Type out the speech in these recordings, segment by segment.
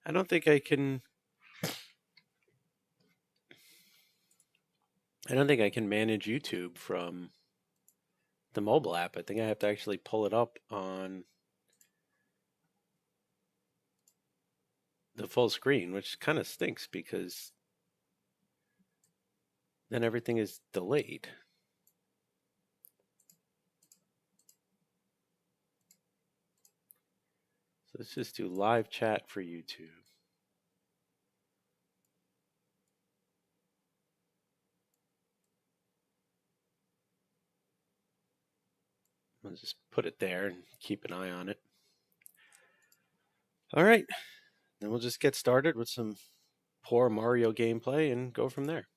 I don't think I can. I don't think I can manage YouTube from the mobile app. I think I have to actually pull it up on the full screen, which kind of stinks because then everything is delayed. So let's just do live chat for YouTube. I'll just put it there and keep an eye on it. All right, then we'll just get started with some poor Mario gameplay and go from there.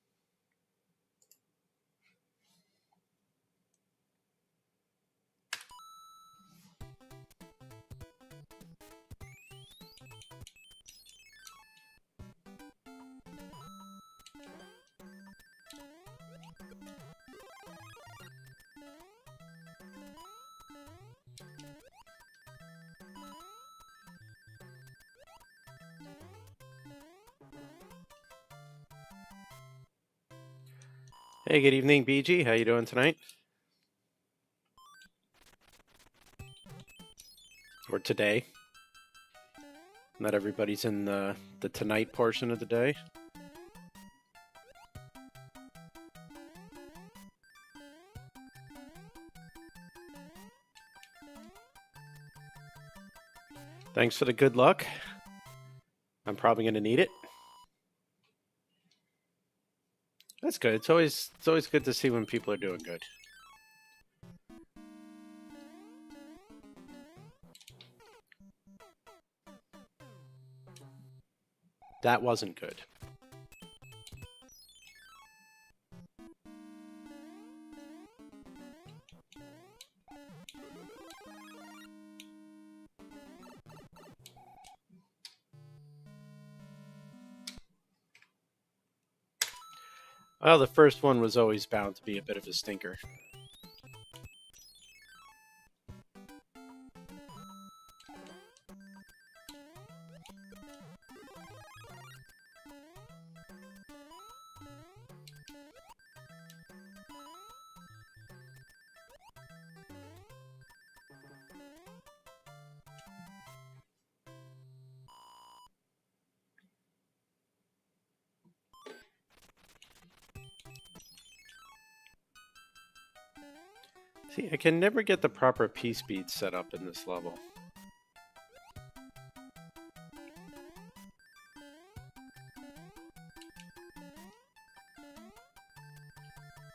Hey, good evening, BG. How you doing tonight? Or today? Not everybody's in the tonight portion of the day. Thanks for the good luck. I'm probably going to need it. That's good. It's always good to see when people are doing good. That wasn't good. Well, the first one was always bound to be a bit of a stinker. See, I can never get the proper P-speed set up in this level.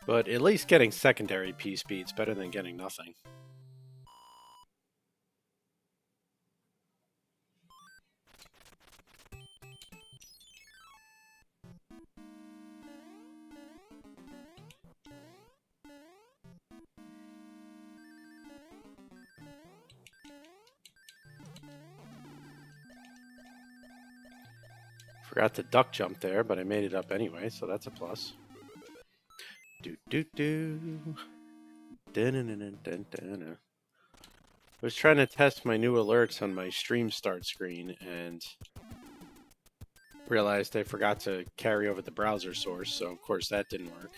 But at least getting secondary P-speed's better than getting nothing. Forgot to duck jump there, but I made it up anyway, so that's a plus. Do do do. I was trying to test my new alerts on my stream start screen and realized I forgot to carry over the browser source, so of course that didn't work.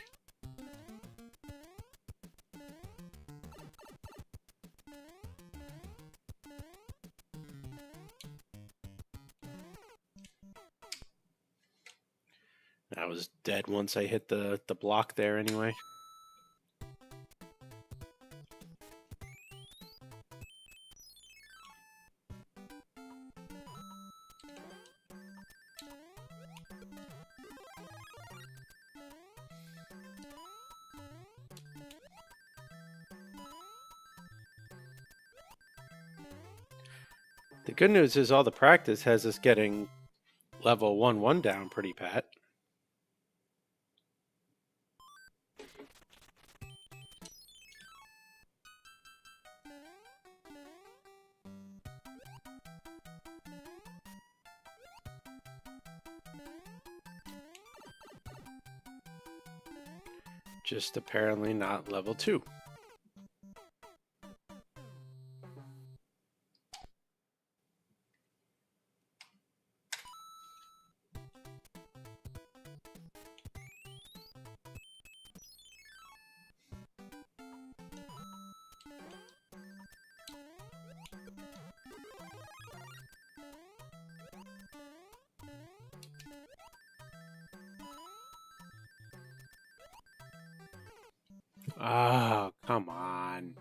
I was dead once I hit the block there anyway. The good news is all the practice has us getting level 1-1 down pretty pat. Just apparently not level 2. Oh, come on.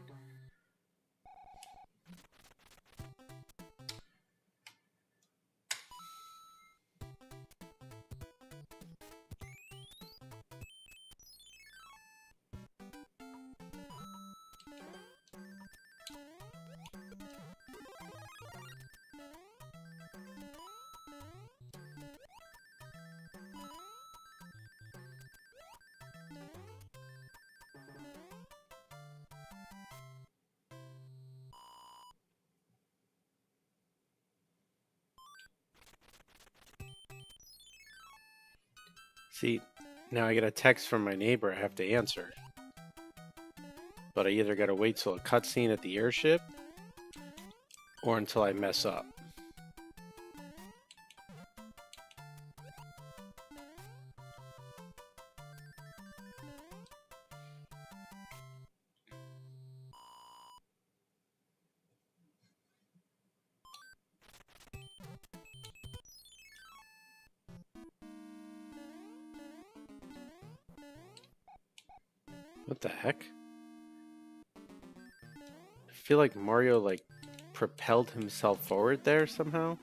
See, now I get a text from my neighbor I have to answer. But I either gotta wait till a cutscene at the airship or until I mess up. What the heck? I feel like Mario, like, propelled himself forward there somehow.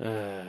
Man.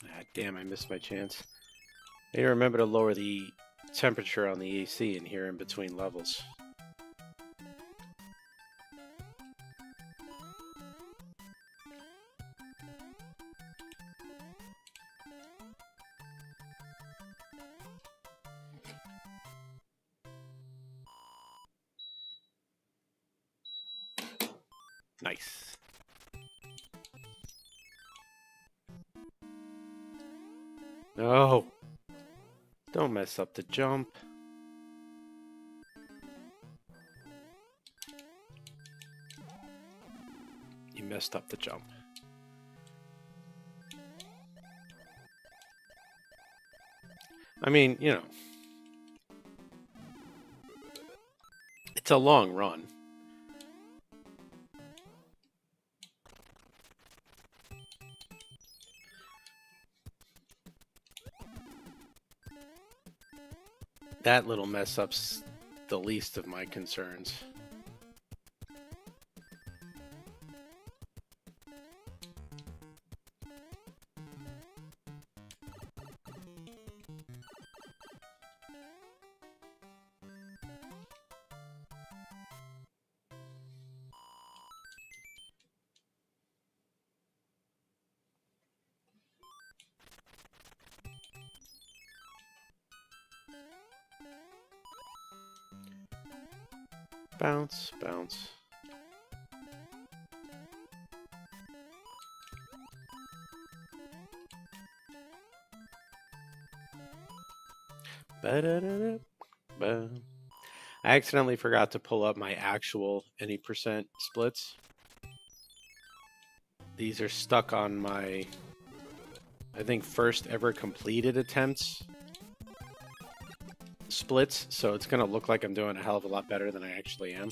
Ah, damn, I missed my chance. I need to remember to lower the temperature on the AC in here in between levels. Nice. No. Don't mess up the jump. You messed up the jump. I mean, you know, it's a long run. That little mess up's the least of my concerns. Bounce, bounce. Ba-da-da-da-ba. I accidentally forgot to pull up my actual any percent splits. These are stuck on my, I think, first ever completed attempts splits, so it's going to look like I'm doing a hell of a lot better than I actually am.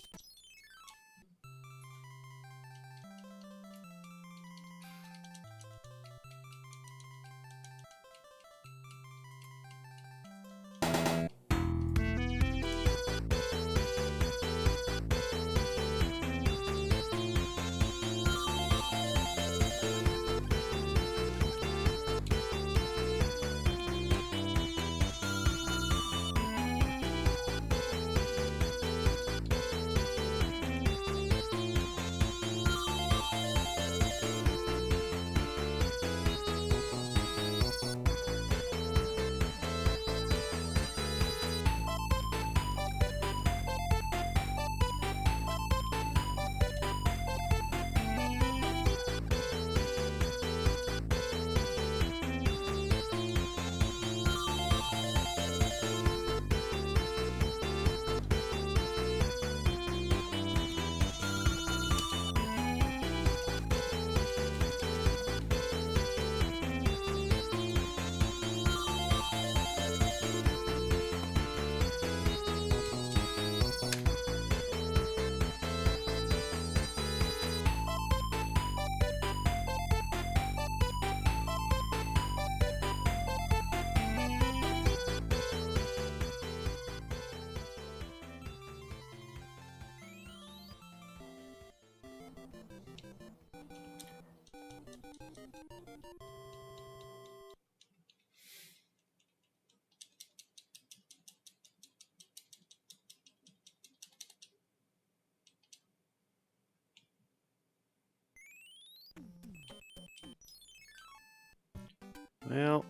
Well,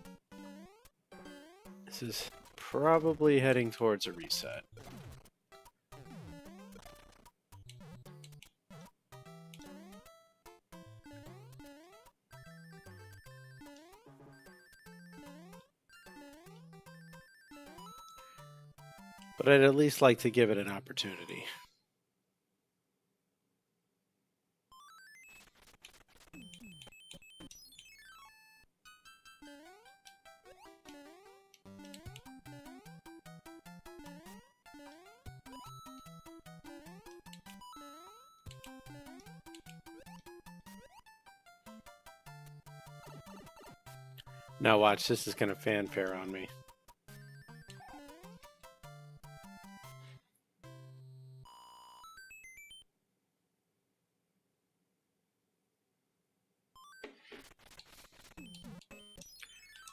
this is probably heading towards a reset. But I'd at least like to give it an opportunity. Now watch, this is going to fanfare on me.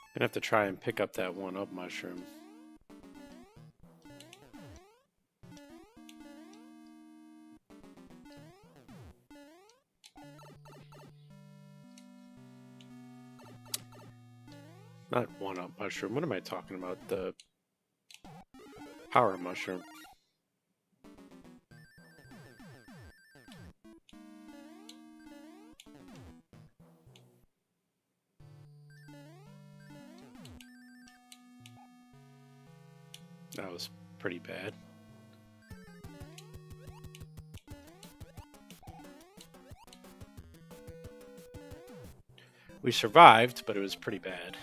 I'm gonna have to try and pick up that 1-up mushroom. Not 1-up mushroom. What am I talking about? The power mushroom. That was pretty bad. We survived, but it was pretty bad.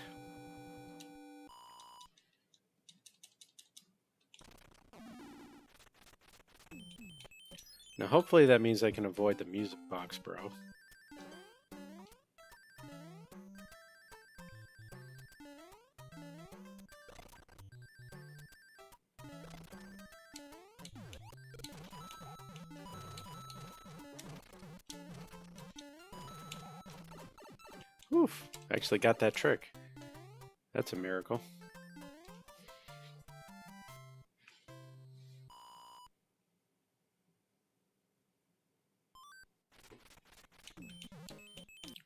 Now hopefully that means I can avoid the music box, bro. Oof, actually got that trick. That's a miracle.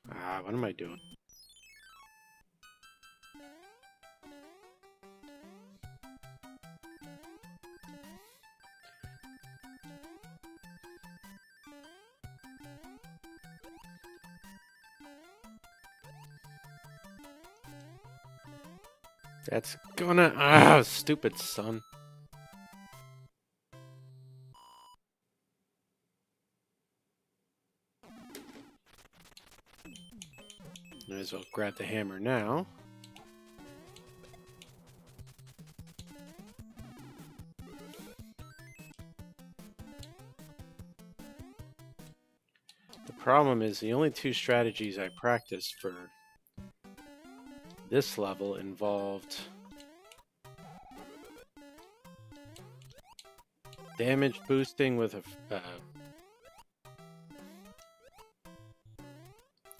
Ah, what am I doing? That's gonna... stupid son. Might as well grab the hammer now. The problem is the only two strategies I practiced for this level involved damage boosting with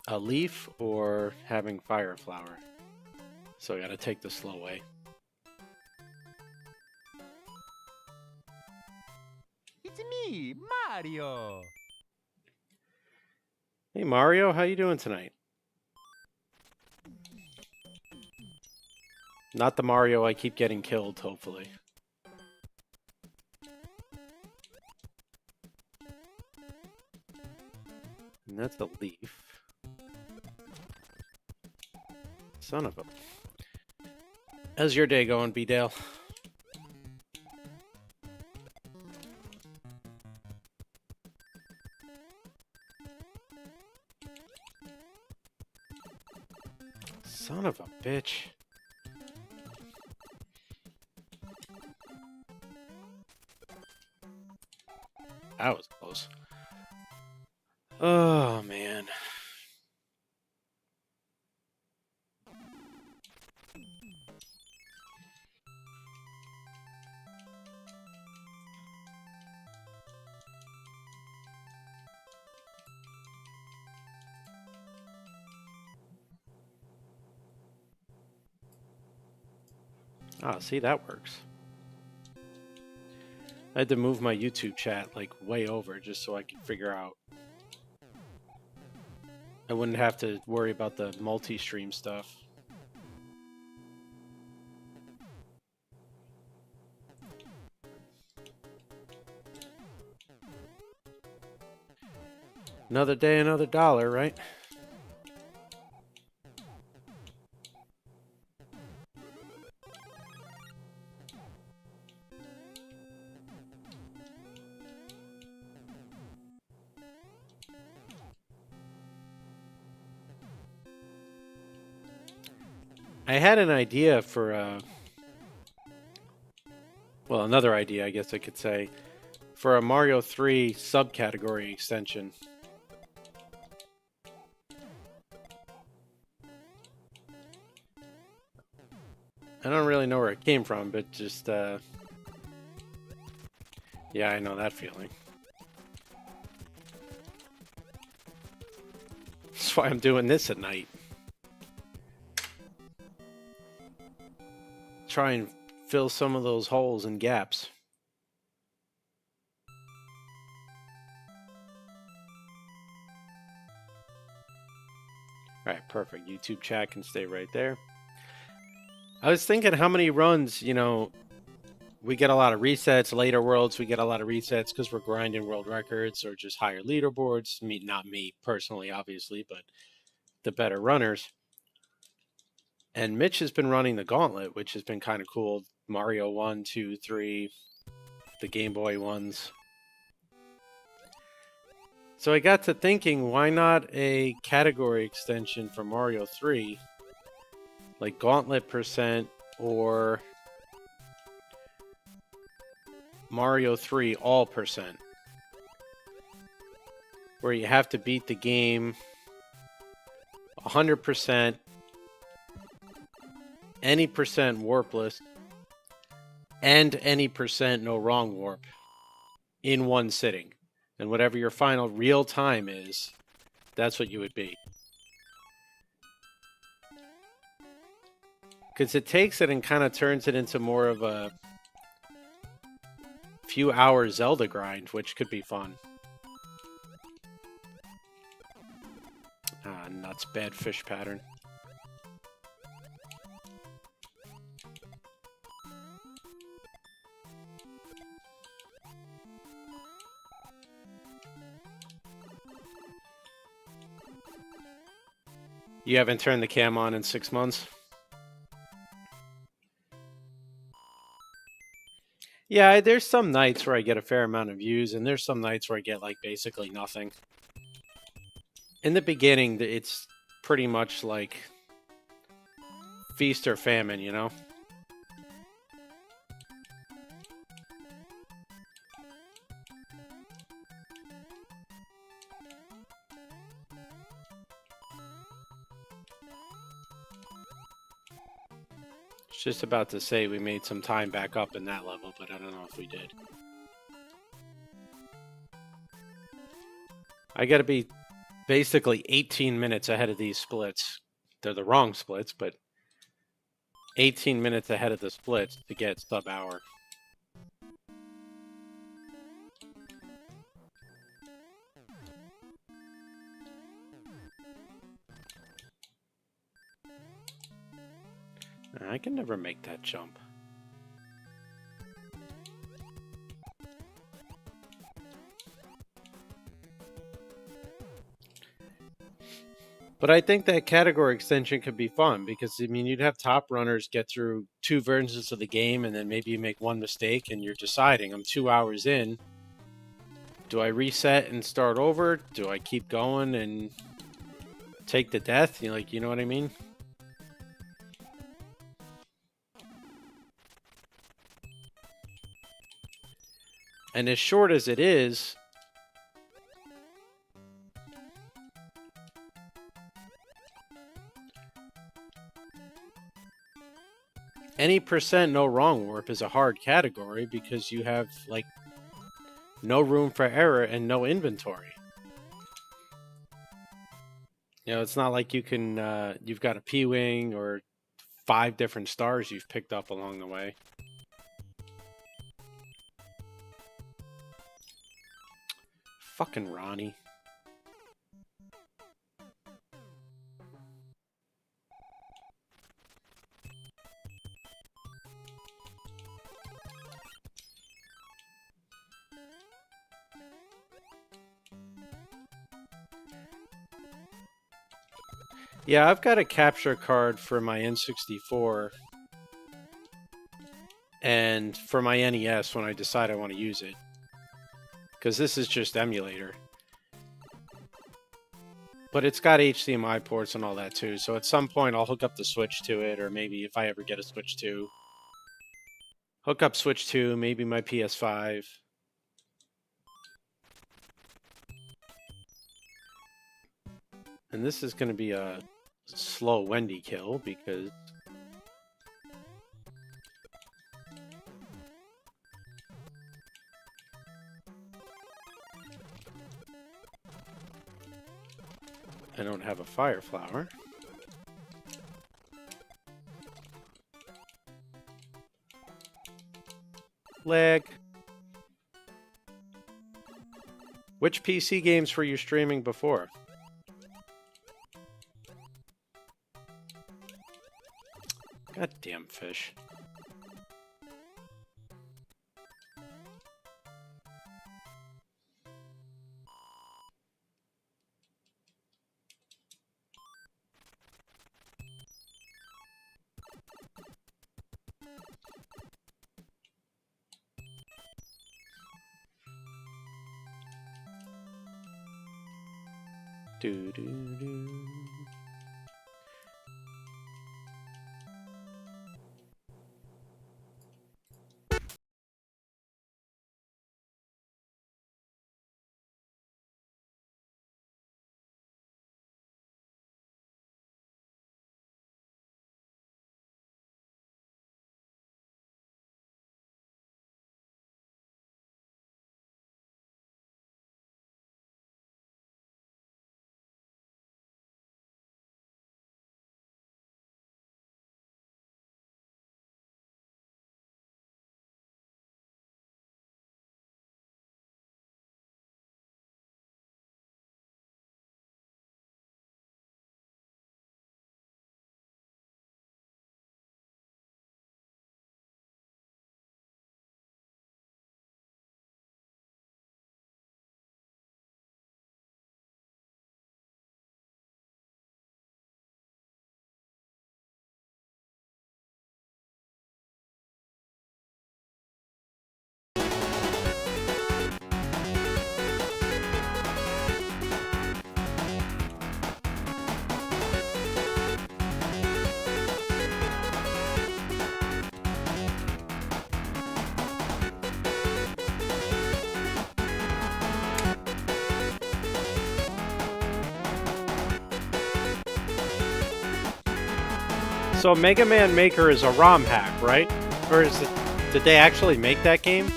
a leaf or having fire flower. So I gotta take the slow way. It's me, Mario. Hey Mario, how you doing tonight? Not the Mario I keep getting killed, hopefully. And that's a leaf. Son of a... How's your day going, B-Dale? Son of a bitch. That was close. Oh, man. Ah, see, that works. I had to move my YouTube chat like way over just so I could figure out. I wouldn't have to worry about the multi-stream stuff. Another day, another dollar, right? I had an idea for well, another idea, I guess I could say, for a Mario 3 subcategory extension. I don't really know where it came from, but just, yeah, I know that feeling. That's why I'm doing this at night. Try and fill some of those holes and gaps. All right, perfect. YouTube chat can stay right there. I was thinking how many runs, you know, we get a lot of resets, later worlds, we get a lot of resets because we're grinding world records or just higher leaderboards. Not me personally, obviously, but the better runners. And Mitch has been running the gauntlet, which has been kind of cool. Mario 1, 2, 3, the Game Boy ones. So I got to thinking, why not a category extension for Mario 3? Like Gauntlet percent or Mario 3 all percent. Where you have to beat the game 100%, any percent warpless, and any percent no wrong warp in one sitting. And whatever your final real time is, that's what you would be. Because it takes it and kind of turns it into more of a few hours Zelda grind, which could be fun. Ah, nuts, bad fish pattern. You haven't turned the cam on in 6 months? Yeah, there's some nights where I get a fair amount of views, and there's some nights where I get, like, basically nothing. In the beginning, it's pretty much like feast or famine, you know? Just about to say we made some time back up in that level, but I don't know if we did. I gotta be basically 18 minutes ahead of these splits. They're the wrong splits, but 18 minutes ahead of the splits to get sub-hour. I can never make that jump. But I think that category extension could be fun because, I mean, you'd have top runners get through 2 versions of the game and then maybe you make one mistake and you're deciding, I'm 2 hours in. Do I reset and start over? Do I keep going and take the death? You know what I mean? And as short as it is, any percent no wrong warp is a hard category because you have, like, no room for error and no inventory. You know, it's not like you can, you've got a P-Wing or 5 different stars you've picked up along the way. Fucking Ronnie. Yeah, I've got a capture card for my N64 and for my NES when I decide I want to use it. Because this is just emulator. But it's got HDMI ports and all that too, so at some point I'll hook up the Switch to it, or maybe if I ever get a Switch 2. Hook up Switch 2, maybe my PS5. And this is going to be a slow Wendy kill because I don't have a fire flower. Lag. Which PC games were you streaming before? Goddamn fish. Do do do. So Mega Man Maker is a ROM hack, right? Or is it? Did they actually make that game?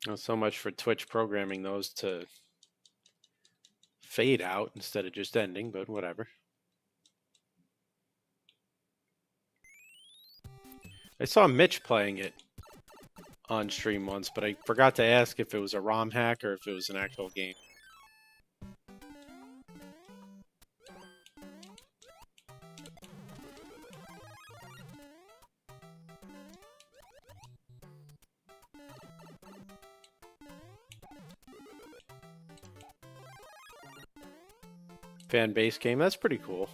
Well, so much for Twitch programming those to fade out instead of just ending, but whatever. I saw Mitch playing it on stream once, but I forgot to ask if it was a ROM hack or if it was an actual game. Fan base game, that's pretty cool.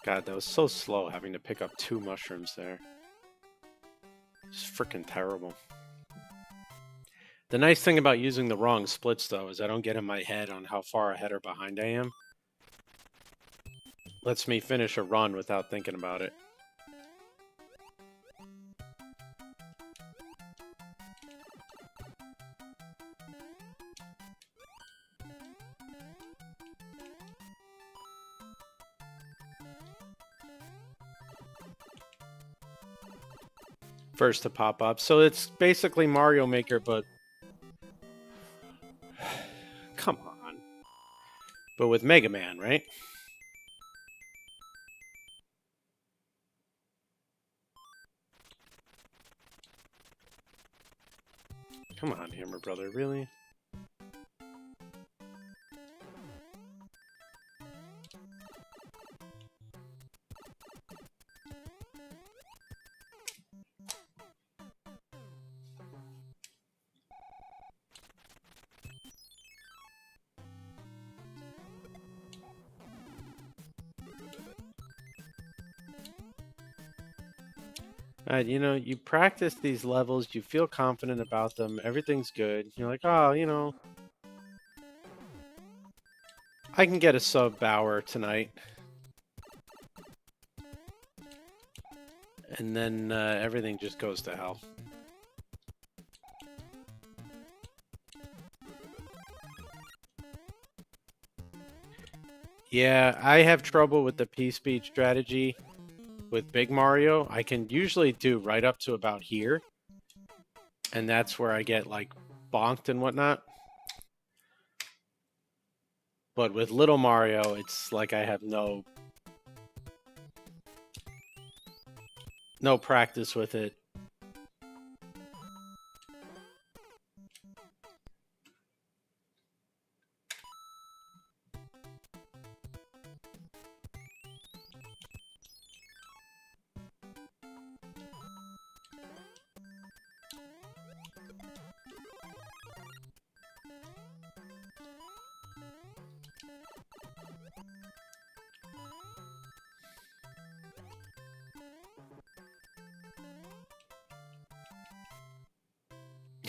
God, that was so slow having to pick up 2 mushrooms there. It's freaking terrible. The nice thing about using the wrong splits, though, is I don't get in my head on how far ahead or behind I am. Lets me finish a run without thinking about it. first to pop up. So it's basically Mario Maker, but come on. But with Mega Man, right? Come on, Hammer Brother, really? You know, you practice these levels, you feel confident about them, everything's good. You're like, oh, you know, I can get a sub Bauer tonight. And then everything just goes to hell. Yeah, I have trouble with the P-Speed strategy. With Big Mario, I can usually do right up to about here. And that's where I get, like, bonked and whatnot. But with Little Mario, it's like I have no practice with it.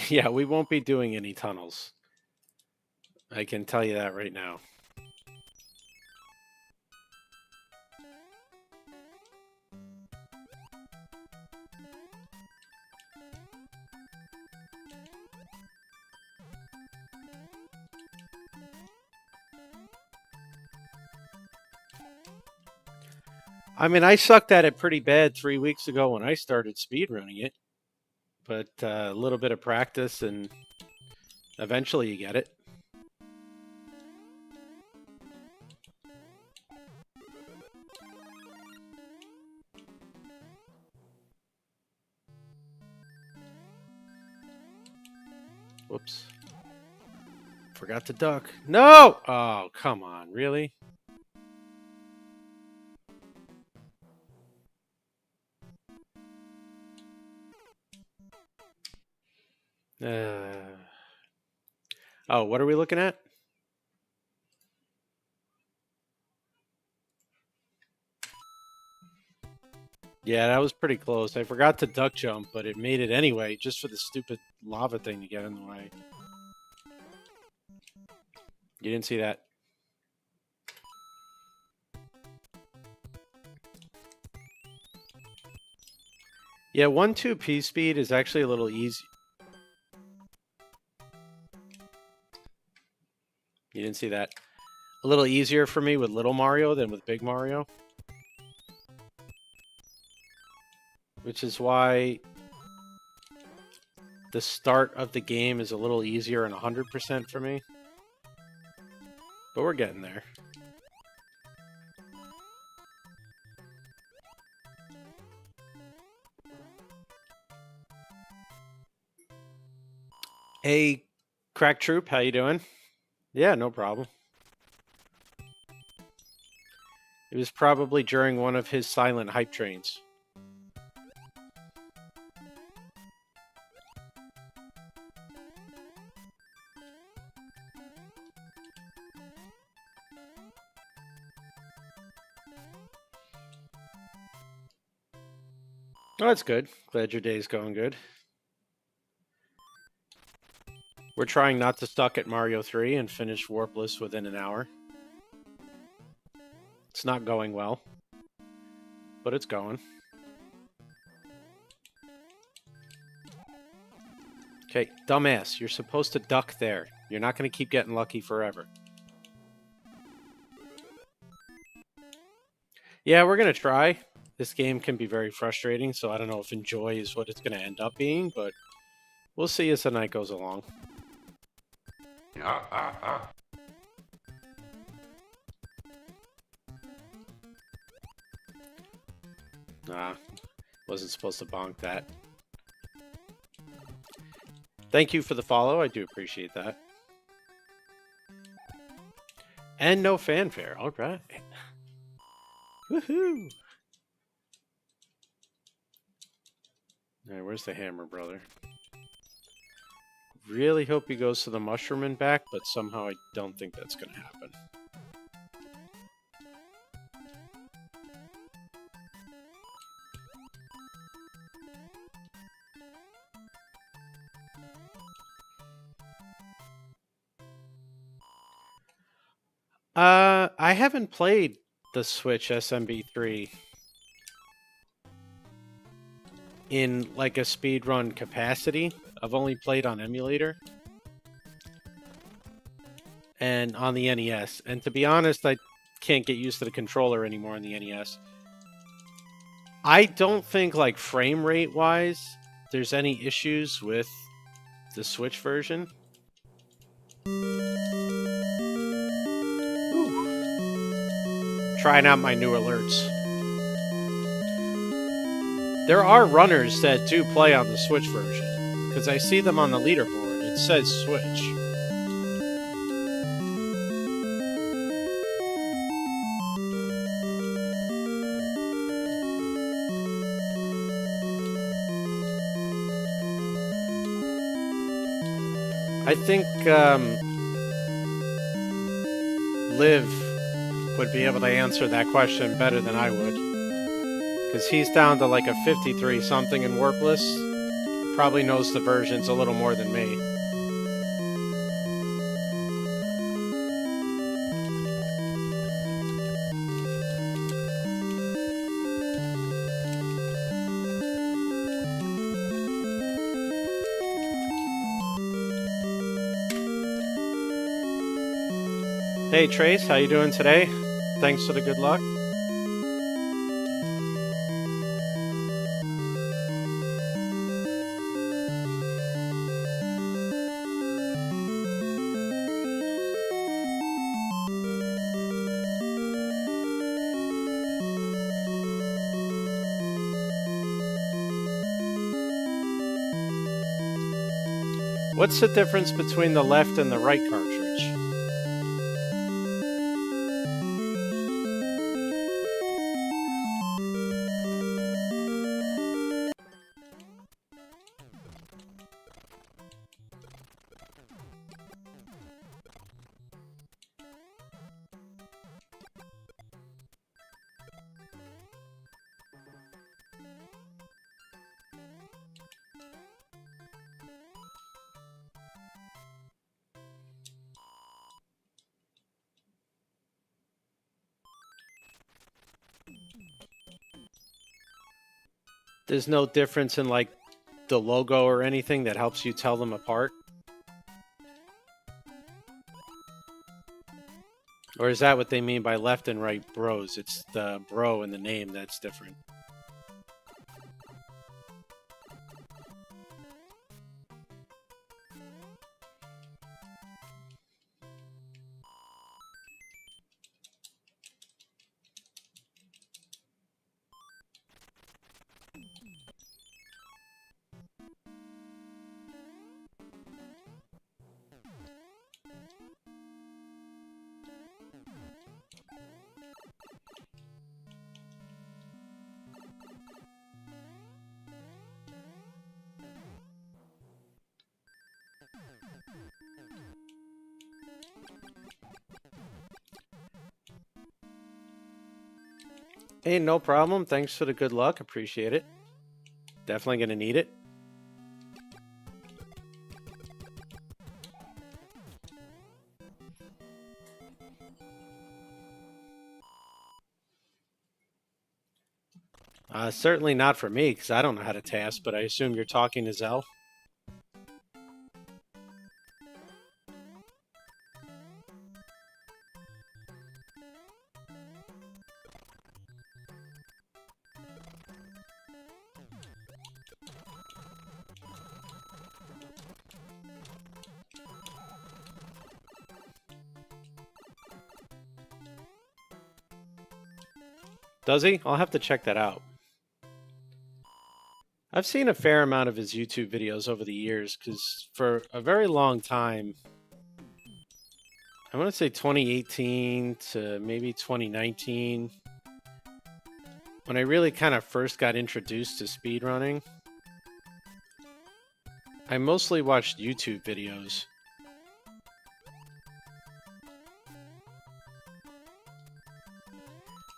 Yeah, we won't be doing any tunnels. I can tell you that right now. I mean, I sucked at it pretty bad 3 weeks ago when I started speedrunning it. But a little bit of practice and eventually you get it. Whoops. Forgot to duck. No! Oh, come on. Really? Oh, what are we looking at? Yeah, that was pretty close. I forgot to duck jump, but it made it anyway, just for the stupid lava thing to get in the way. You didn't see that? Yeah, 1-2 P-Speed is actually a little easy. You didn't see that? A little easier for me with Little Mario than with Big Mario. Which is why the start of the game is a little easier and 100% for me. But we're getting there. Hey, Crack Troop, how you doing? Yeah, no problem. It was probably during one of his silent hype trains. Oh, that's good. Glad your day's going good. We're trying not to suck at Mario 3 and finish Warpless within an hour. It's not going well, but it's going. Okay, dumbass, you're supposed to duck there. You're not going to keep getting lucky forever. Yeah, we're going to try. This game can be very frustrating, so I don't know if enjoy is what it's going to end up being, but we'll see as the night goes along. Nah, wasn't supposed to bonk that. Thank you for the follow. I do appreciate that. And no fanfare. All right. Woohoo! All right, where's the hammer, brother? Really hope he goes to the mushroom and back, but somehow I don't think that's going to happen. I haven't played the Switch SMB3 in like a speedrun capacity. I've only played on emulator and on the NES. And to be honest, I can't get used to the controller anymore on the NES. I don't think, like, frame rate wise, there's any issues with the Switch version. Ooh. Trying out my new alerts. There are runners that do play on the Switch version, because I see them on the leaderboard. It says Switch. I think Liv would be able to answer that question better than I would. Because he's down to like a 53 something in Warpless. Probably knows the versions a little more than me. Hey Trace, how you doing today? Thanks for the good luck. What's the difference between the left and the right cartridge? There's no difference in like the logo or anything that helps you tell them apart? Or is that what they mean by left and right bros? It's the bro in the name that's different. Hey, no problem. Thanks for the good luck. Appreciate it. Definitely going to need it. Certainly not for me, because I don't know how to task, but I assume you're talking to Zell. Does he? I'll have to check that out. I've seen a fair amount of his YouTube videos over the years because for a very long time, I want to say 2018 to maybe 2019, when I really kind of first got introduced to speedrunning, I mostly watched YouTube videos.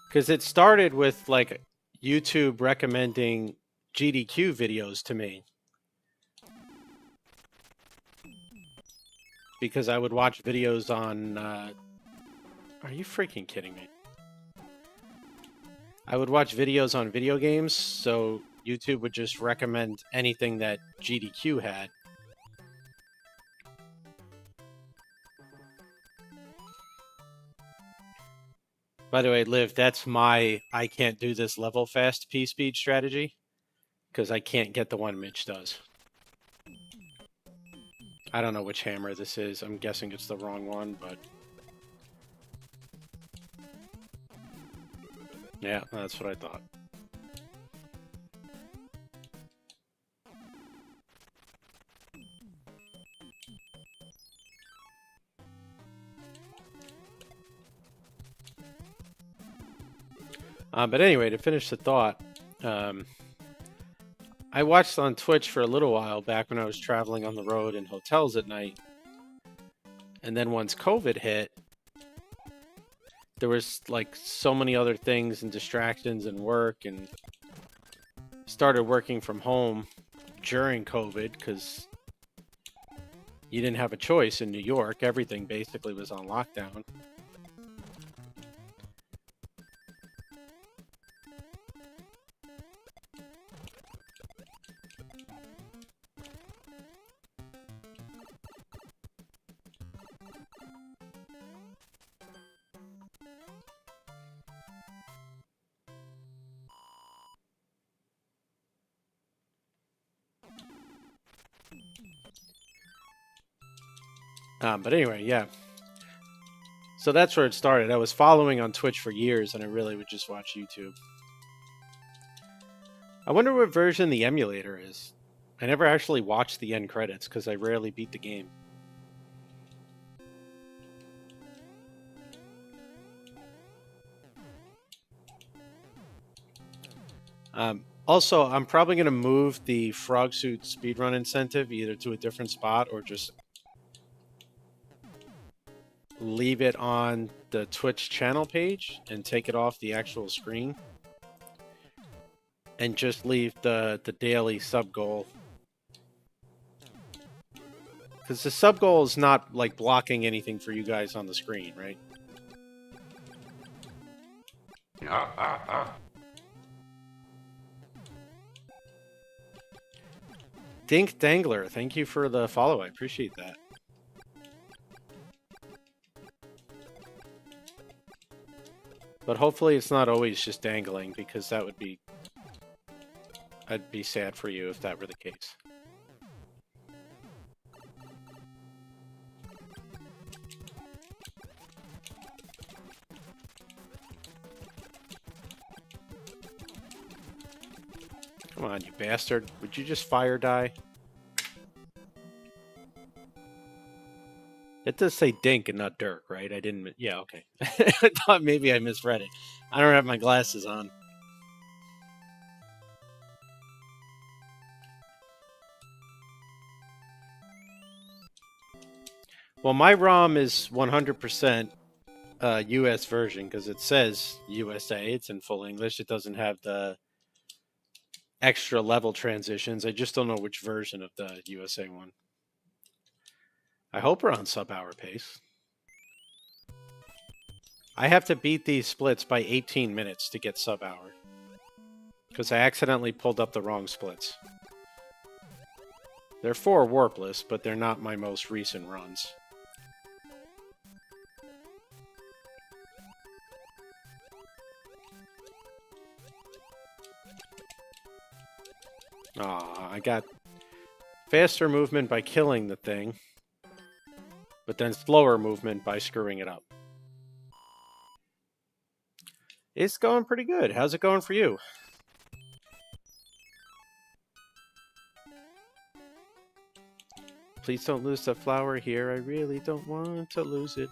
Because it started with like YouTube recommending GDQ videos to me. Because I would watch videos on... Are you freaking kidding me? I would watch videos on video games, so YouTube would just recommend anything that GDQ had. By the way, Liv, that's my I can't do this level fast P-speed strategy, because I can't get the one Mitch does. I don't know which hammer this is. I'm guessing it's the wrong one, but... yeah, that's what I thought. But anyway, to finish the thought, I watched on Twitch for a little while back when I was traveling on the road in hotels at night. And then once COVID hit, there was like so many other things and distractions and work, and started working from home during COVID because you didn't have a choice in New York. Everything basically was on lockdown. But anyway, yeah. So that's where it started. I was following on Twitch for years, and I really would just watch YouTube. I wonder what version the emulator is. I never actually watched the end credits because I rarely beat the game. Also, I'm probably going to move the Frog Suit speedrun incentive either to a different spot or just leave it on the Twitch channel page and take it off the actual screen. And just leave the daily sub goal. Because the sub goal is not like blocking anything for you guys on the screen, right? Dink Dangler, thank you for the follow. I appreciate that. But hopefully it's not always just dangling, because that would be... I'd be sad for you if that were the case. Come on, you bastard. Would you just fire die? It does say Dink and not Dirk, right? I didn't... yeah, okay. I thought maybe I misread it. I don't have my glasses on. Well, my ROM is 100% US version because it says USA. It's in full English. It doesn't have the extra level transitions. I just don't know which version of the USA one. I hope we're on sub-hour pace. I have to beat these splits by 18 minutes to get sub-hour. Because I accidentally pulled up the wrong splits. They're 4 warpless, but they're not my most recent runs. Aw, I got faster movement by killing the thing, but then slower movement by screwing it up. It's going pretty good. How's it going for you? Please don't lose the flower here. I really don't want to lose it.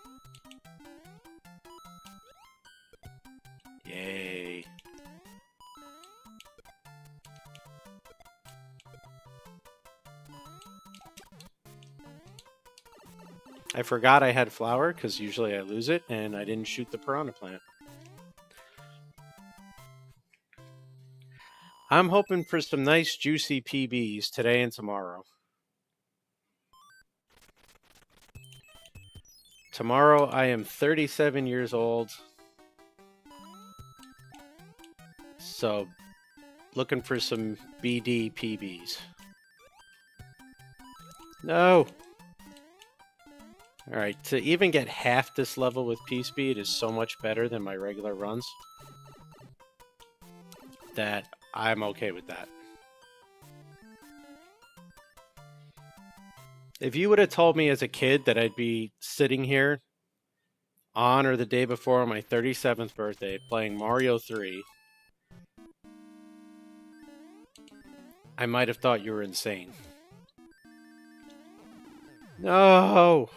Yay. I forgot I had flower because usually I lose it, and I didn't shoot the piranha plant. I'm hoping for some nice juicy PBs today and tomorrow. Tomorrow I am 37 years old. So, looking for some BD PBs. No! Alright, to even get half this level with P-Speed is so much better than my regular runs that I'm okay with that. If you would have told me as a kid that I'd be sitting here on or the day before my 37th birthday playing Mario 3, I might have thought you were insane. No!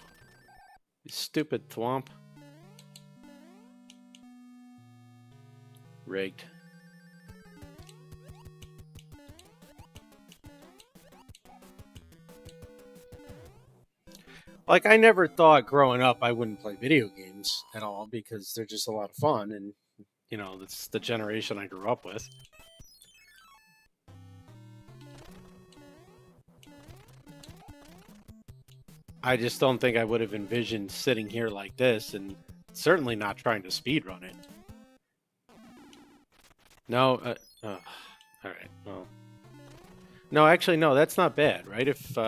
You stupid thwomp. Rigged. Like, I never thought growing up I wouldn't play video games at all because they're just a lot of fun and, you know, that's the generation I grew up with. I just don't think I would have envisioned sitting here like this and certainly not trying to speedrun it. No, alright, well. No, actually, no, that's not bad, right? If,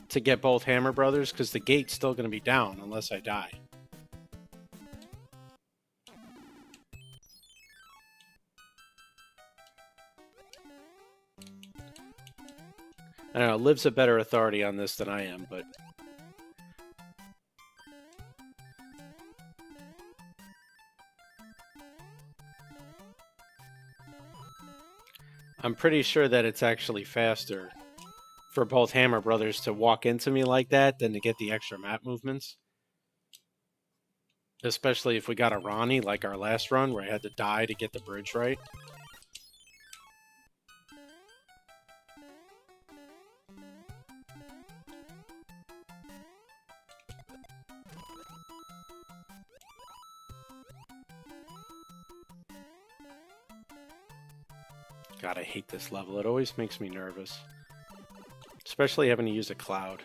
to get both Hammer Brothers, because the gate's still going to be down unless I die. I don't know, Liv's a better authority on this than I am, but... I'm pretty sure that it's actually faster for both Hammer Brothers to walk into me like that than to get the extra map movements. Especially if we got a Ronnie like our last run where I had to die to get the bridge right. God, I hate this level. It always makes me nervous. Especially having to use a cloud.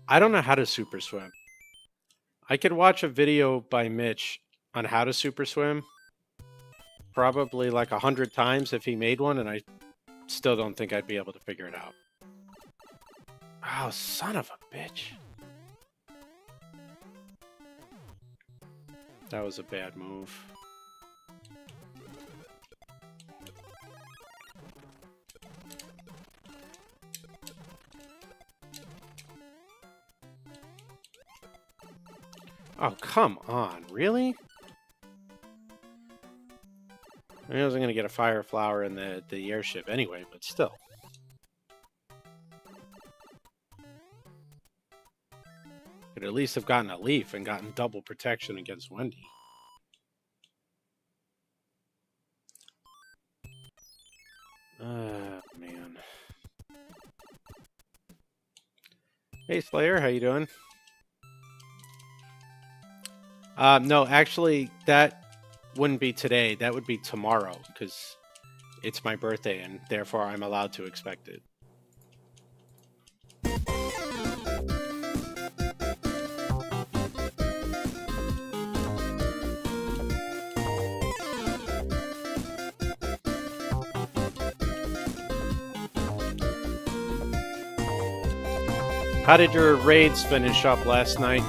I don't know how to super swim. I could watch a video by Mitch on how to super swim probably like 100 times if he made one, and I still don't think I'd be able to figure it out. Oh, son of a bitch. That was a bad move. Oh, come on. Really? I mean, I wasn't going to get a fire flower in the airship anyway, but still. Could at least have gotten a leaf and gotten double protection against Wendy. Man. Hey, Slayer, how you doing? No, actually, that wouldn't be today. That would be tomorrow, because it's my birthday, and therefore I'm allowed to expect it. How did your raids finish up last night?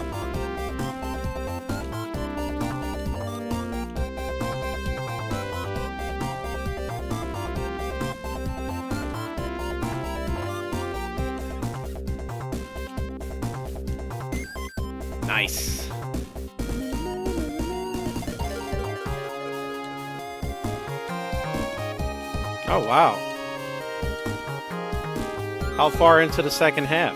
Nice. Oh, wow. How far into the second half?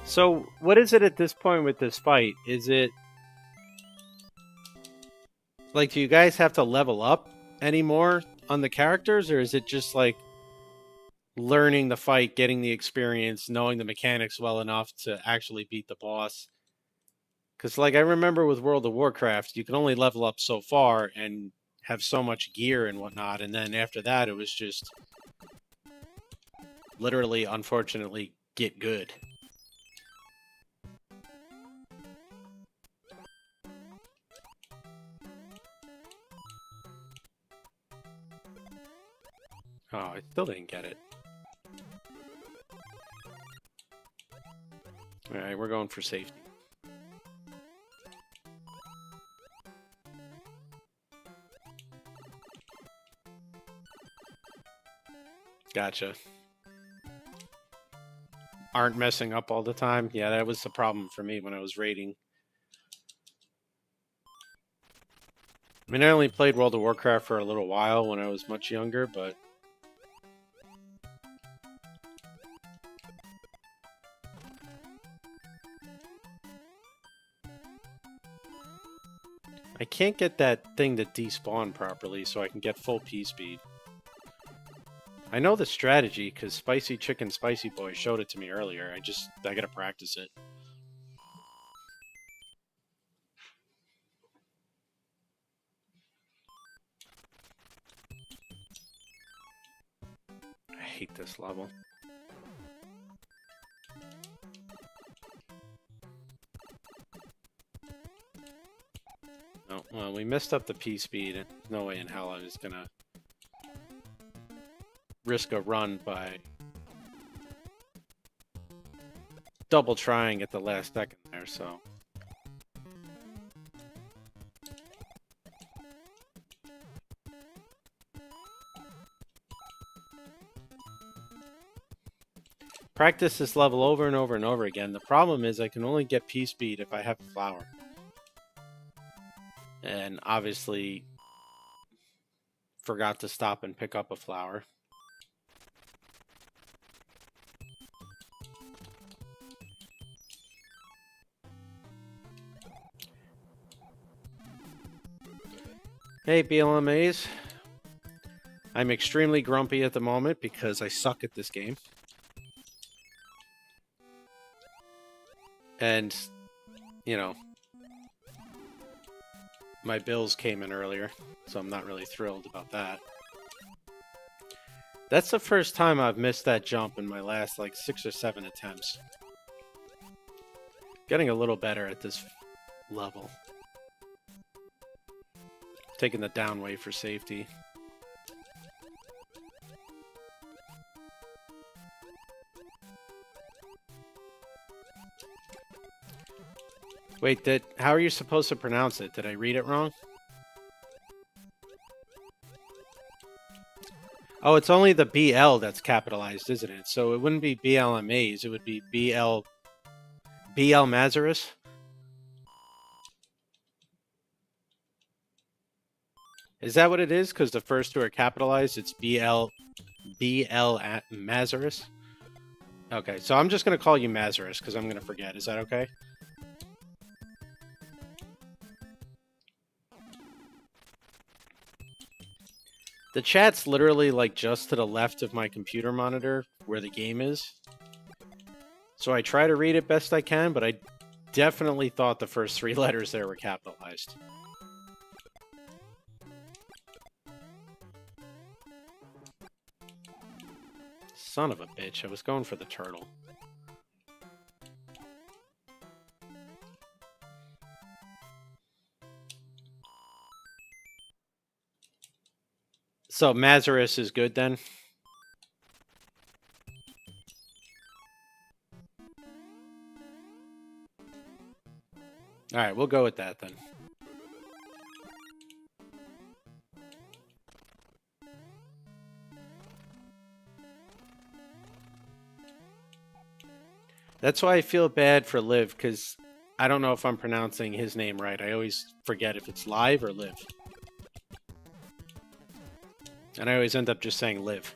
So, what is it at this point with this fight? Is it like, do you guys have to level up anymore on the characters, or is it just like learning the fight, getting the experience, knowing the mechanics well enough to actually beat the boss? Because, like, I remember with World of Warcraft, you can only level up so far and have so much gear and whatnot, and then after that, it was just literally, unfortunately, get good. Oh, I still didn't get it. Alright, we're going for safety. Gotcha. Aren't messing up all the time? Yeah, that was the problem for me when I was raiding. I mean, I only played World of Warcraft for a little while when I was much younger, but I can't get that thing to despawn properly so I can get full P-speed. I know the strategy because Spicy Chicken Spicy Boy showed it to me earlier. I gotta practice it. I hate this level. Oh, well, we messed up the P-speed, and there's no way in hell I was gonna risk a run by double trying at the last second there, so. Practice this level over and over and over again. The problem is I can only get P-speed if I have a flower. And obviously forgot to stop and pick up a flower. Hey BLMAs. I'm extremely grumpy at the moment because I suck at this game. And, you know, my bills came in earlier, so I'm not really thrilled about that. That's the first time I've missed that jump in my last, like, 6 or 7 attempts. Getting a little better at this level. Taking the down way for safety. Wait, how are you supposed to pronounce it? Did I read it wrong? Oh, it's only the BL that's capitalized, isn't it? So it wouldn't be BLMAs, it would be BL Mazarus? Is that what it is? Because the first two are capitalized, it's BL Mazarus? Okay, so I'm just going to call you Mazarus because I'm going to forget. Is that okay? The chat's literally like just to the left of my computer monitor where the game is. So I try to read it best I can, but I definitely thought the first 3 letters there were capitalized. Son of a bitch, I was going for the turtle. So Mazarus is good then? Alright, we'll go with that then. That's why I feel bad for Liv, because I don't know if I'm pronouncing his name right. I always forget if it's Live or Liv. And I always end up just saying Liv.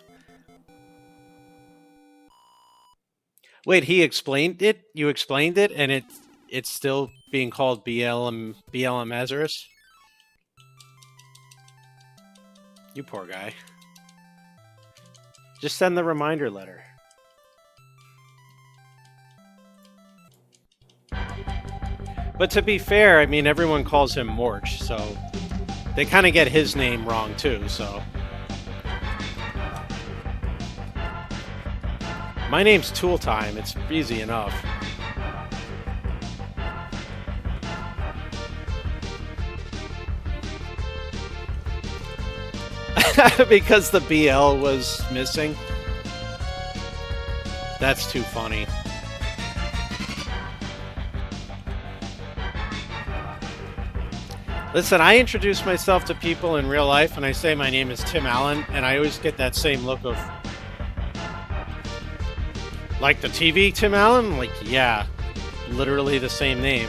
Wait, he explained it? You explained it, and it's still being called BLM Mazarus? You poor guy. Just send the reminder letter. But to be fair, I mean, everyone calls him Morch, so they kind of get his name wrong too, so. My name's Tool Time, it's easy enough. Because the BL was missing. That's too funny. Listen, I introduce myself to people in real life and I say my name is Tim Allen, and I always get that same look of, like the TV Tim Allen? Like, yeah, literally the same name.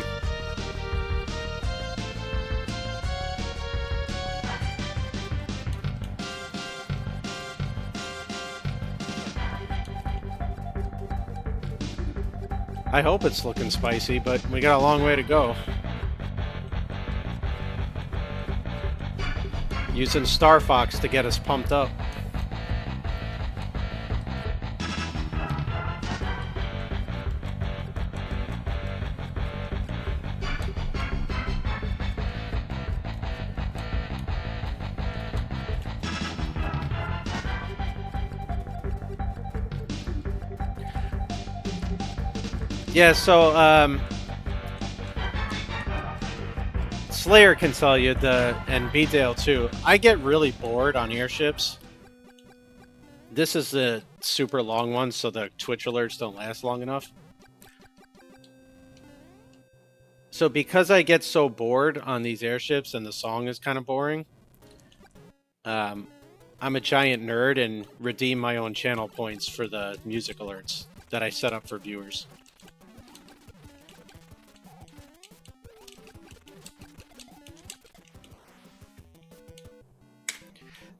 I hope it's looking spicy, but we got a long way to go. Using Star Fox to get us pumped up. Yeah, so Slayer can tell you, and B-Dale too, I get really bored on airships. This is the super long one, so the Twitch alerts don't last long enough. So because I get so bored on these airships and the song is kind of boring, I'm a giant nerd and redeem my own channel points for the music alerts that I set up for viewers.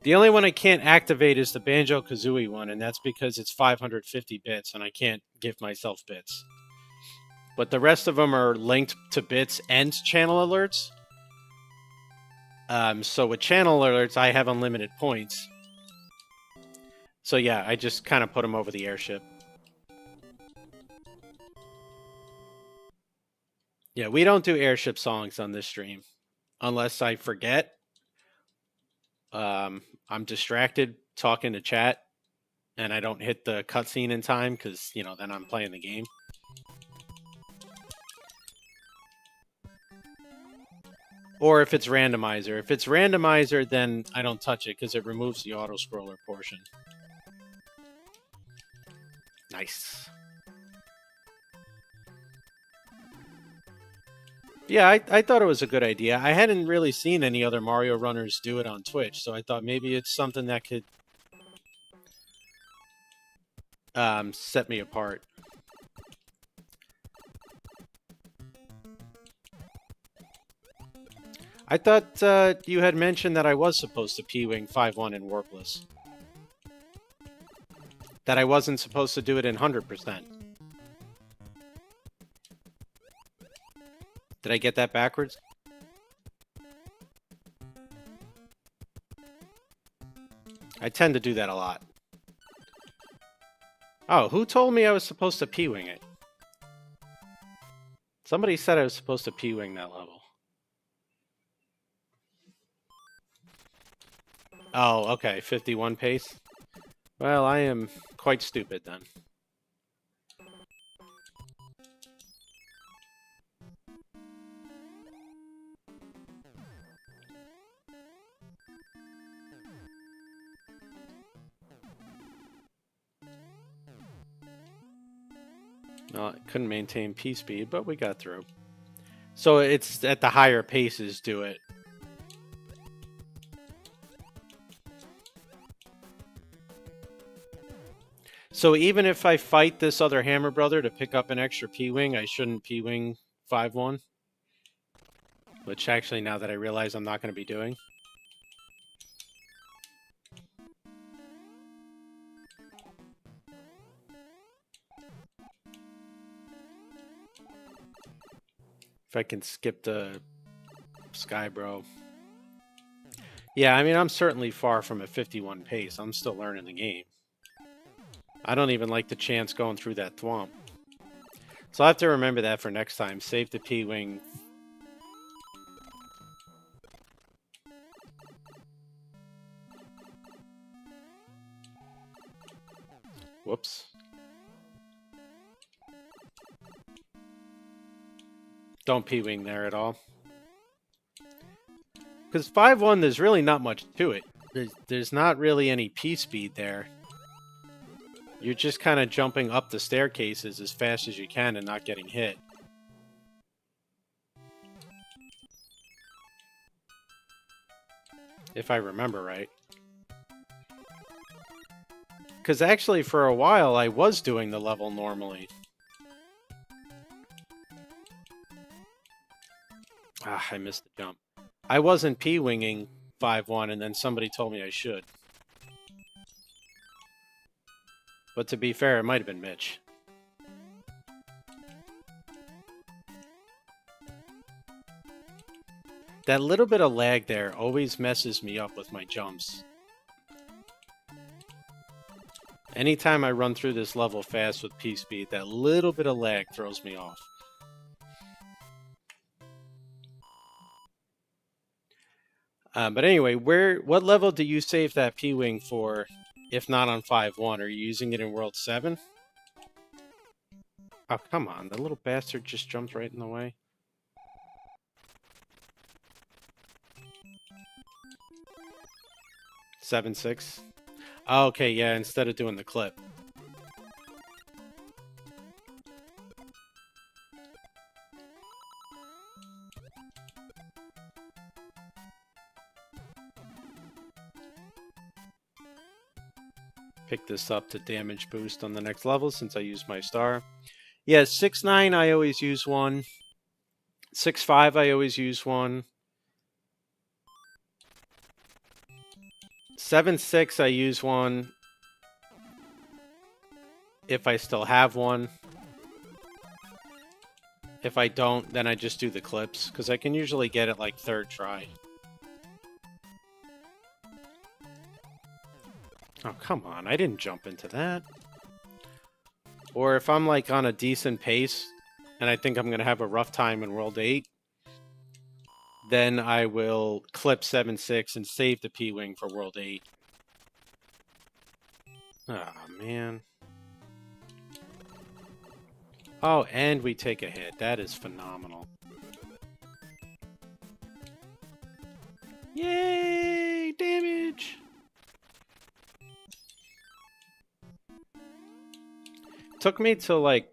The only one I can't activate is the Banjo-Kazooie one, and that's because it's 550 bits, and I can't give myself bits. But the rest of them are linked to bits and channel alerts. So with channel alerts, I have unlimited points. So yeah, I just kind of put them over the airship. Yeah, we don't do airship songs on this stream. Unless I forget. I'm distracted talking to chat, and I don't hit the cutscene in time because, you know, then I'm playing the game. Or if it's randomizer. If it's randomizer, then I don't touch it because it removes the auto-scroller portion. Nice. Yeah, I thought it was a good idea. I hadn't really seen any other Mario runners do it on Twitch, so I thought maybe it's something that could set me apart. I thought you had mentioned that I was supposed to P-Wing 5-1 in Warpless. That I wasn't supposed to do it in 100%. Did I get that backwards? I tend to do that a lot. Oh, who told me I was supposed to P-Wing it? Somebody said I was supposed to P-Wing that level. Oh, okay, 51 pace. Well, I am quite stupid then. Well, I couldn't maintain P speed, but we got through. So it's at the higher paces do it. So even if I fight this other Hammer Brother to pick up an extra P-Wing, I shouldn't P-Wing 5-1? Which actually, now that I realize I'm not going to be doing. If I can skip the Skybro. Yeah, I mean, I'm certainly far from a 51 pace. I'm still learning the game. I don't even like the chance going through that thwomp. So I have to remember that for next time. Save the P-Wing. Whoops. Don't P-Wing there at all. Because 5-1, there's really not much to it. There's not really any P-speed there. You're just kind of jumping up the staircases as fast as you can and not getting hit. If I remember right. Because actually, for a while, I was doing the level normally. Ah, I missed the jump. I wasn't P-winging 5-1, and then somebody told me I should. But to be fair, it might have been Mitch. That little bit of lag there always messes me up with my jumps. Anytime I run through this level fast with P-speed, that little bit of lag throws me off. But anyway, what level do you save that P-Wing for, if not on 5-1? Are you using it in World 7? Oh, come on. The little bastard just jumped right in the way. Seven, 6. Oh, okay, yeah, instead of doing the clip. Pick this up to damage boost on the next level since I used my star. Yeah, 6-9 I always use one. 6-5 I always use one. 7-6 I use one. If I still have one. If I don't, then I just do the clips, because I can usually get it like third try. Oh, come on. I didn't jump into that. Or if I'm like on a decent pace and I think I'm going to have a rough time in World 8, then I will clip 7-6 and save the P-Wing for World 8. Oh, man. Oh, and we take a hit. That is phenomenal. Yay! Damage! Took me till like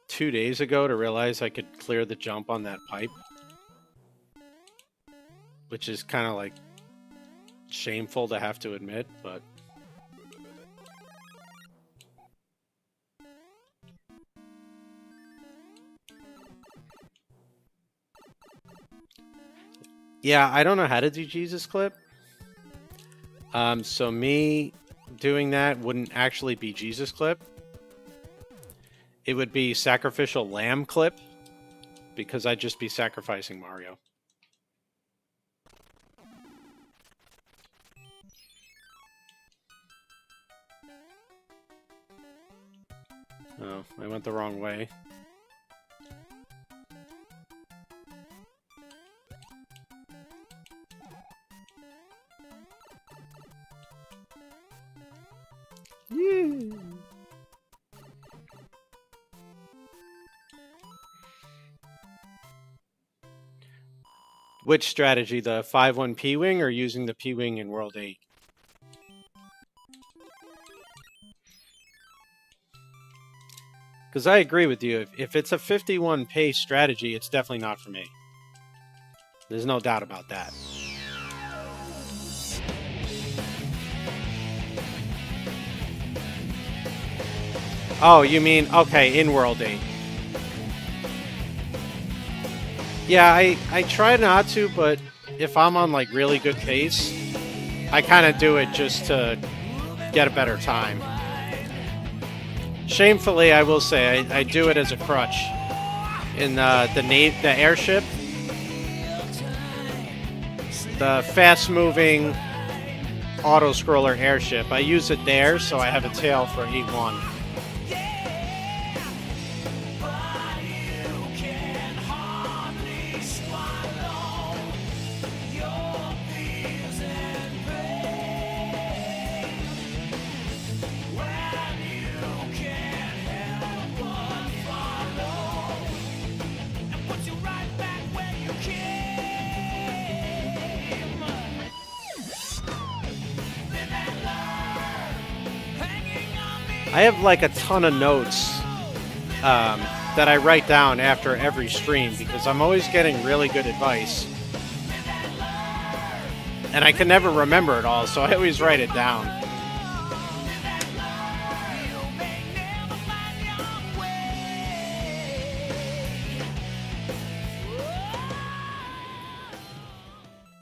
2 days ago to realize I could clear the jump on that pipe. Which is kind of like shameful to have to admit, but... Yeah, I don't know how to do Jesus Clip. So me doing that wouldn't actually be Jesus Clip. It would be Sacrificial Lamb Clip, because I'd just be sacrificing Mario. Oh, I went the wrong way. Yeah. Which strategy, the 5-1 P-Wing or using the P-Wing in World 8? Because I agree with you. If it's a 51 pace strategy, it's definitely not for me. There's no doubt about that. Oh, you mean, okay, in World 8. Yeah, I try not to, but if I'm on like really good pace, I kind of do it just to get a better time. Shamefully, I will say, I do it as a crutch. In the airship, the fast-moving auto-scroller airship, I use it there, so I have a tail for E1. I have like a ton of notes that I write down after every stream because I'm always getting really good advice. And I can never remember it all, so I always write it down.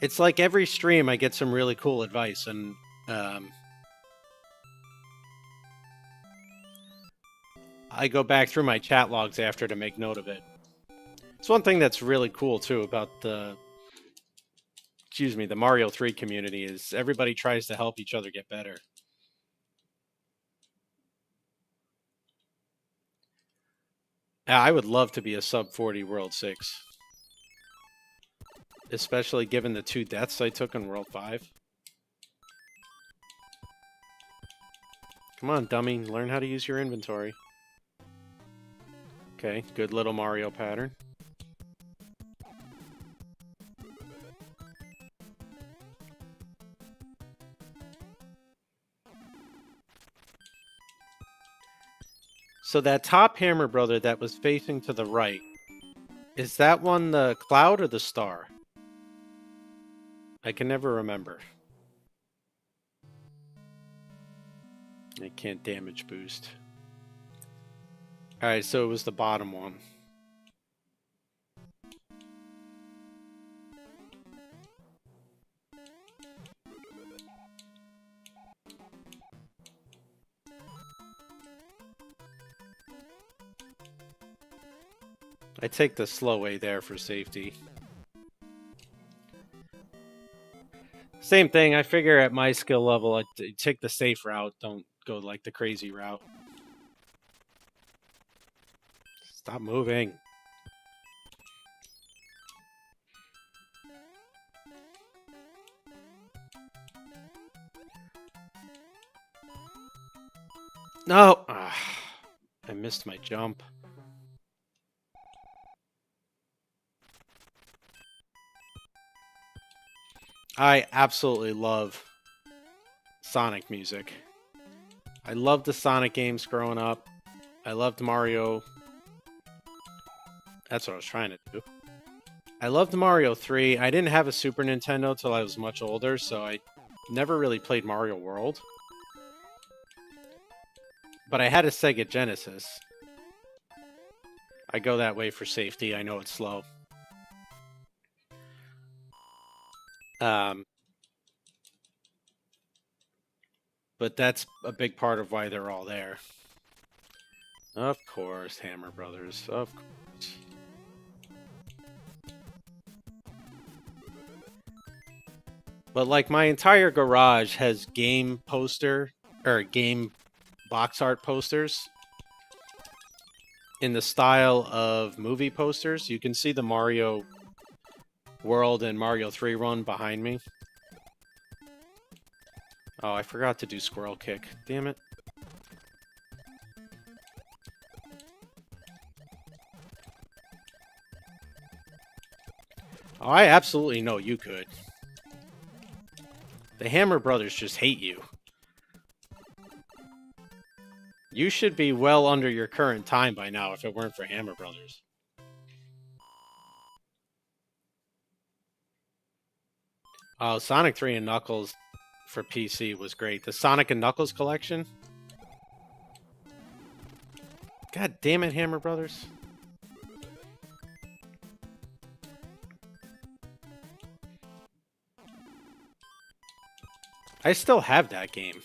It's like every stream I get some really cool advice, and I go back through my chat logs after to make note of it. It's one thing that's really cool too about the Mario 3 community is everybody tries to help each other get better. I would love to be a sub 40 World 6. Especially given the 2 deaths I took in World 5. Come on, dummy, learn how to use your inventory. Okay, good little Mario pattern. So that top hammer brother that was facing to the right, is that one the cloud or the star? I can never remember. I can't damage boost. Alright, so it was the bottom one. I take the slow way there for safety. Same thing, I figure at my skill level, I take the safe route, don't go like the crazy route. Stop moving. No! I missed my jump. I absolutely love Sonic music. I loved the Sonic games growing up. I loved Mario. That's what I was trying to do. I loved Mario 3. I didn't have a Super Nintendo till I was much older, so I never really played Mario World. But I had a Sega Genesis. I go that way for safety. I know it's slow. But that's a big part of why they're all there. Of course, Hammer Brothers. Of course. But like my entire garage has game poster or game box art posters in the style of movie posters. You can see the Mario World and Mario 3 run behind me. Oh, I forgot to do squirrel kick. Damn it. Oh, I absolutely know you could. The Hammer Brothers just hate you. You should be well under your current time by now if it weren't for Hammer Brothers. Oh, Sonic 3 and Knuckles for PC was great. The Sonic and Knuckles collection. God damn it, Hammer Brothers. I still have that game.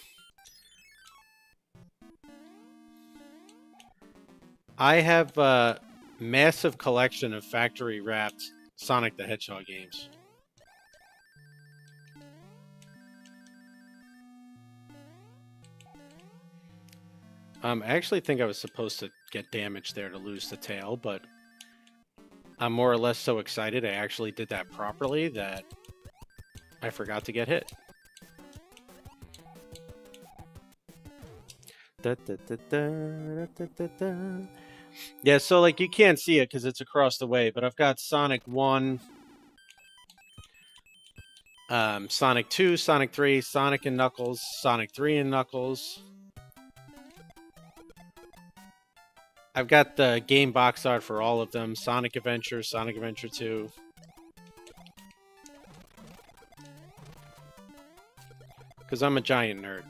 I have a massive collection of factory wrapped Sonic the Hedgehog games. I actually think I was supposed to get damaged there to lose the tail, but I'm more or less so excited I actually did that properly that I forgot to get hit. Yeah, so like you can't see it because it's across the way, but I've got Sonic 1, Sonic 2, Sonic 3, Sonic and Knuckles, Sonic 3 and Knuckles. I've got the game box art for all of them. Sonic Adventure, Sonic Adventure 2. Because I'm a giant nerd.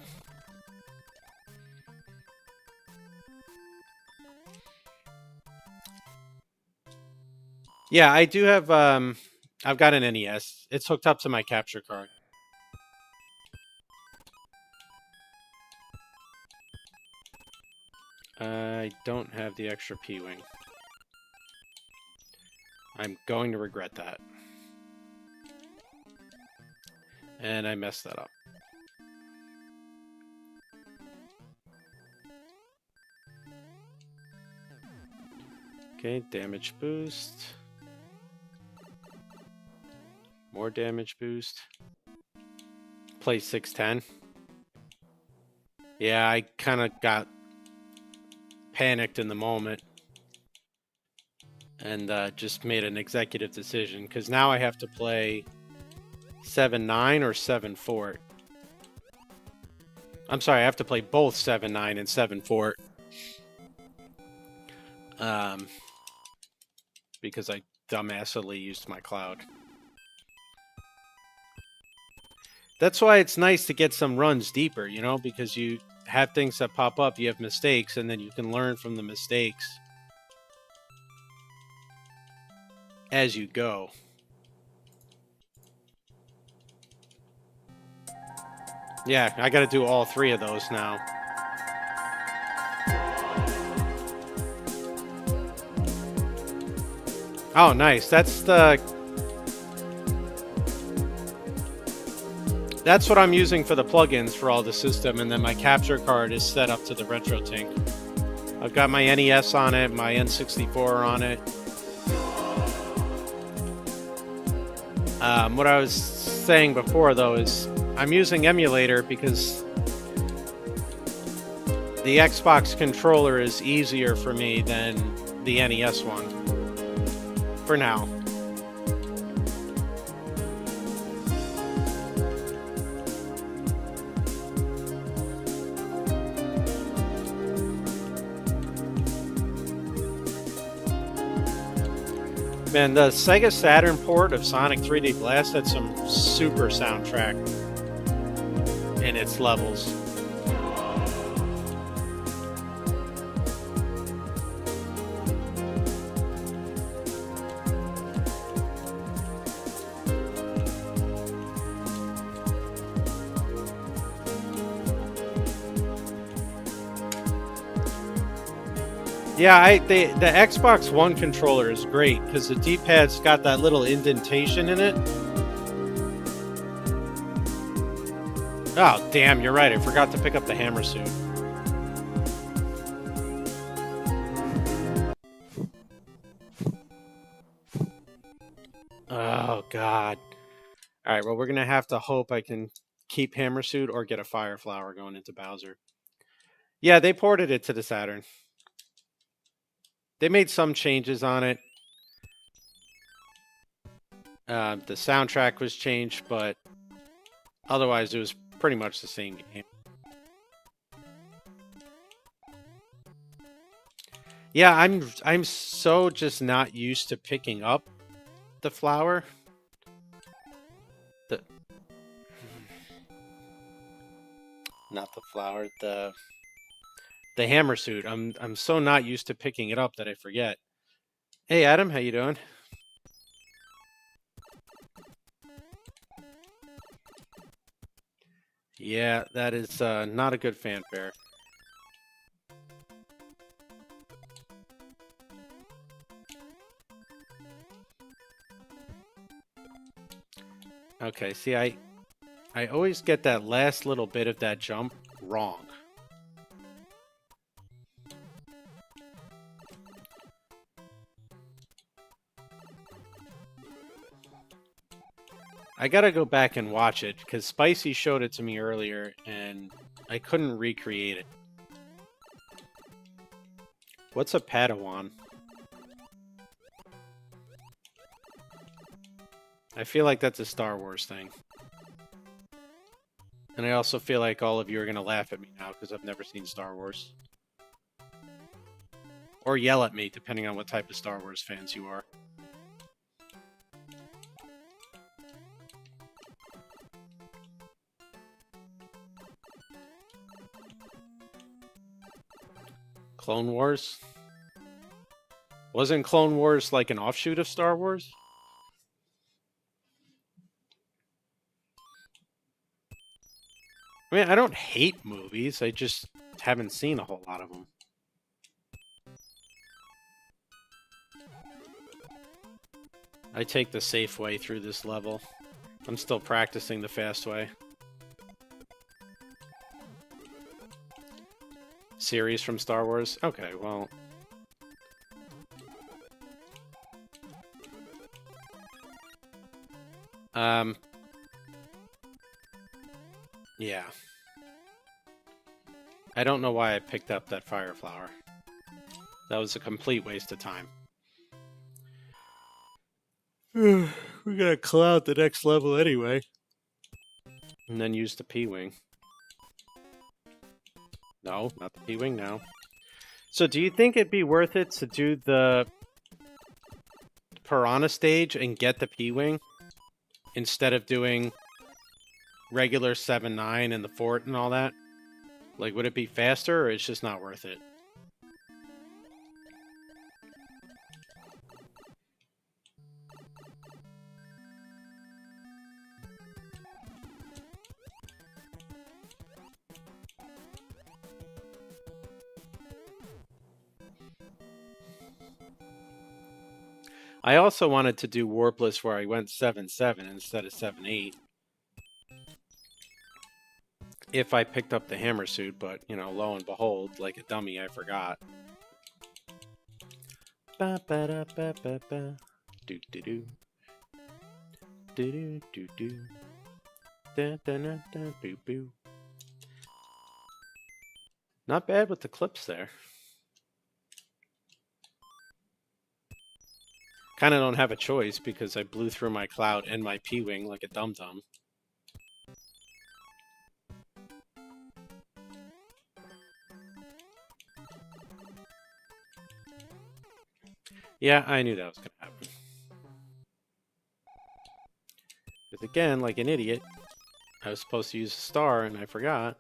Yeah, I do have, I've got an NES. It's hooked up to my capture card. I don't have the extra P-Wing. I'm going to regret that. And I messed that up. Okay, damage boost. More damage boost. Play 610. Yeah, I kind of got panicked in the moment and just made an executive decision because now I have to play 7-9 or 7-4. I'm sorry, I have to play both 7-9 and 7-4 because I dumbassedly used my cloud. That's why it's nice to get some runs deeper, you know, because you have things that pop up, you have mistakes, and then you can learn from the mistakes as you go. Yeah, I gotta do all 3 of those now. Oh, nice. That's what I'm using for the plugins for all the system, and then my capture card is set up to the RetroTink. I've got my NES on it, my N64 on it. What I was saying before, though, is I'm using emulator because the Xbox controller is easier for me than the NES one. For now. Man, the Sega Saturn port of Sonic 3D Blast had some super soundtrack in its levels. Yeah, the Xbox One controller is great because the D-pad's got that little indentation in it. Oh, damn, you're right. I forgot to pick up the hammer suit. Oh, God. All right, well, we're going to have to hope I can keep hammer suit or get a fire flower going into Bowser. Yeah, they ported it to the Saturn. They made some changes on it. The soundtrack was changed, but otherwise it was pretty much the same game. Yeah, I'm so just not used to picking up the flower. Not the flower, the hammer suit. I'm so not used to picking it up that I forget. Hey Adam, how you doing? Yeah, that is not a good fanfare. Okay, see, I always get that last little bit of that jump wrong. I gotta go back and watch it, because Spicy showed it to me earlier, and I couldn't recreate it. What's a Padawan? I feel like that's a Star Wars thing. And I also feel like all of you are going to laugh at me now because I've never seen Star Wars. Or yell at me, depending on what type of Star Wars fans you are. Clone Wars? Wasn't Clone Wars like an offshoot of Star Wars? I mean, I don't hate movies, I just haven't seen a whole lot of them. I take the safe way through this level. I'm still practicing the fast way. Series from Star Wars? Okay, well... Yeah. I don't know why I picked up that fire flower. That was a complete waste of time. We gotta clear out the next level anyway. And then use the P-Wing. No, not the P-Wing now. So do you think it'd be worth it to do the Piranha stage and get the P-Wing instead of doing regular 7-9 and the fort and all that? Like, would it be faster, or it's just not worth it? I also wanted to do Warpless where I went 7-7 instead of 7-8. If I picked up the hammer suit, but, you know, lo and behold, like a dummy, I forgot. Ba ba da ba ba ba. Do do do. Do do do do. Da da da da boo boo. Not bad with the clips there. Kind of don't have a choice because I blew through my cloud and my P-Wing like a dum-dum. Yeah, I knew that was going to happen. Because again, like an idiot, I was supposed to use a star and I forgot.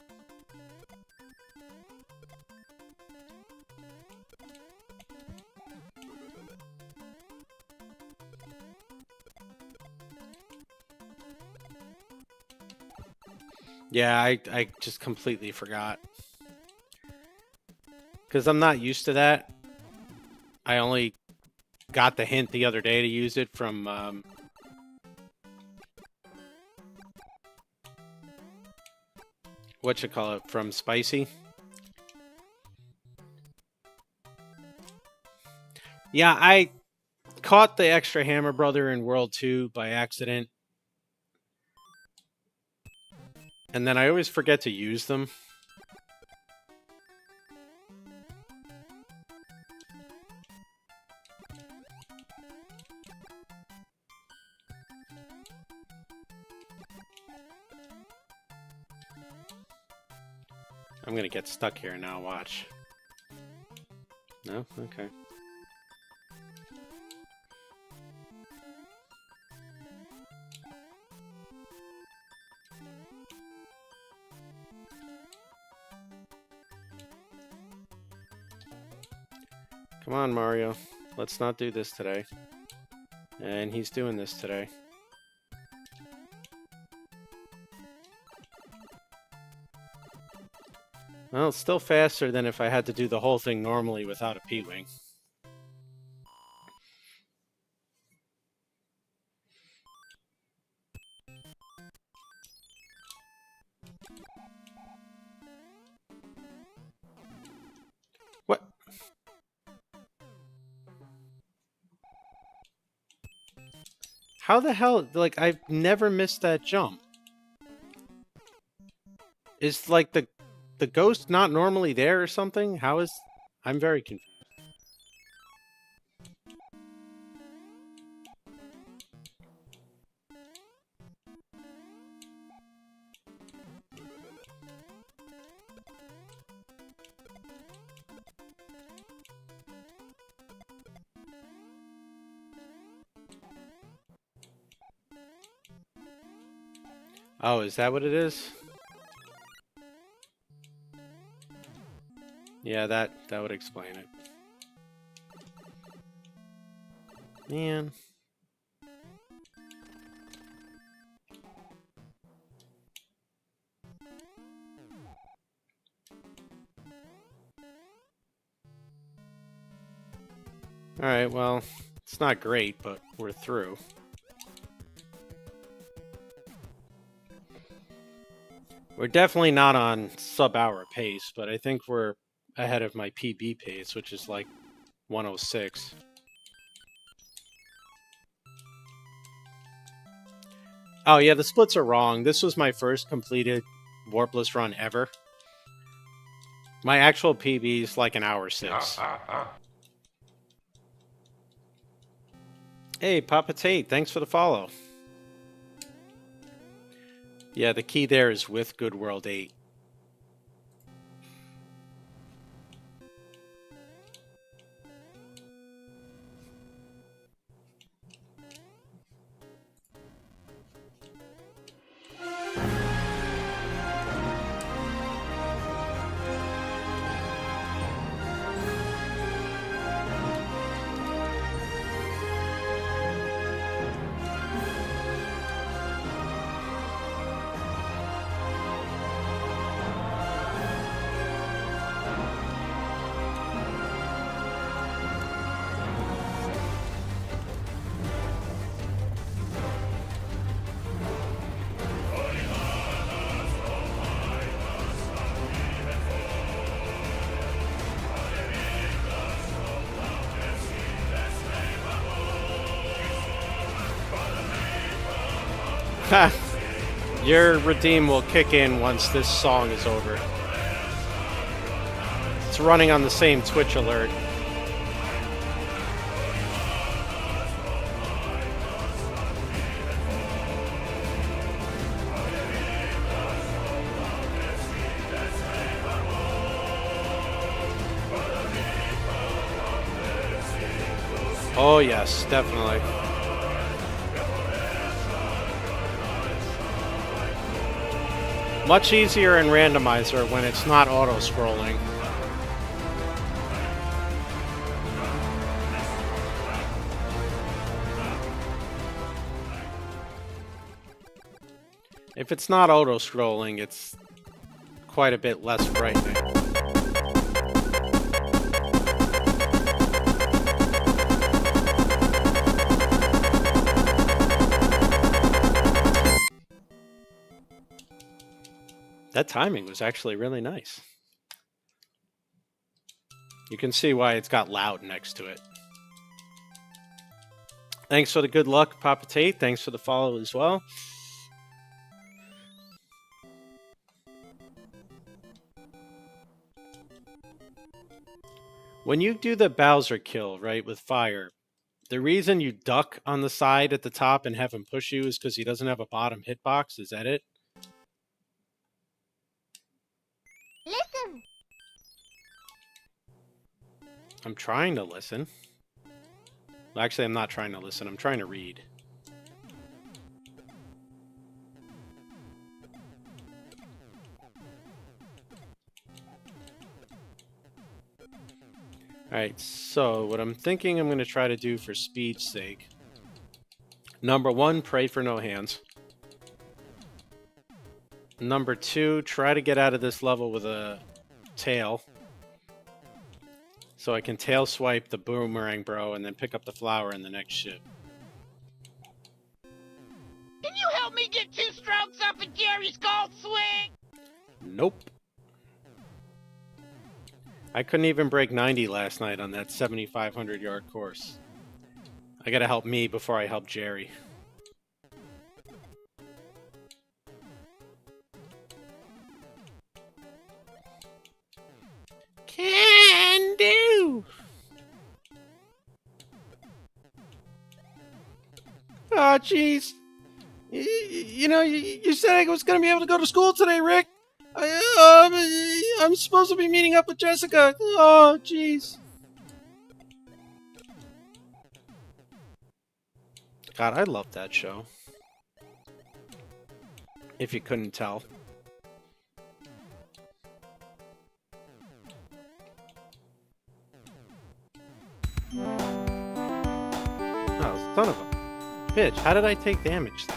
Yeah, I just completely forgot. Because I'm not used to that. I only got the hint the other day to use it from... whatchamacallit, from Spicy. Yeah, I caught the extra Hammer Brother in World 2 by accident. And then I always forget to use them. I'm gonna get stuck here now, watch. No? Okay. Come on, Mario. Let's not do this today. And he's doing this today. Well, it's still faster than if I had to do the whole thing normally without a P-Wing. What? How the hell? Like, I've never missed that jump. Is, like, the ghost not normally there or something? How is... I'm very confused. Oh, is that what it is? Yeah, that would explain it. Man. Alright, well, it's not great, but we're through. We're definitely not on sub-hour pace, but I think we're ahead of my PB pace, which is like 106. Oh yeah, the splits are wrong. This was my first completed warpless run ever. My actual PB is like an hour 6. Hey, Papa Tate, thanks for the follow. Yeah, the key there is with Good World 8. Ha! Your redeem will kick in once this song is over. It's running on the same Twitch alert. Oh yes, definitely. Much easier in randomizer when it's not auto-scrolling. If it's not auto-scrolling, it's quite a bit less frightening. That timing was actually really nice. You can see why it's got loud next to it. Thanks for the good luck, Papa Tate. Thanks for the follow as well. When you do the Bowser kill, right, with fire, the reason you duck on the side at the top and have him push you is because he doesn't have a bottom hitbox. Is that it? Listen. I'm trying to listen. Well, actually, I'm not trying to listen. I'm trying to read. Alright, so what I'm thinking I'm going to try to do for speed's sake. Number 1, pray for no hands. Number 2, try to get out of this level with a tail. So I can tail swipe the boomerang bro and then pick up the flower in the next ship. Can you help me get 2 strokes off of Jerry's golf swing? Nope. I couldn't even break 90 last night on that 7,500 yard course. I gotta help me before I help Jerry. Can do! Oh, jeez. You know, you said I was gonna be able to go to school today, Rick. I'm supposed to be meeting up with Jessica. Oh, jeez. God, I love that show. If you couldn't tell. Oh, son of a bitch. How did I take damage there?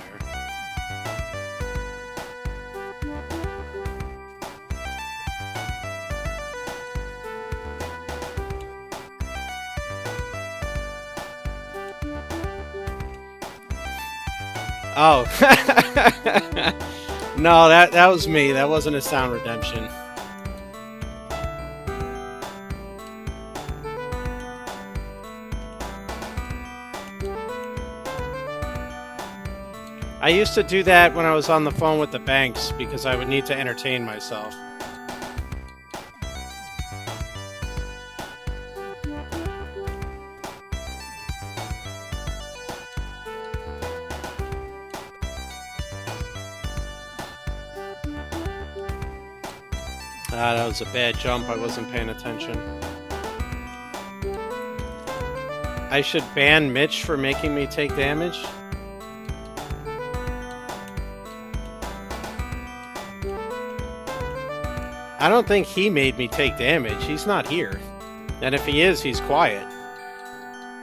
Oh. No, that was me. That wasn't a sound redemption. I used to do that when I was on the phone with the banks because I would need to entertain myself. Ah, that was a bad jump. I wasn't paying attention. I should ban Mitch for making me take damage? I don't think he made me take damage. He's not here. And if he is, he's quiet.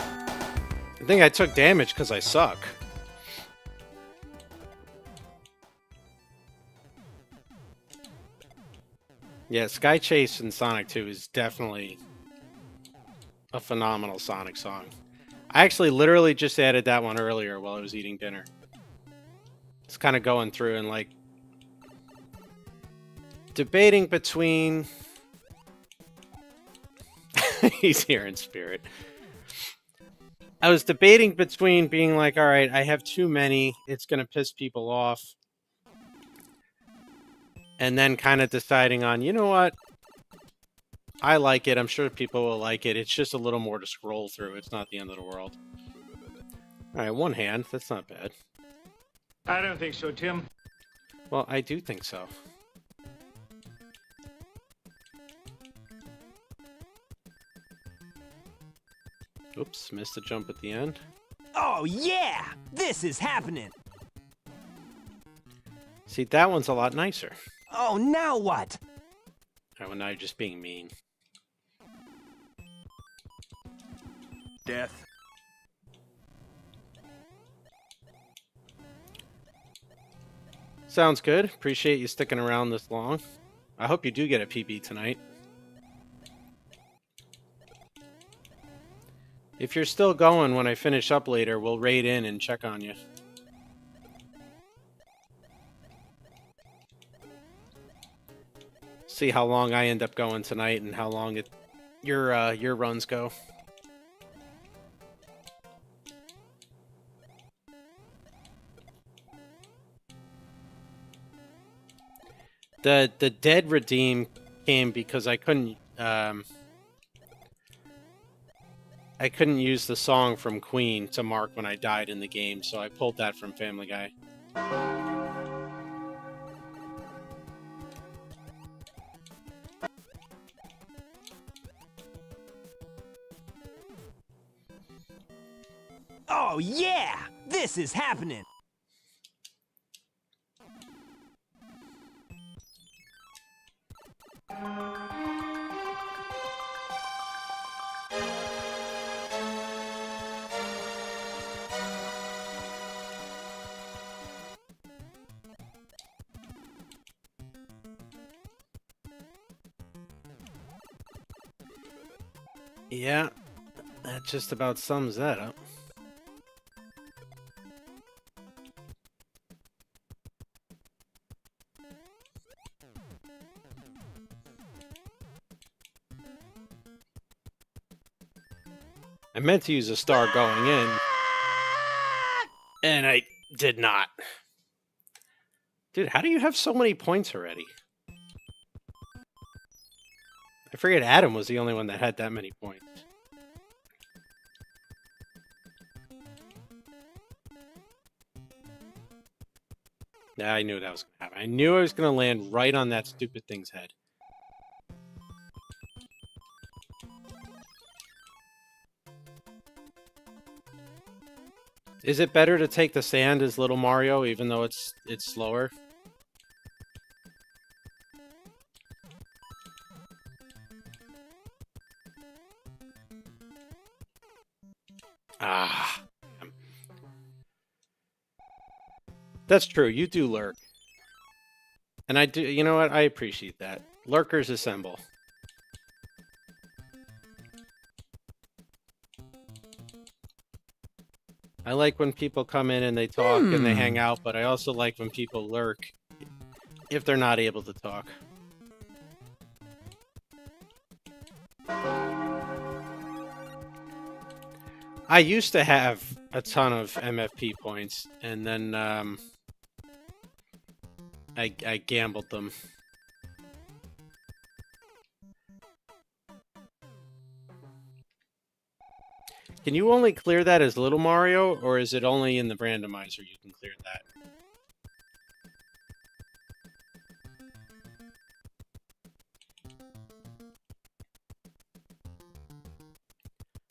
I think I took damage because I suck. Yeah, Sky Chase in Sonic 2 is definitely a phenomenal Sonic song. I actually literally just added that one earlier while I was eating dinner. It's kind of going through and like debating between... He's here in spirit. I was debating between being like, alright, I have too many, it's going to piss people off. And then kind of deciding on, you know what? I like it. I'm sure people will like it. It's just a little more to scroll through. It's not the end of the world. Alright, one hand. That's not bad. I don't think so, Tim. Well, I do think so. Oops, missed the jump at the end. Oh yeah! This is happening! See, that one's a lot nicer. Oh, now what? Alright, well, now you're just being mean. Death. Sounds good. Appreciate you sticking around this long. I hope you do get a PB tonight. If you're still going when I finish up later, we'll raid in and check on you. See how long I end up going tonight and how long your runs go. The dead redeem came because I couldn't use the song from Queen to mark when I died in the game, so I pulled that from Family Guy. Oh yeah! This is happening! Yeah, that just about sums that up. I meant to use a star going in, and I did not. Dude, how do you have so many points already? I forget Adam was the only one that had that many points. Yeah, I knew that was going to happen. I knew I was going to land right on that stupid thing's head. Is it better to take the sand as Little Mario, even though it's slower? Ah. That's true, you do lurk. And I do, you know what, I appreciate that. Lurkers assemble. I like when people come in and they talk and they hang out, but I also like when people lurk if they're not able to talk. I used to have a ton of MFP points, and then I gambled them. Can you only clear that as Little Mario, or is it only in the randomizer you can clear that?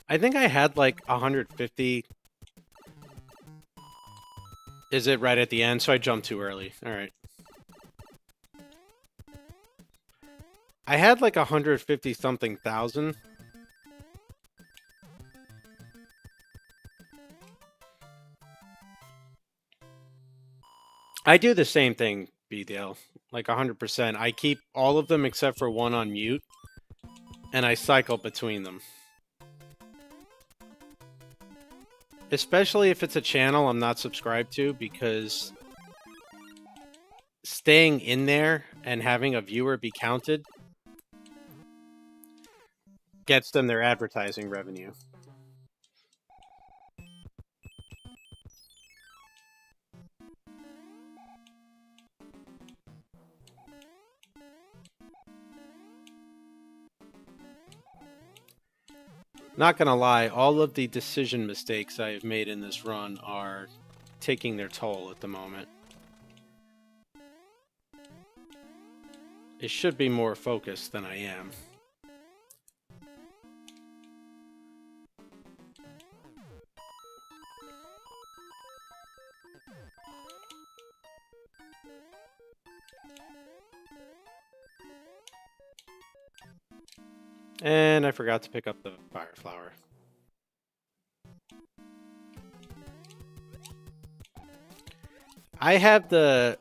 I think I had like 150. Is it right at the end? So I jumped too early. Alright. I had like 150 something thousand. I do the same thing, BDL. Like 100%. I keep all of them except for one on mute. And I cycle between them. Especially if it's a channel I'm not subscribed to, because staying in there and having a viewer be counted gets them their advertising revenue. Not gonna lie, all of the decision mistakes I have made in this run are taking their toll at the moment. It should be more focused than I am. And I forgot to pick up the fire flower. I have the...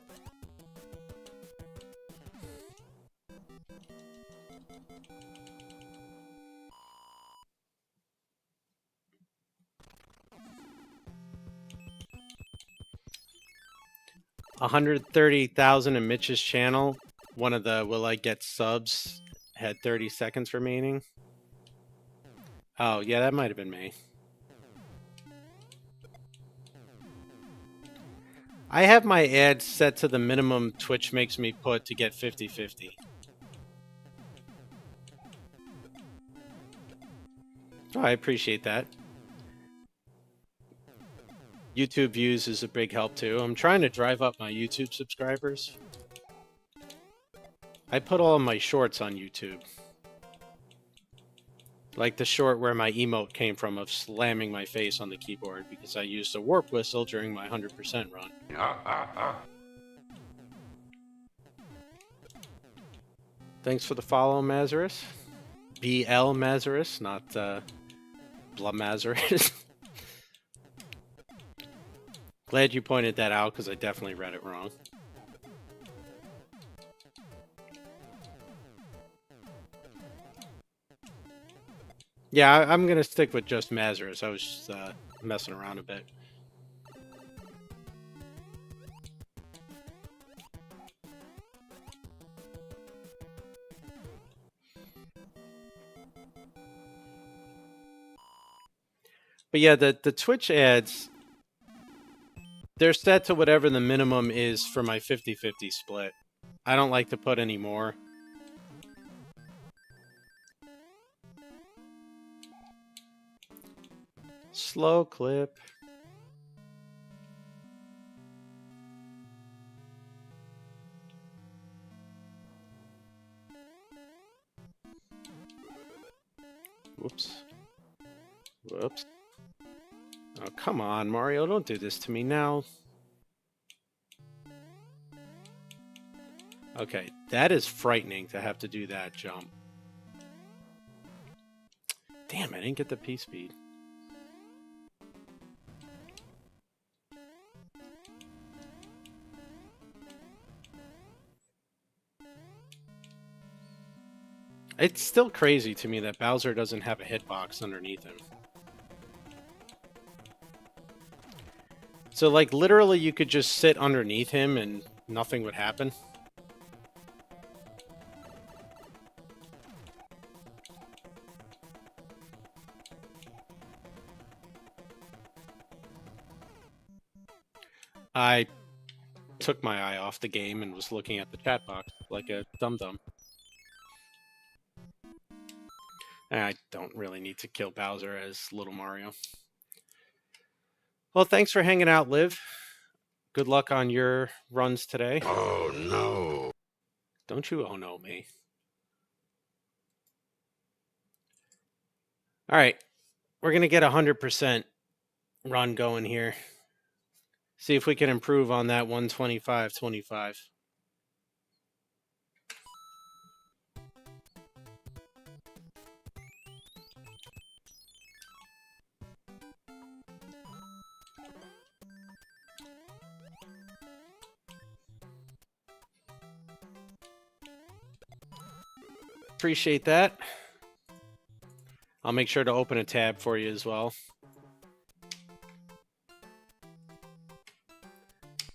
$130,000 in Mitch's channel. One of the will I get subs had 30 seconds remaining. Oh, yeah, that might have been me. I have my ads set to the minimum Twitch makes me put to get 50-50. Oh, I appreciate that. YouTube views is a big help too. I'm trying to drive up my YouTube subscribers. I put all of my shorts on YouTube. Like the short where my emote came from of slamming my face on the keyboard because I used a warp whistle during my 100% run. Thanks for the follow, Mazarus. BL Mazarus, not Blah Mazarus. Glad you pointed that out because I definitely read it wrong. Yeah, I'm going to stick with just Mazarus. I was just messing around a bit. But yeah, the Twitch ads, they're set to whatever the minimum is for my 50-50 split. I don't like to put any more. Slow clip. Whoops. Whoops. Oh, come on, Mario. Don't do this to me now. Okay, that is frightening to have to do that jump. Damn, I didn't get the P-speed. It's still crazy to me that Bowser doesn't have a hitbox underneath him. So, like, literally you could just sit underneath him and nothing would happen. I took my eye off the game and was looking at the chat box like a dum-dum. I don't really need to kill Bowser as Little Mario. Well, thanks for hanging out, Liv. Good luck on your runs today. Oh, no. Don't you oh no me. All right. We're going to get 100% run going here. See if we can improve on that 125-25. Appreciate that. I'll make sure to open a tab for you as well.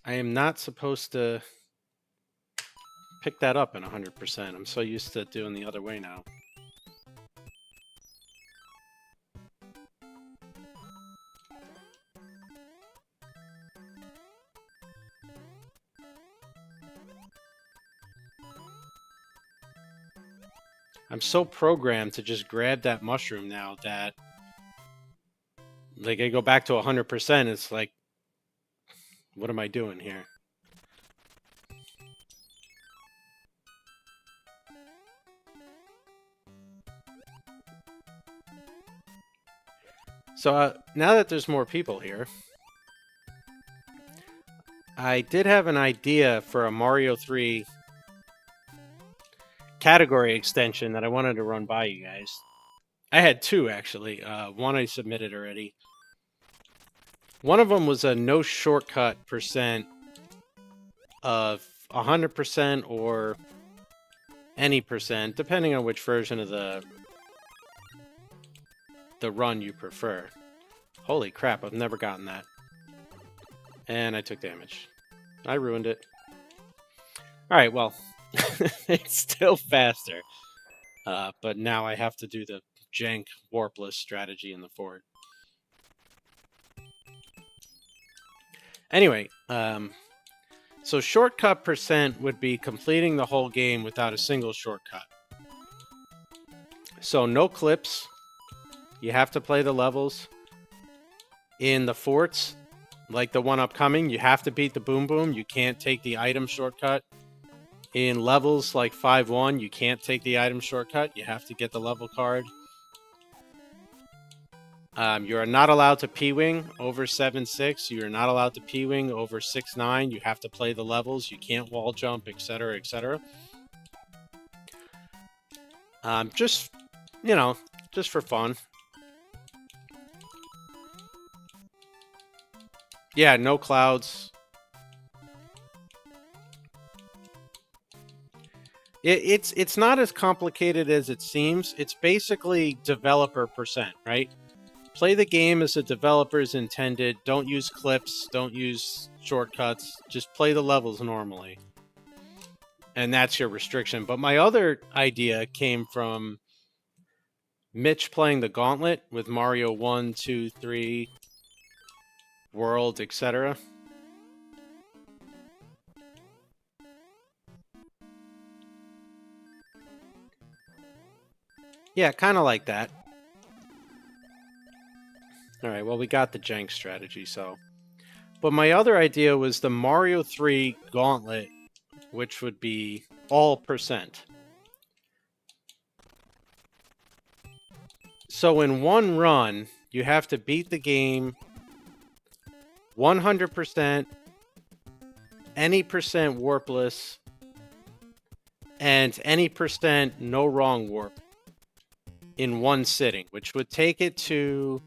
I am not supposed to pick that up in 100%. I'm so used to doing the other way now. I'm so programmed to just grab that mushroom now that, like, I go back to 100%, it's like, what am I doing here? So now that there's more people here, I did have an idea for a Mario 3 category extension that I wanted to run by you guys. I had two, actually. One I submitted already. One of them was a no shortcut percent of 100% or any percent, depending on which version of the run you prefer. Holy crap, I've never gotten that. And I took damage. I ruined it. Alright, well, it's still faster. But now I have to do the jank warpless strategy in the fort. Anyway, so shortcut percent would be completing the whole game without a single shortcut. So no clips. You have to play the levels. In the forts, like the one upcoming, you have to beat the Boom Boom. You can't take the item shortcut. In levels like 5-1, you can't take the item shortcut. You have to get the level card. You are not allowed to P-Wing over 7-6. You are not allowed to P-Wing over 6-9. You have to play the levels. You can't wall jump, etc., etc. Just, you know, just for fun. Yeah, no clouds. It's not as complicated as it seems. It's basically developer percent, right? Play the game as the developers intended. Don't use clips. Don't use shortcuts. Just play the levels normally. And that's your restriction. But my other idea came from Mitch playing the Gauntlet with Mario 1, 2, 3, World, etc. Yeah, kind of like that. Alright, well, we got the jank strategy, so... But my other idea was the Mario 3 Gauntlet, which would be all percent. So in one run, you have to beat the game 100%, any percent warpless, and any percent no wrong warp in one sitting, which would take it to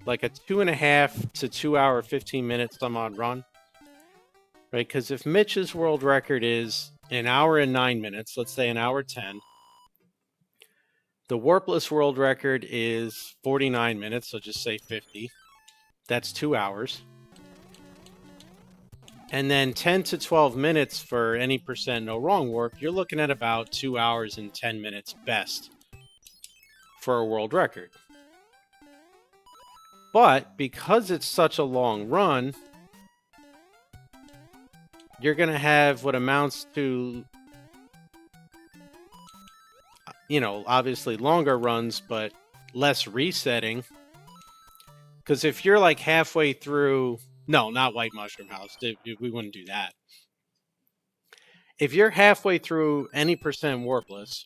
like a 2.5 to 2 hour, 15 minute some odd run. Right? Because if Mitch's world record is an hour and 9 minutes, let's say an hour 10, the warpless world record is 49 minutes, so just say 50. That's 2 hours. And then 10 to 12 minutes for any percent no wrong warp, you're looking at about 2 hours and 10 minutes best for a world record. But because it's such a long run, you're going to have what amounts to, you know, obviously longer runs, but less resetting. Because if you're like halfway through, no, not White Mushroom House, we wouldn't do that. If you're halfway through any percent warpless,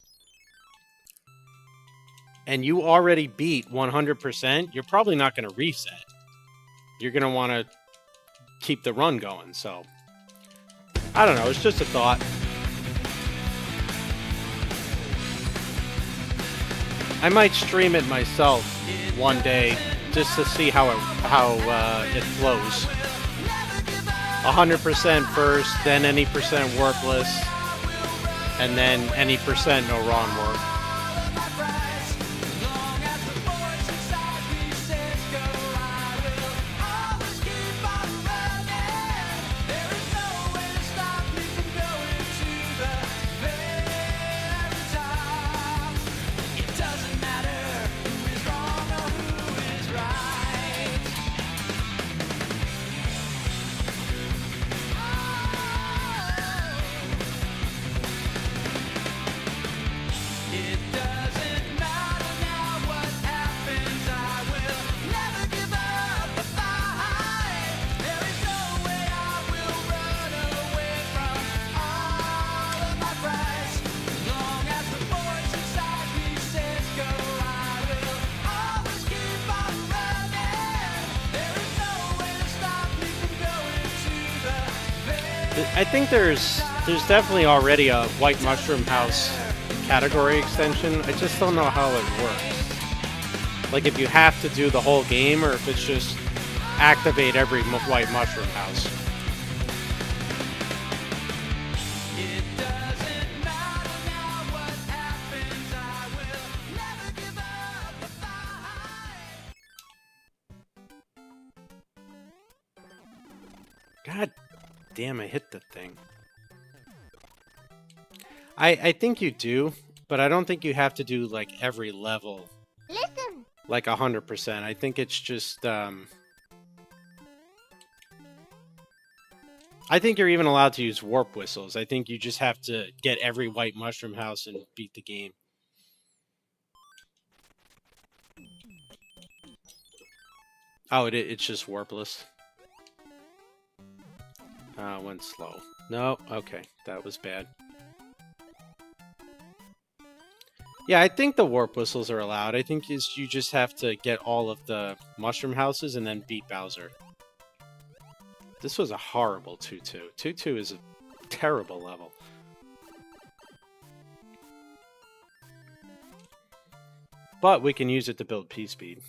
and you already beat 100%, you're probably not going to reset. You're going to want to keep the run going, so... I don't know, it's just a thought. I might stream it myself one day just to see how it flows. 100% first, then any percent warpless, and then any percent no wrong warp. I think there's definitely already a White Mushroom House category extension. I just don't know how it works. Like if you have to do the whole game or if it's just activate every White Mushroom House. God damn, I hit the thing. I think you do, but I don't think you have to do like every level. Listen. Like 100%. I think it's just I think you're even allowed to use warp whistles. I think you just have to get every White Mushroom House and beat the game. Oh, it's just warpless. Went slow. No, okay, that was bad. Yeah, I think the warp whistles are allowed. I think you just have to get all of the mushroom houses and then beat Bowser. This was a horrible 2-2. 2-2 is a terrible level. But we can use it to build P-Speed.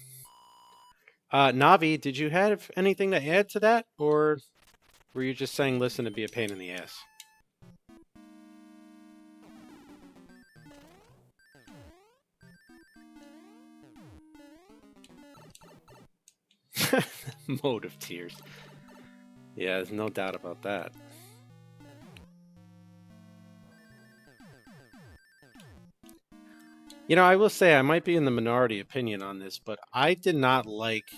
Navi, did you have anything to add to that? Or were you just saying listen to be a pain in the ass? Mode of tears. Yeah, there's no doubt about that. You know, I will say I might be in the minority opinion on this, but I did not like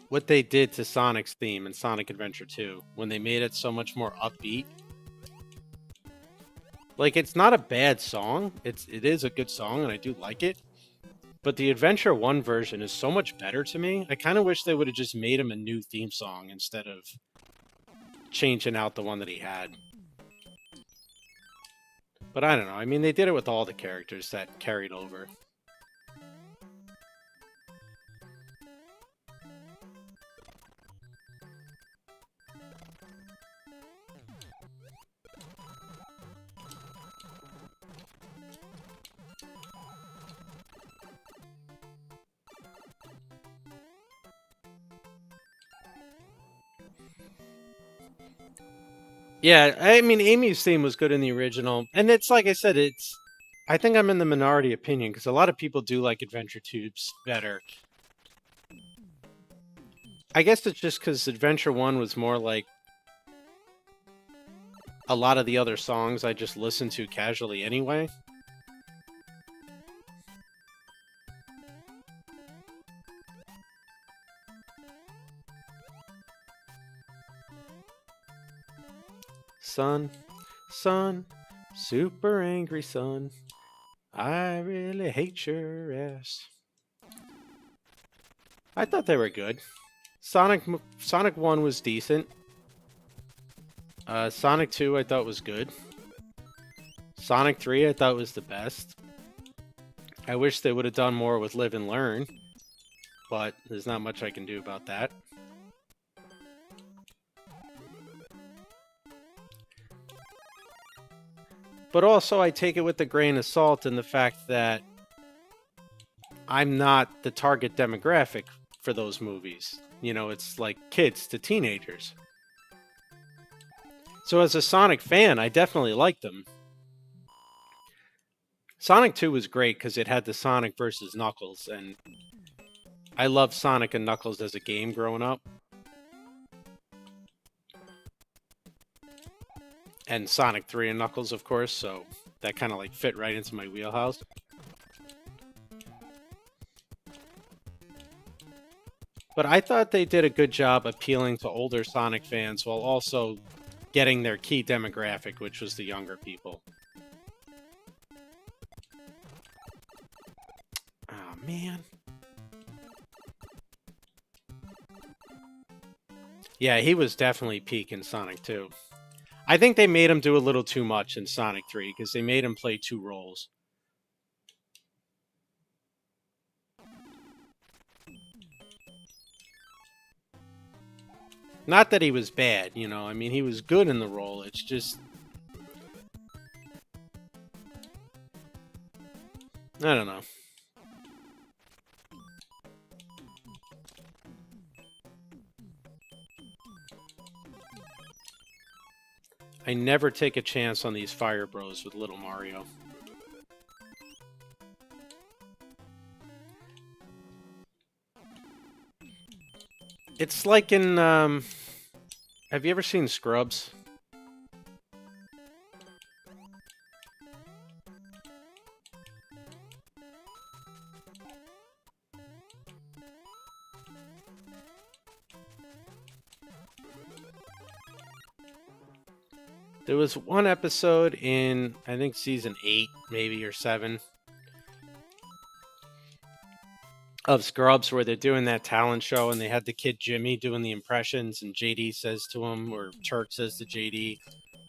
what they did to Sonic's theme in Sonic Adventure 2 when they made it so much more upbeat. Like, it's not a bad song. It is a good song, and I do like it. But the Adventure 1 version is so much better to me. I kind of wish they would have just made him a new theme song instead of changing out the one that he had. But I don't know. I mean, they did it with all the characters that carried over. Yeah, I mean, Amy's theme was good in the original. And it's like I said, I think I'm in the minority opinion because a lot of people do like Adventure 2 better. I guess it's just because Adventure 1 was more like a lot of the other songs I just listened to casually anyway. Son, super angry son, I really hate your ass. I thought they were good. Sonic 1 was decent. Sonic 2 I thought was good. Sonic 3 I thought was the best. I wish they would have done more with Live and Learn, but there's not much I can do about that. But also, I take it with a grain of salt in the fact that I'm not the target demographic for those movies. You know, it's like kids to teenagers. So as a Sonic fan, I definitely liked them. Sonic 2 was great because it had the Sonic versus Knuckles, and I loved Sonic and Knuckles as a game growing up. And Sonic 3 and Knuckles, of course, so that kind of like fit right into my wheelhouse. But I thought they did a good job appealing to older Sonic fans while also getting their key demographic, which was the younger people. Oh, man. Yeah, he was definitely peak in Sonic 2. I think they made him do a little too much in Sonic 3 because they made him play 2 roles. Not that he was bad, you know, I mean, he was good in the role, it's just... I don't know. I never take a chance on these Fire Bros with Little Mario. It's like in, have you ever seen Scrubs? There was one episode in, I think, season 8, maybe, or 7, of Scrubs where they're doing that talent show and they had the kid Jimmy doing the impressions and JD says to him, or Turk says to JD,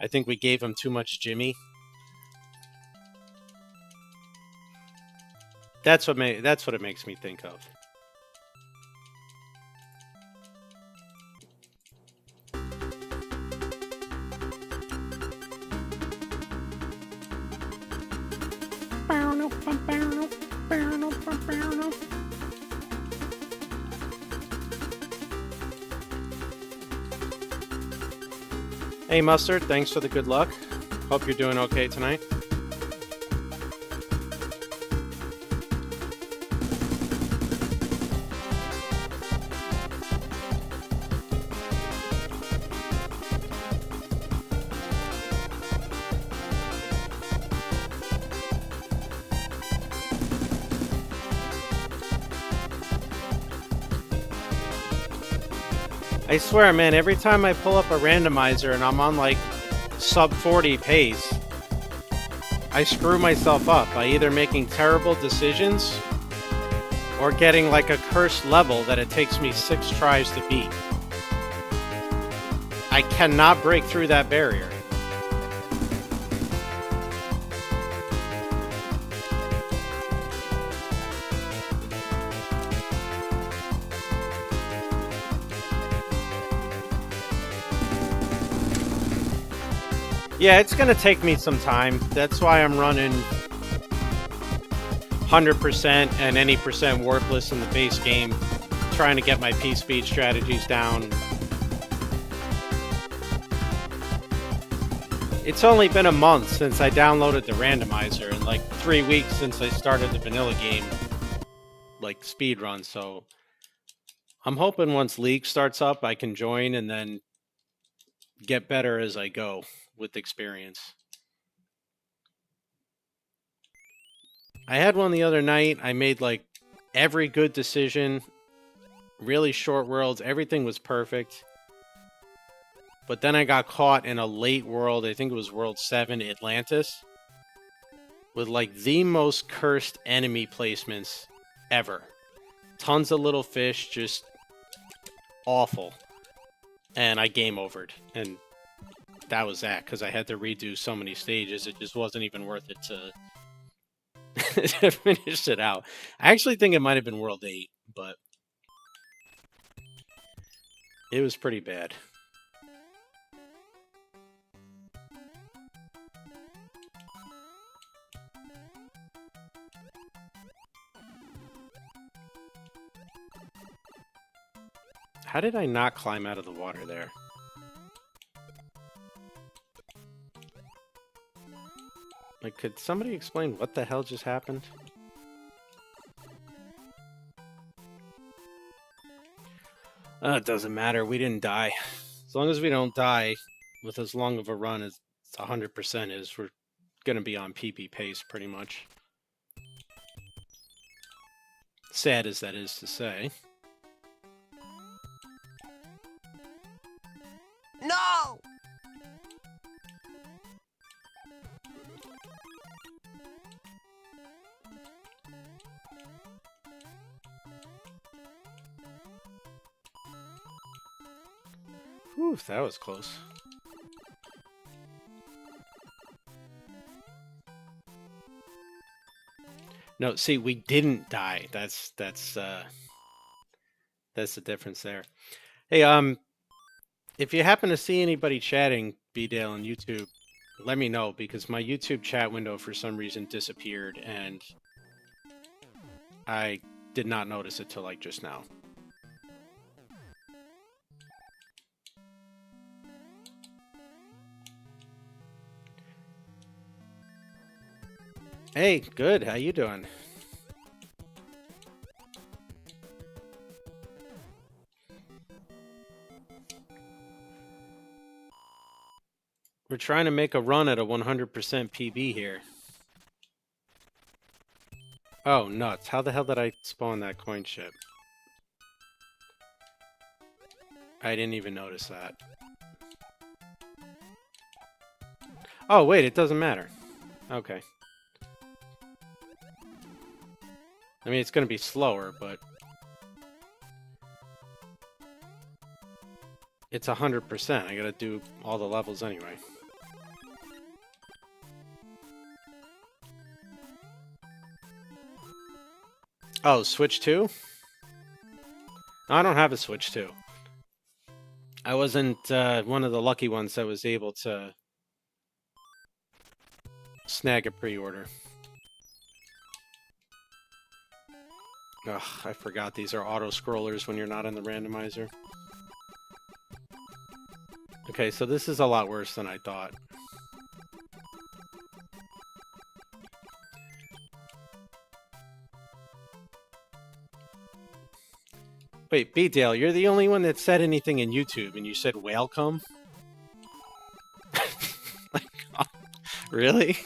I think we gave him too much Jimmy. That's what it makes me think of. Hey Mustard, thanks for the good luck. Hope you're doing okay tonight. I swear, man, every time I pull up a randomizer and I'm on like sub 40 pace, I screw myself up by either making terrible decisions or getting like a cursed level that it takes me 6 tries to beat. I cannot break through that barrier. Yeah, it's going to take me some time. That's why I'm running 100% and any percent warpless in the base game, trying to get my P-speed strategies down. It's only been a month since I downloaded the randomizer and like 3 weeks since I started the vanilla game, like speed run. So I'm hoping once League starts up, I can join and then get better as I go with experience. I had one the other night. I made like every good decision, really short worlds, everything was perfect. But then I got caught in a late world, I think it was World 7, Atlantis, with like the most cursed enemy placements ever. Tons of little fish, just awful. And I game overed, and that was that, because I had to redo so many stages, it just wasn't even worth it to finish it out. I actually think it might have been World 8, but it was pretty bad. How did I not climb out of the water there? Like, could somebody explain what the hell just happened? It doesn't matter. We didn't die. As long as we don't die with as long of a run as 100% is, we're going to be on PP pace pretty much. Sad as that is to say. No! Whew, that was close. No, see, we didn't die. That's the difference there. Hey, if you happen to see anybody chatting, B-Dale on YouTube, let me know, because my YouTube chat window for some reason disappeared, and I did not notice it till like just now. Hey, good. How you doing? We're trying to make a run at a 100% PB here. Oh, nuts. How the hell did I spawn that coin ship? I didn't even notice that. Oh, wait, it doesn't matter. Okay. I mean, it's going to be slower, but it's 100%. I got to do all the levels anyway. Oh, Switch 2? No, I don't have a Switch 2. I wasn't one of the lucky ones that was able to snag a pre-order. Ugh, I forgot these are auto-scrollers when you're not in the randomizer. Okay, so this is a lot worse than I thought. Wait, B-Dale, you're the only one that said anything in YouTube, and you said welcome? Like, really?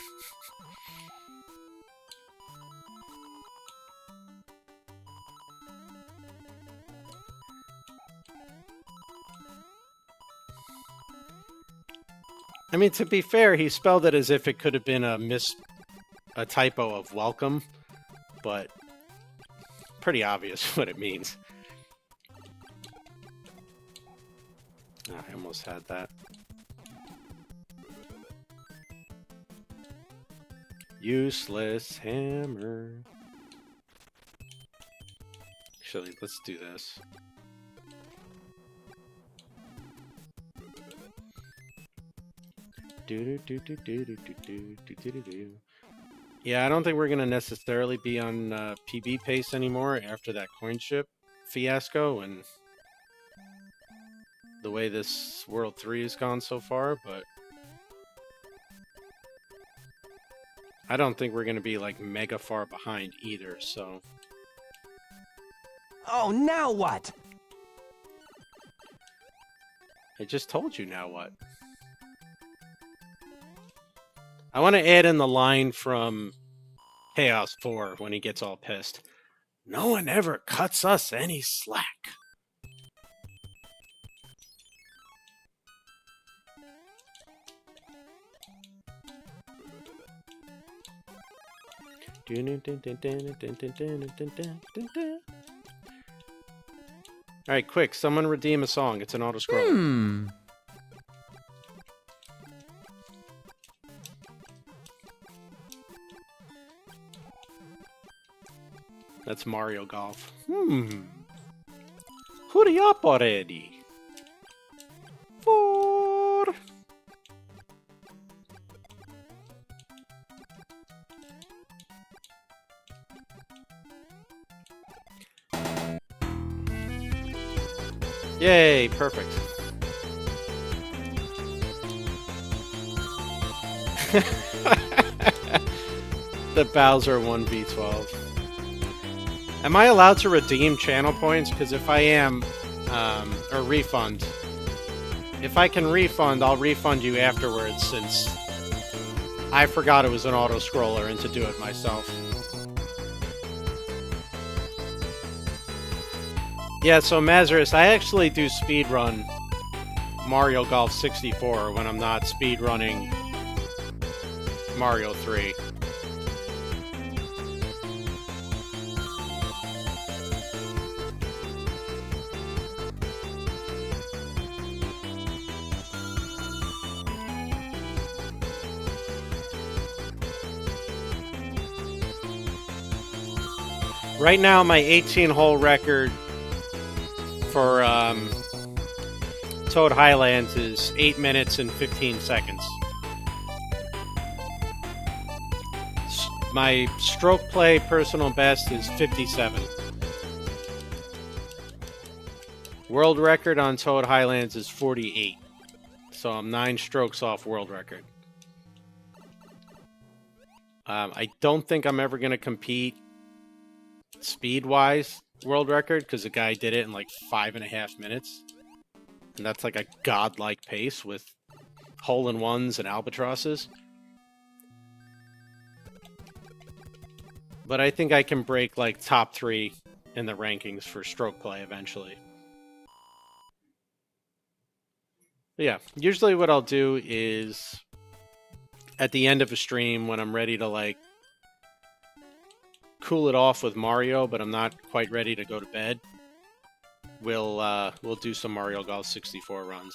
I mean, to be fair, he spelled it as if it could have been a typo of welcome, but pretty obvious what it means. I almost had that. Useless hammer. Actually, let's do this. Yeah, I don't think we're going to necessarily be on PB pace anymore after that coin ship fiasco and the way this World 3 has gone so far, but I don't think we're going to be like mega far behind either, so... Oh, now what? I just told you now what. I want to add in the line from Chaos 4 when he gets all pissed. No one ever cuts us any slack. Alright, quick, someone redeem a song. It's an auto-scroller. That's Mario Golf. Hurry up already. 4. Yay, perfect. The Bowser 1v12. Am I allowed to redeem channel points? Because if I am, or refund. If I can refund, I'll refund you afterwards, since I forgot it was an auto-scroller and to do it myself. Yeah, so Mazarus, I actually do speedrun Mario Golf 64 when I'm not speedrunning Mario 3. Right now, my 18-hole record for Toad Highlands is 8 minutes and 15 seconds. My stroke play personal best is 57. World record on Toad Highlands is 48. So I'm 9 strokes off world record. I don't think I'm ever going to compete speed-wise world record, because the guy did it in like 5.5 minutes. And that's like a godlike pace with hole-in-ones and albatrosses. But I think I can break like top 3 in the rankings for stroke play eventually. But yeah, usually what I'll do is at the end of a stream when I'm ready to like cool it off with Mario, but I'm not quite ready to go to bed, we'll do some Mario Golf 64 runs.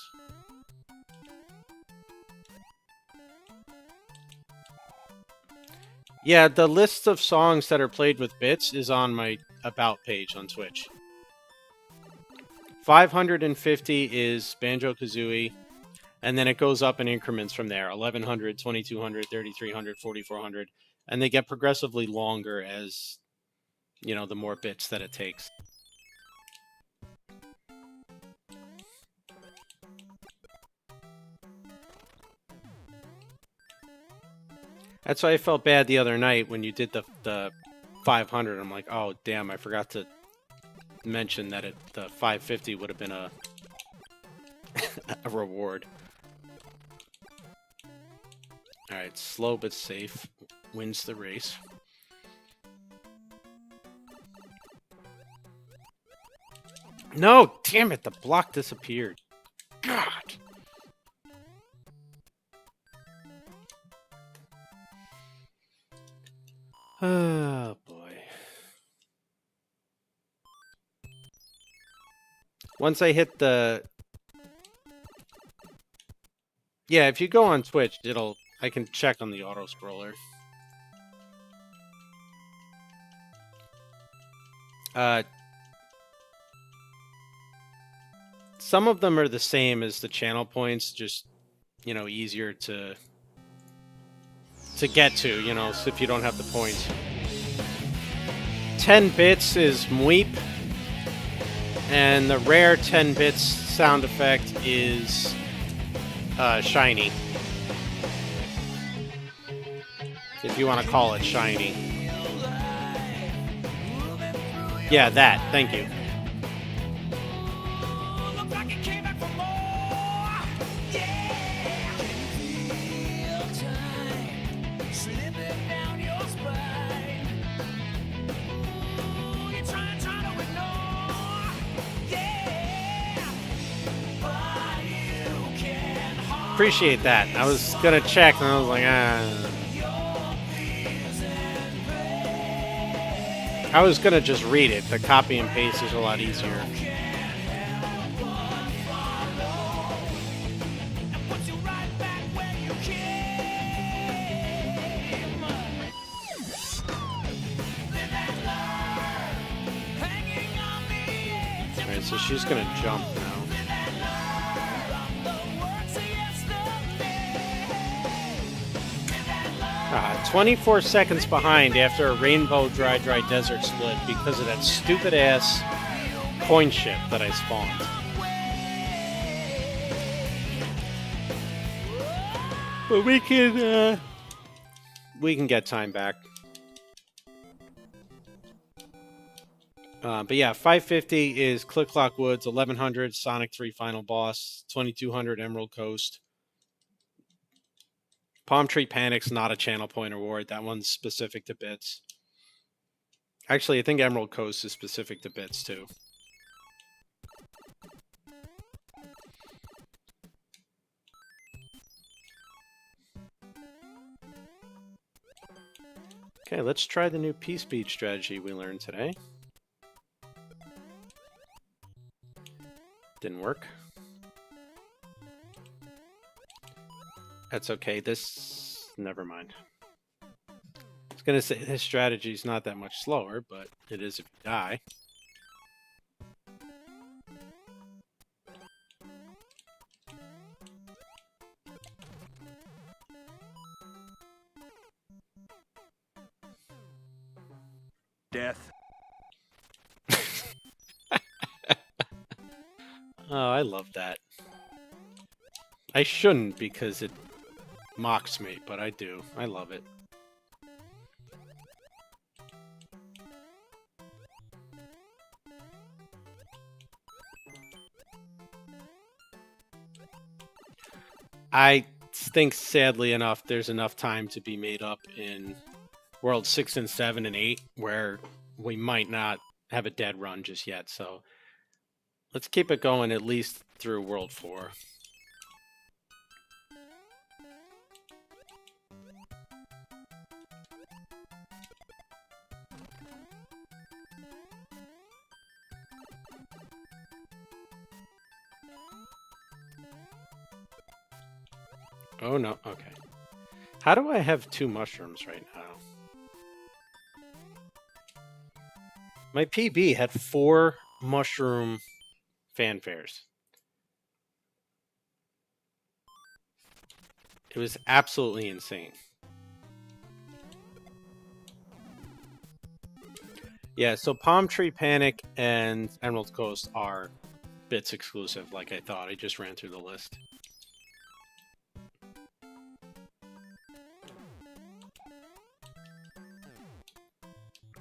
Yeah, the list of songs that are played with bits is on my about page on Twitch. 550 is Banjo-Kazooie, and then it goes up in increments from there. 1100, 2200, 3300, 4400, and they get progressively longer as, you know, the more bits that it takes. That's why I felt bad the other night when you did the 500. I'm like, oh damn, I forgot to mention that the 550 would have been a a reward. All right, slow but safe wins the race. No, damn it, the block disappeared. God. Oh, boy. Once I hit the... Yeah, if you go on Twitch, I can check on the auto-scroller. Some of them are the same as the channel points, just, you know, easier to get to, you know, so if you don't have the points. 10 bits is Mweep, and the rare 10 bits sound effect is Shiny. If you want to call it Shiny. Yeah, that. Thank you. Appreciate that. I was gonna check and I was like, I was gonna just read it. The copy and paste is a lot easier. Alright, so she's gonna jump now. 24 seconds behind after a Rainbow Dry Desert split because of that stupid ass coin ship that I spawned. But we can get time back. But yeah, 550 is Click Clock Woods, 1100 Sonic 3 Final Boss, 2200 Emerald Coast. Palm Tree Panic's not a channel point award. That one's specific to bits. Actually, I think Emerald Coast is specific to bits, too. Okay, let's try the new P-Speed strategy we learned today. Didn't work. That's okay. Never mind. I was going to say this strategy is not that much slower, but it is if you die. Death. Oh, I love that. I shouldn't because it mocks me, but I do. I love it. I think, sadly enough, there's enough time to be made up in World 6 and 7 and 8 where we might not have a dead run just yet, so let's keep it going at least through World 4. Oh no, okay. How do I have 2 mushrooms right now? My PB had 4 mushroom fanfares. It was absolutely insane. Yeah, so Palm Tree Panic and Emerald Coast are bits exclusive, like I thought. I just ran through the list.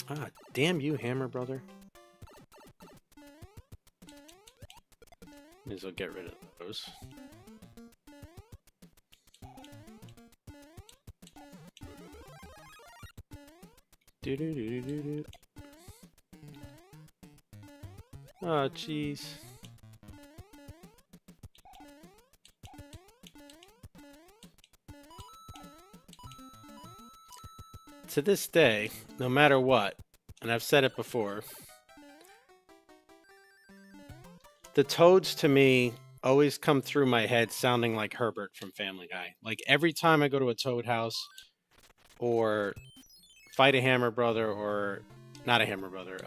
Ah, damn you, Hammer Brother. May as well get rid of those. Do-do-do-do-do-do. Oh, jeez. To this day, no matter what, and I've said it before, the toads to me always come through my head sounding like Herbert from Family Guy. Like every time I go to a Toad house or fight a Hammer Brother or not a Hammer Brother,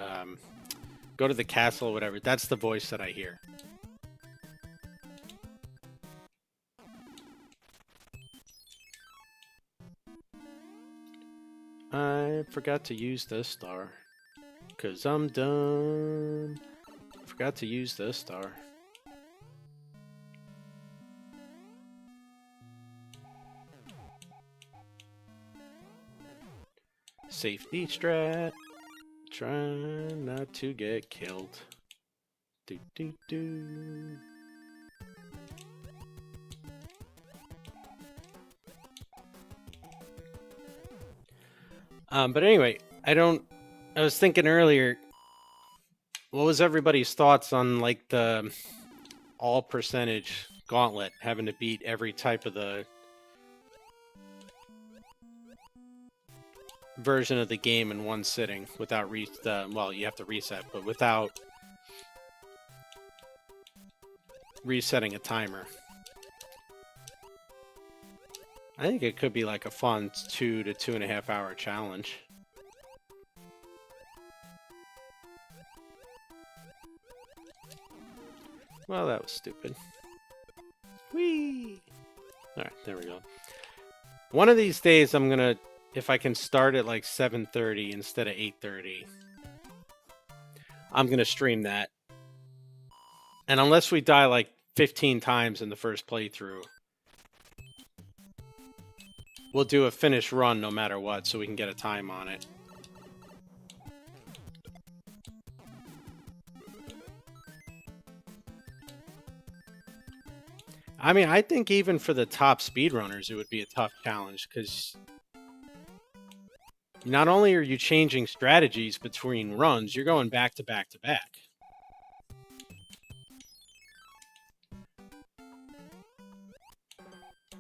go to the castle or whatever, that's the voice that I hear. I forgot to use this star. 'Cause I'm dumb. Forgot to use this star. Safety strat. Trying not to get killed. Do do do. But anyway, I was thinking earlier, what was everybody's thoughts on like the all percentage gauntlet, having to beat every type of the version of the game in one sitting without well, you have to reset, but without resetting a timer? I think it could be like a fun 2 to 2.5 hour challenge. Well, that was stupid. Whee! Alright, there we go. One of these days I'm gonna, if I can start at like 7:30 instead of 8:30, I'm gonna stream that. And unless we die like 15 times in the first playthrough, we'll do a finish run no matter what, so we can get a time on it. I mean, I think even for the top speedrunners, it would be a tough challenge, because not only are you changing strategies between runs, you're going back to back to back.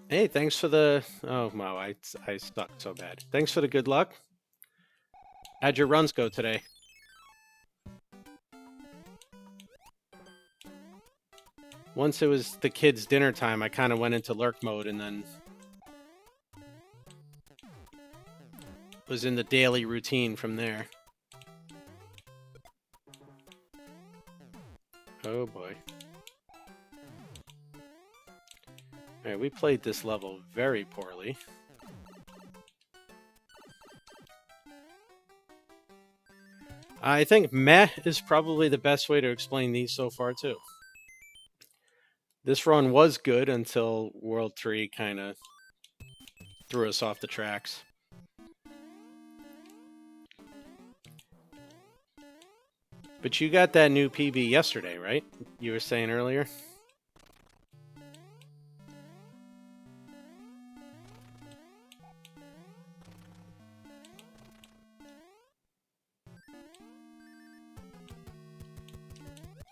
Hey, thanks for the... Oh, wow, I sucked so bad. Thanks for the good luck. How'd your runs go today? Once it was the kids' dinner time, I kind of went into lurk mode and then was in the daily routine from there. Oh boy. Alright, we played this level very poorly. I think meh is probably the best way to explain these so far too. This run was good until World 3 kind of threw us off the tracks. But you got that new PB yesterday, right? You were saying earlier?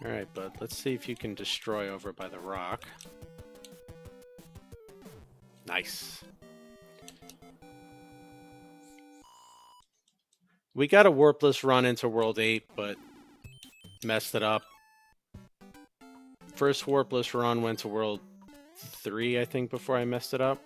Alright, bud, let's see if you can destroy over by the rock. Nice. We got a warpless run into World 8, but messed it up. First warpless run went to World 3, I think, before I messed it up.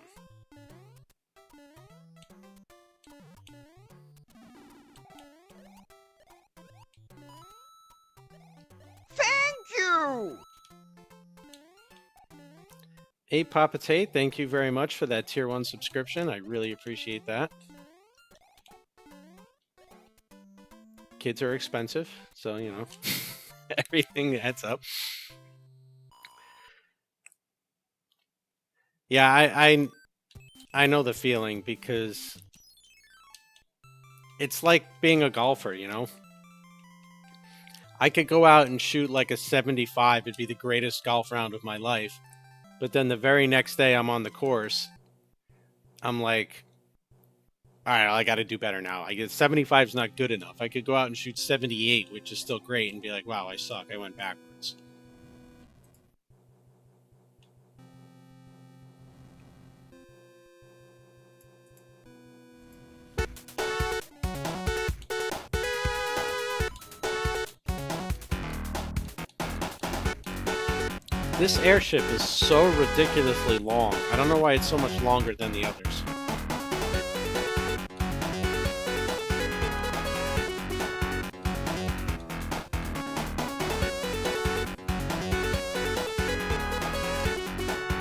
Hey, Papa Tate, thank you very much for that tier 1 subscription. I really appreciate that. Kids are expensive, so, you know, everything adds up. Yeah, I know the feeling because it's like being a golfer, you know? I could go out and shoot like a 75. It'd be the greatest golf round of my life. But then the very next day I'm on the course, I'm like, all right, I got to do better now. I guess 75 is not good enough. I could go out and shoot 78, which is still great, and be like, wow, I suck. I went backwards. This airship is so ridiculously long. I don't know why it's so much longer than the others.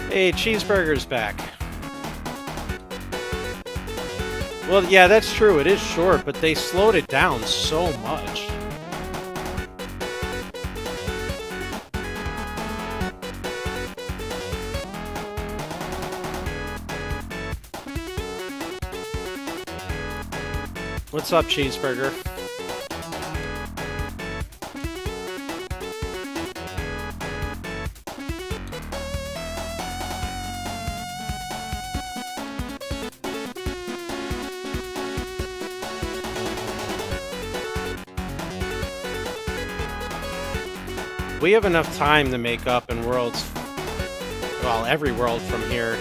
Hey, Cheeseburger's back. Well, yeah, that's true. It is short, but they slowed it down so much. What's up, Cheeseburger? We have enough time to make up in worlds, well, every world from here,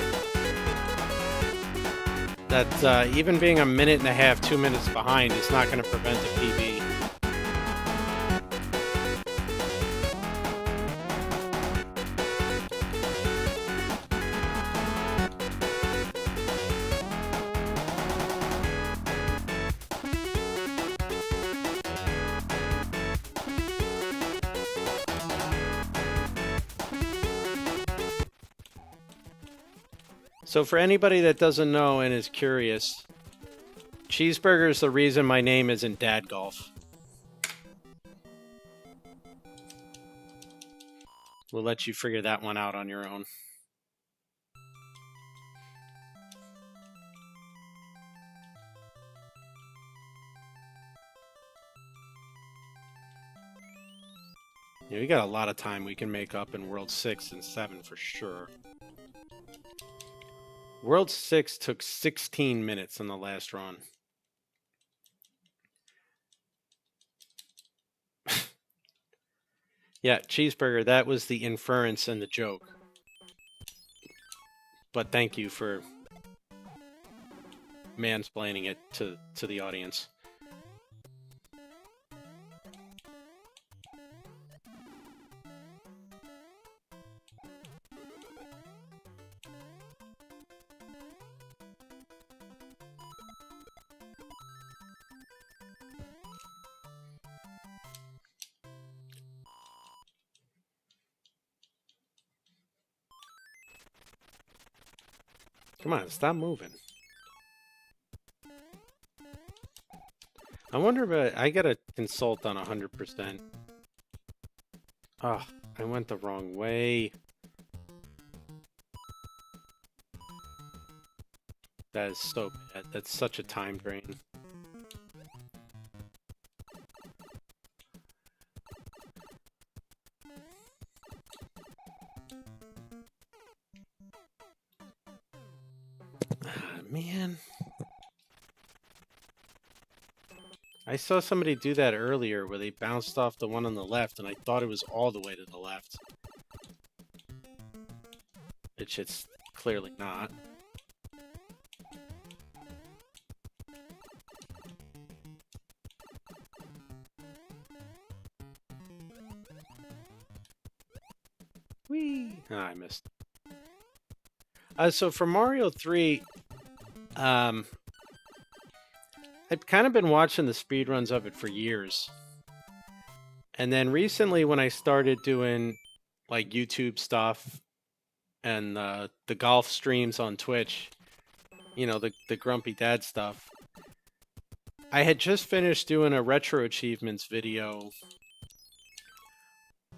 that even being a minute and a half, 2 minutes behind is not going to prevent a PB. So for anybody that doesn't know and is curious, Cheeseburger is the reason my name isn't Dad Golf. We'll let you figure that one out on your own. Yeah, we got a lot of time we can make up in World 6 and 7 for sure. World 6 took 16 minutes in the last run. Yeah, Cheeseburger, that was the inference and the joke. But thank you for mansplaining it to the audience. Come on, stop moving. I wonder if I gotta consult on 100%. Oh, I went the wrong way. That is so bad. That's such a time drain. Man. I saw somebody do that earlier where they bounced off the one on the left and I thought it was all the way to the left. Which it's clearly not. Whee! Ah, I missed. So for Mario 3, I've kind of been watching the speedruns of it for years. And then recently when I started doing like YouTube stuff and the golf streams on Twitch, you know, the Grumpy Dad stuff. I had just finished doing a retro achievements video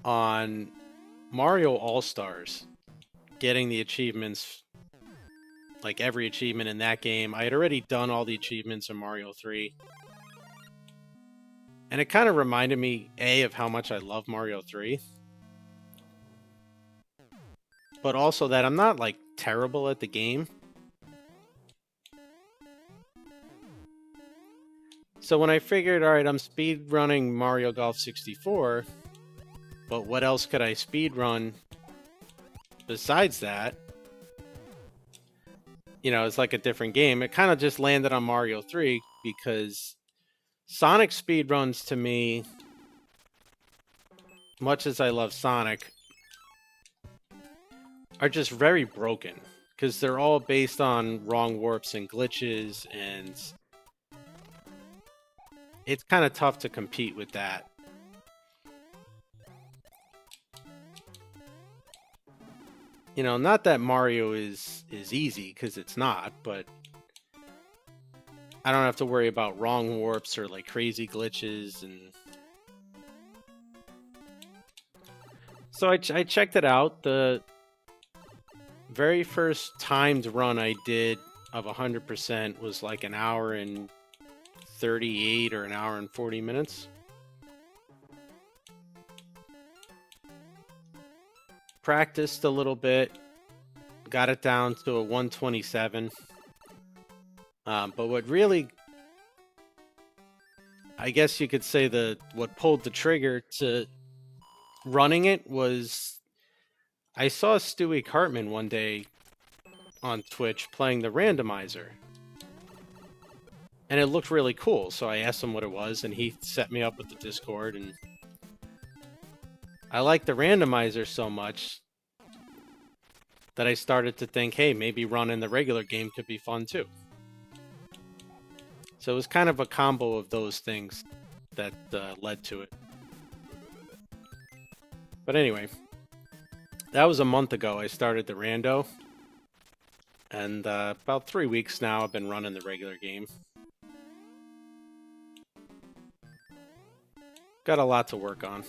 on Mario All-Stars, getting the achievements, like every achievement in that game. I had already done all the achievements in Mario 3. And it kind of reminded me, A, of how much I love Mario 3. But also that I'm not, like, terrible at the game. So when I figured, alright, I'm speed running Mario Golf 64, but what else could I speed run besides that? You know, it's like a different game. It kind of just landed on Mario 3 because Sonic speedruns, to me, much as I love Sonic, are just very broken because they're all based on wrong warps and glitches, and it's kind of tough to compete with that. You know, not that Mario is easy, because it's not, but I don't have to worry about wrong warps or like crazy glitches. And so I checked it out. The very first timed run I did of 100% was like an hour and 38 or an hour and 40 minutes. Practiced a little bit, got it down to a 127. But what really, I guess you could say what pulled the trigger to running it was I saw Stewie Cartman one day on Twitch playing the randomizer. And it looked really cool, so I asked him what it was, and he set me up with the Discord, and I liked the randomizer so much that I started to think, hey, maybe running the regular game could be fun too. So it was kind of a combo of those things that led to it. But anyway, that was a month ago I started the rando, and about 3 weeks now I've been running the regular game. Got a lot to work on.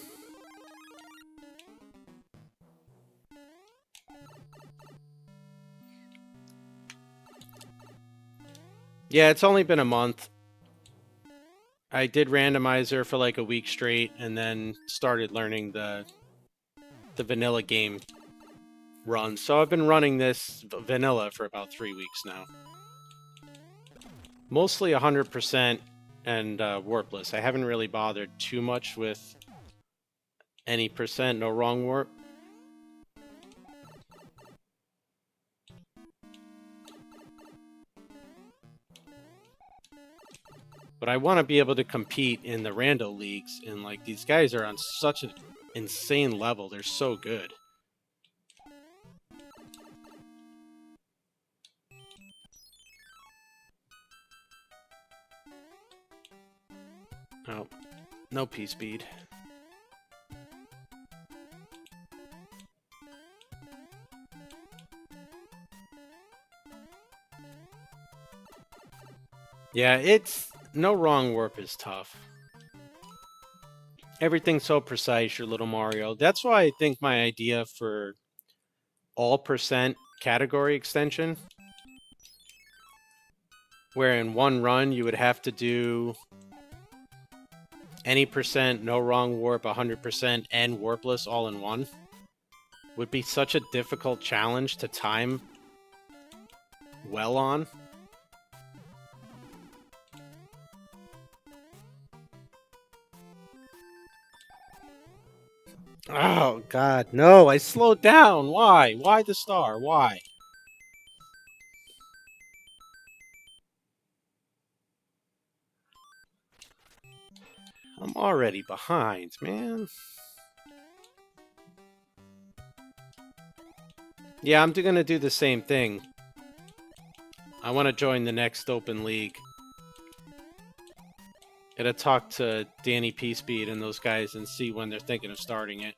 Yeah, it's only been a month. I did randomizer for like a week straight and then started learning the vanilla game run. So I've been running this vanilla for about 3 weeks now. Mostly 100% and warpless. I haven't really bothered too much with any percent, no wrong warp. But I want to be able to compete in the rando leagues, and like these guys are on such an insane level. They're so good. Oh, no P-speed. Yeah, it's no wrong warp is tough. Everything's so precise, your little Mario. That's why I think my idea for all percent category extension, where in one run you would have to do any percent, no wrong warp, 100%, and warpless all in one, would be such a difficult challenge to time well on. Oh, God, no, I slowed down. Why? Why the star? Why? I'm already behind, man. Yeah, I'm gonna do the same thing. I want to join the next open league. Gotta talk to Danny P-Speed and those guys and see when they're thinking of starting it.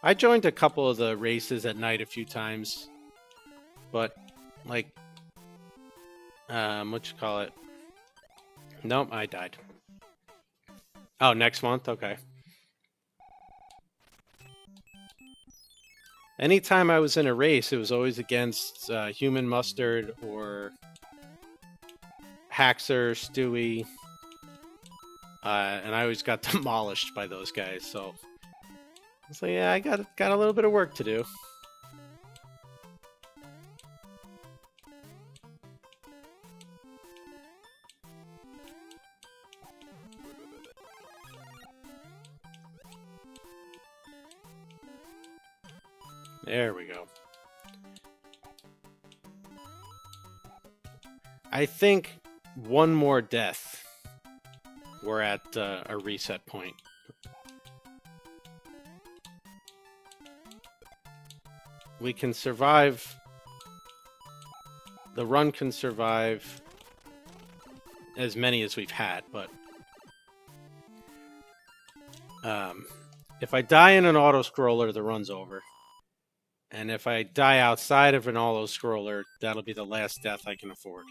I joined a couple of the races at night a few times, but like, what you call it? Nope, I died. Oh, next month? Okay. Anytime I was in a race, it was always against Human Mustard or Haxer, Stewie, and I always got demolished by those guys. So yeah, I got a little bit of work to do. There we go. I think one more death, we're at a reset point. We can survive. The run can survive as many as we've had, but if I die in an auto-scroller, the run's over. And if I die outside of an auto-scroller, that'll be the last death I can afford.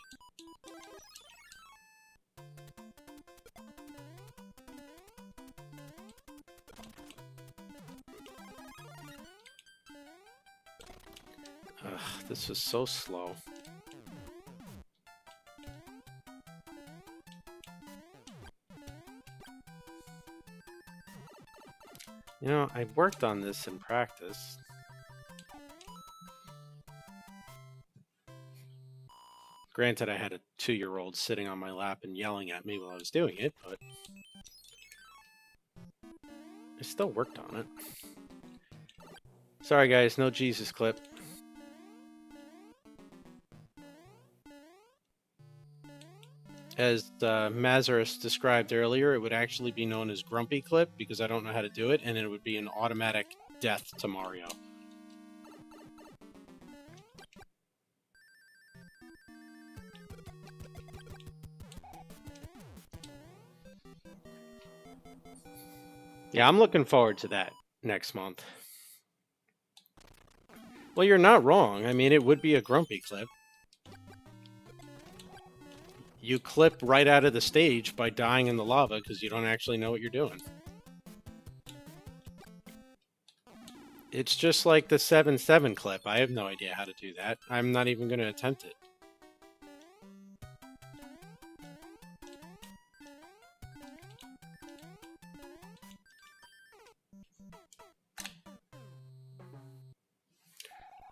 Ugh, this is so slow. You know, I worked on this in practice. Granted, I had a 2-year-old sitting on my lap and yelling at me while I was doing it, but I still worked on it. Sorry guys, no Jesus clip. As Mazarus described earlier, it would actually be known as Grumpy Clip because I don't know how to do it, and it would be an automatic death to Mario. Yeah, I'm looking forward to that next month. Well, you're not wrong. I mean, it would be a Grumpy Clip. You clip right out of the stage by dying in the lava because you don't actually know what you're doing. It's just like the 7-7 clip. I have no idea how to do that. I'm not even going to attempt it.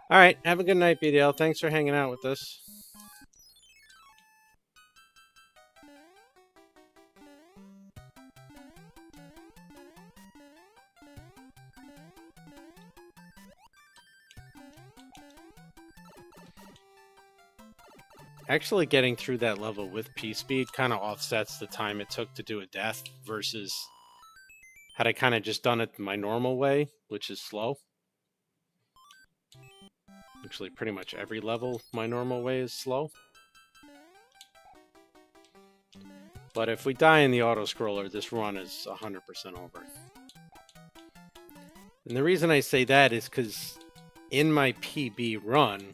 All right, have a good night, BDL. Thanks for hanging out with us. Actually getting through that level with P-Speed kind of offsets the time it took to do a death versus had I kind of just done it my normal way, which is slow. Actually, pretty much every level my normal way is slow. But if we die in the auto-scroller, this run is 100% over. And the reason I say that is because in my PB run,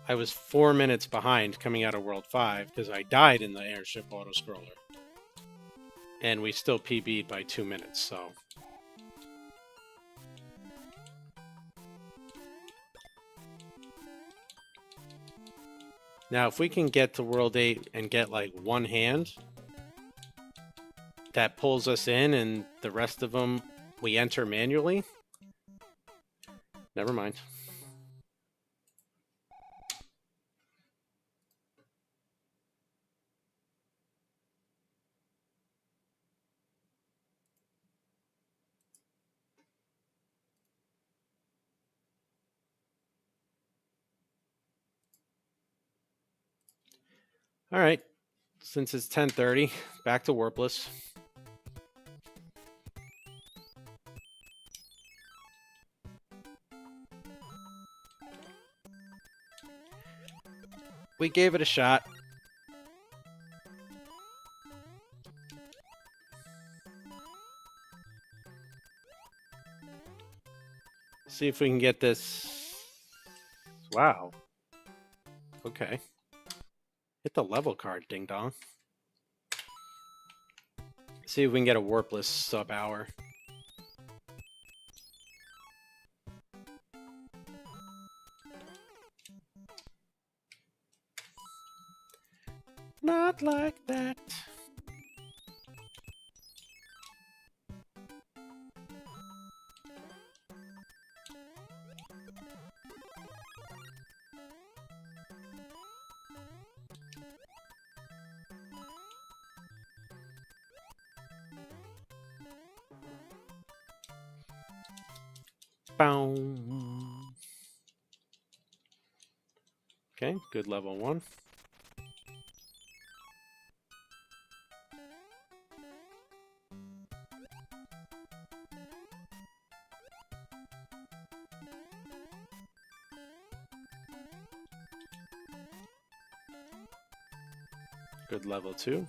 I was 4 minutes behind coming out of World 5 because I died in the airship auto-scroller. And we still PB'd by 2 minutes, so... Now, if we can get to World 8 and get, like, one hand, that pulls us in, and the rest of them we enter manually. Never mind. All right, since it's 10:30, back to Warpless. We gave it a shot. See if we can get this. Wow. Okay. Hit the level card, ding dong. See if we can get a warpless sub-hour. Not like that. Bow. Okay, good level 1. Good level 2.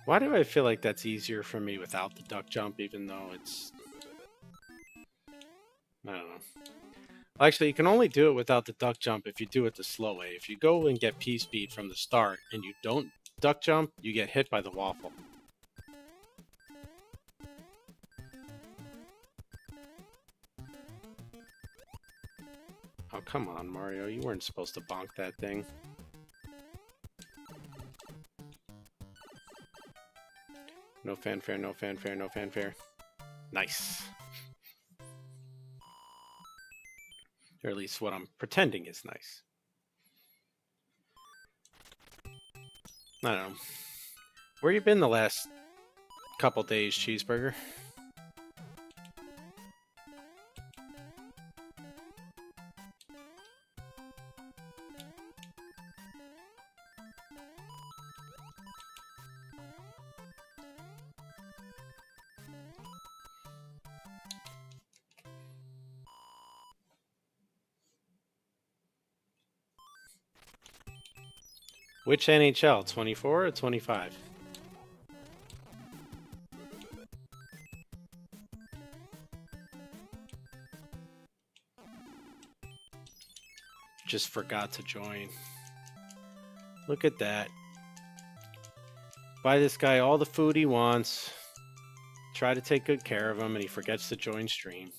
Why do I feel like that's easier for me without the duck jump, even though it's... I don't know. Actually, you can only do it without the duck jump if you do it the slow way. If you go and get P-Speed from the start and you don't duck jump, you get hit by the waffle. Oh, come on, Mario. You weren't supposed to bonk that thing. No fanfare, no fanfare, no fanfare. Nice. Or at least what I'm pretending is nice. I don't know. Where you been the last couple days, Cheeseburger? Which NHL? 24 or 25? Just forgot to join. Look at that. Buy this guy all the food he wants. Try to take good care of him, and he forgets to join stream.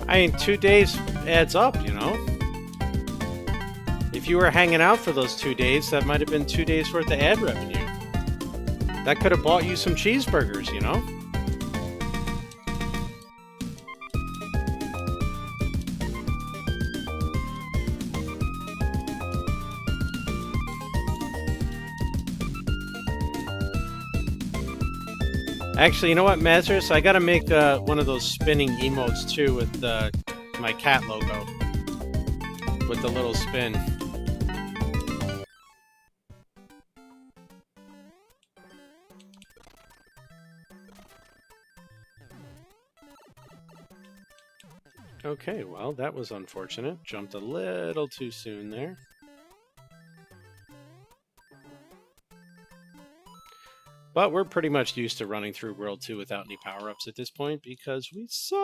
I mean, 2 days adds up, you know? If you were hanging out for those 2 days, that might have been 2 days worth of ad revenue. That could have bought you some cheeseburgers, you know? Actually, you know what, Mazurus? I gotta make one of those spinning emotes too with my cat logo. With the little spin. Okay, well, that was unfortunate. Jumped a little too soon there. But we're pretty much used to running through World 2 without any power-ups at this point because we suck!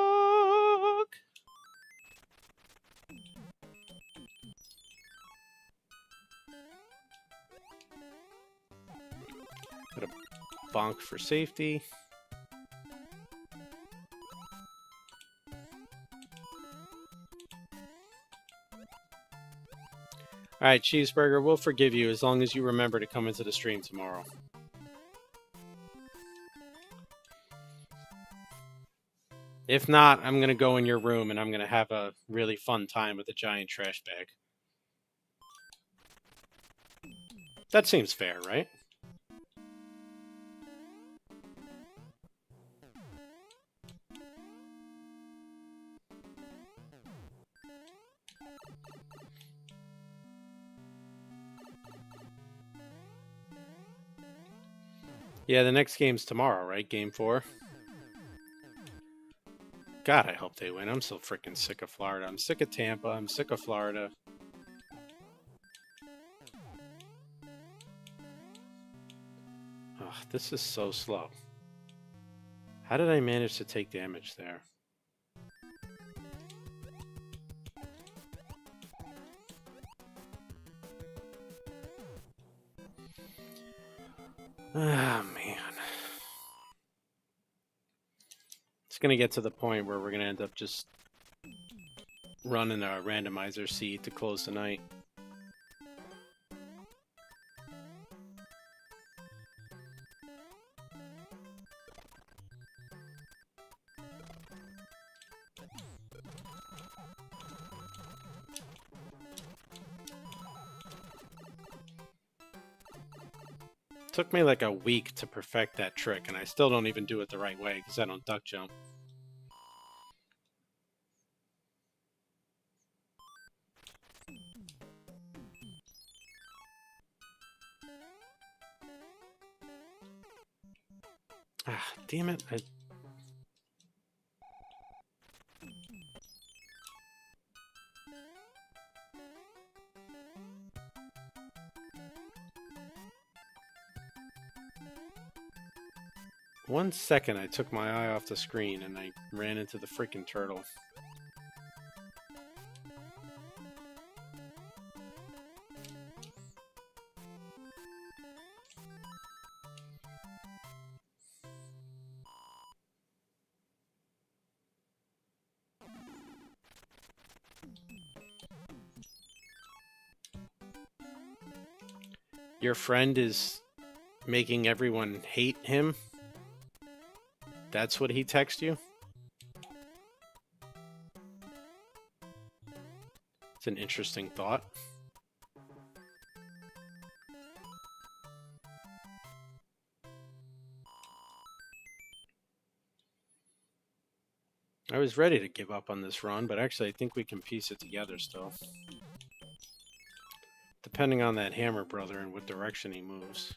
Got a bonk for safety. Alright, Cheeseburger, we'll forgive you as long as you remember to come into the stream tomorrow. If not, I'm going to go in your room and I'm going to have a really fun time with a giant trash bag. That seems fair, right? Yeah, the next game's tomorrow, right? Game 4. God, I hope they win. I'm so freaking sick of Florida. I'm sick of Tampa. I'm sick of Florida. Oh, this is so slow. How did I manage to take damage there? Ah, man. It's going to get to the point where we're going to end up just running a randomizer seed to close the night. Took me like a week to perfect that trick, and I still don't even do it the right way because I don't duck jump. Ah, damn it. One second I took my eye off the screen and I ran into the freaking turtle. Your friend is making everyone hate him? That's what he texted you? It's an interesting thought. I was ready to give up on this run, but actually I think we can piece it together still. Depending on that hammer brother and what direction he moves.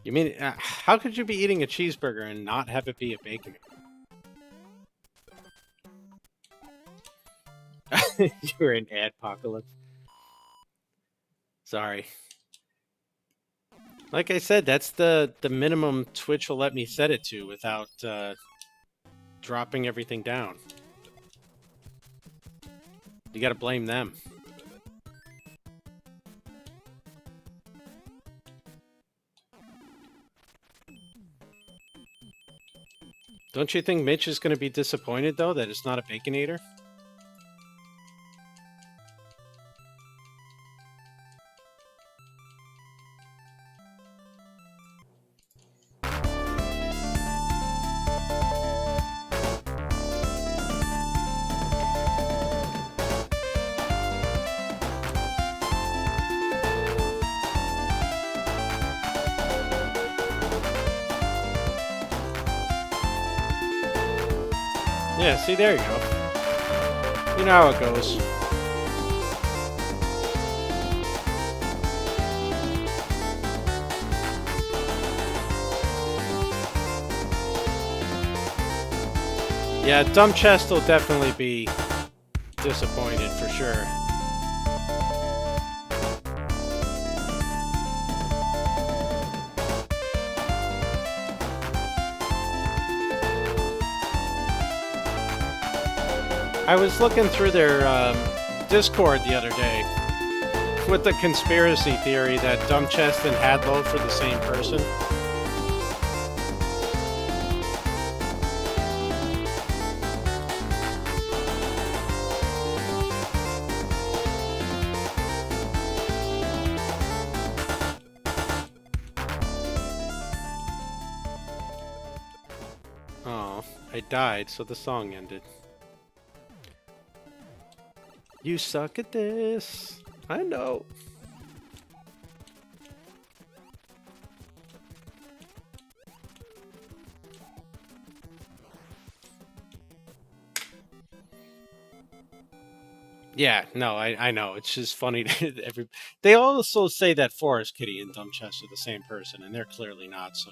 You mean, how could you be eating a cheeseburger and not have it be a bacon? You're an adpocalypse. Sorry. Like I said, that's the minimum Twitch will let me set it to without dropping everything down. You gotta blame them. Don't you think Mitch is going to be disappointed, though, that it's not a Baconator? Yeah, see, there you go. You know how it goes. Yeah, Dumb Chest will definitely be disappointed for sure. I was looking through their Discord the other day with the conspiracy theory that Dumb Chest and Hadlow are the same person. Oh, I died, so the song ended. You suck at this. I know. Yeah, no, I know. It's just funny. They also say that Forest Kitty and Dumb Chest are the same person, and they're clearly not, so.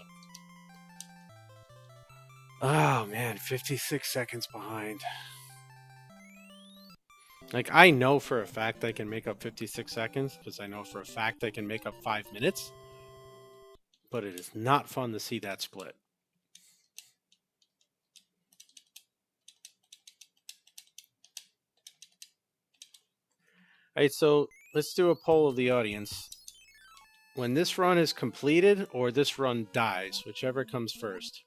Oh, man, 56 seconds behind. Like, I know for a fact I can make up 56 seconds, because I know for a fact I can make up 5 minutes. But it is not fun to see that split. Alright, so let's do a poll of the audience. When this run is completed, or this run dies, whichever comes first.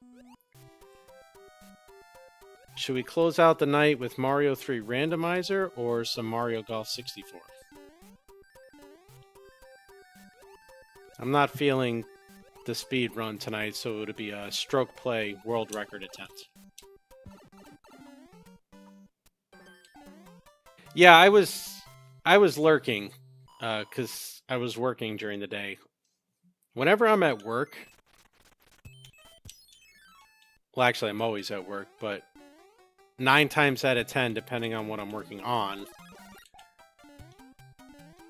Should we close out the night with Mario 3 Randomizer or some Mario Golf 64? I'm not feeling the speed run tonight, so it would be a stroke play world record attempt. Yeah, I was lurking because I was working during the day. Whenever I'm at work, well, actually, I'm always at work, but 9 times out of 10, depending on what I'm working on,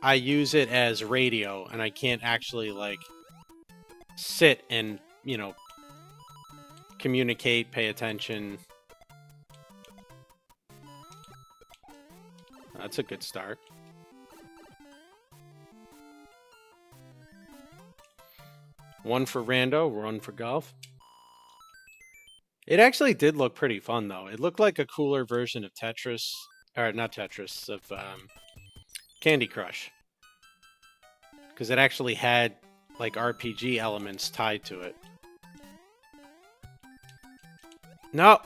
I use it as radio, and I can't actually, like, sit and, you know, communicate, pay attention. That's a good start. One for rando, one for golf. It actually did look pretty fun, though. It looked like a cooler version of Tetris, or not Tetris, of Candy Crush. Because it actually had, like, RPG elements tied to it. No!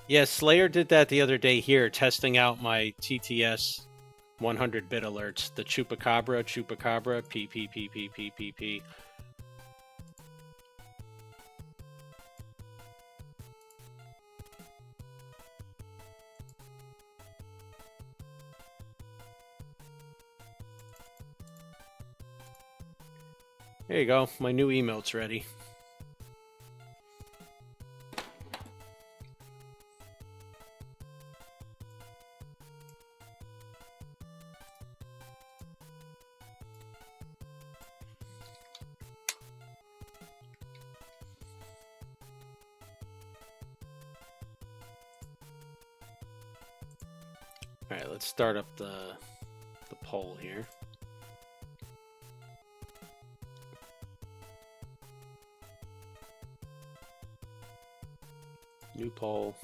Yeah, Slayer did that the other day here, testing out my TTS 100-bit alerts. The Chupacabra, P. There you go, my new emote's ready. Alright, let's start up the poll here. New poll.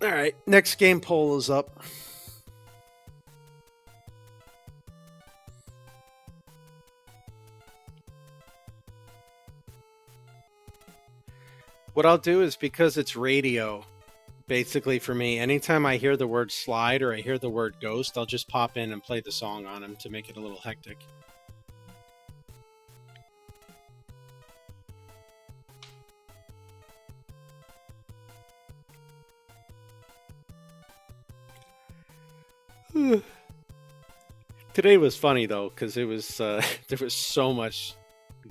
All right, next game poll is up. What I'll do is, because it's radio, basically for me, anytime I hear the word slide or I hear the word ghost, I'll just pop in and play the song on him to make it a little hectic. Today was funny though, because it was there was so much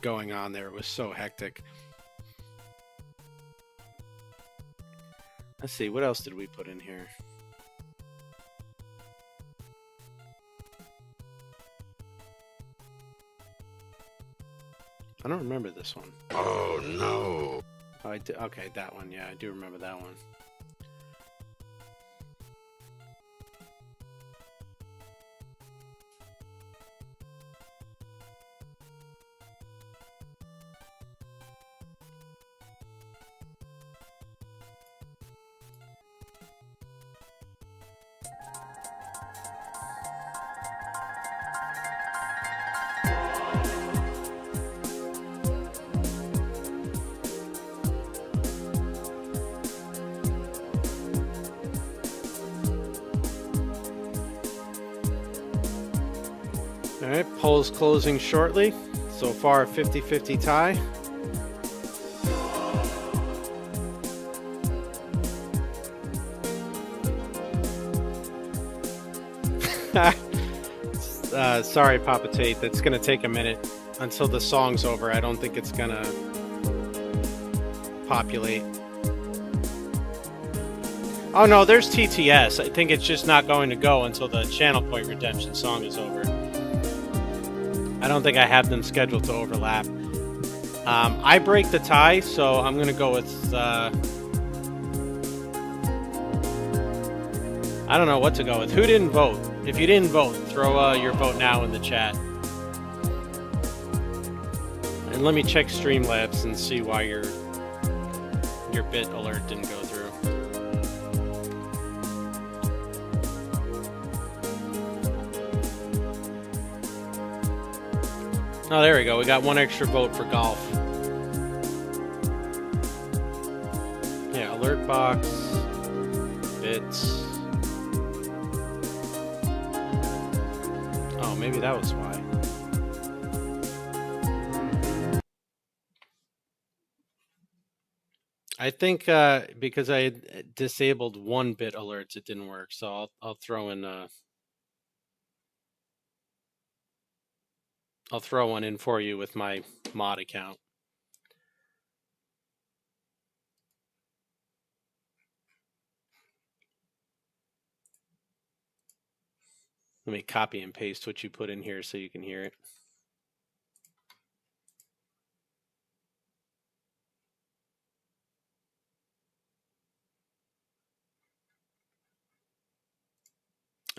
going on there. It was so hectic. Let's see, what else did we put in here? I don't remember this one. Oh no. Oh, okay, that one. Yeah, I do remember that one. Alright, polls closing shortly. So far, 50-50 tie. Sorry, Papa Tate, that's going to take a minute until the song's over. I don't think it's going to populate. Oh no, there's TTS. I think it's just not going to go until the Channel Point Redemption song is over. I don't think I have them scheduled to overlap. I break the tie, so I'm going to go with... I don't know what to go with. Who didn't vote? If you didn't vote, throw your vote now in the chat. And let me check Streamlabs and see why your bit alert didn't go through. Oh, there we go. We got one extra vote for golf. Yeah, alert box, bits. Oh, maybe that was why. I think because I had disabled one bit alerts, it didn't work. So I'll throw in. I'll throw one in for you with my mod account. Let me copy and paste what you put in here so you can hear it.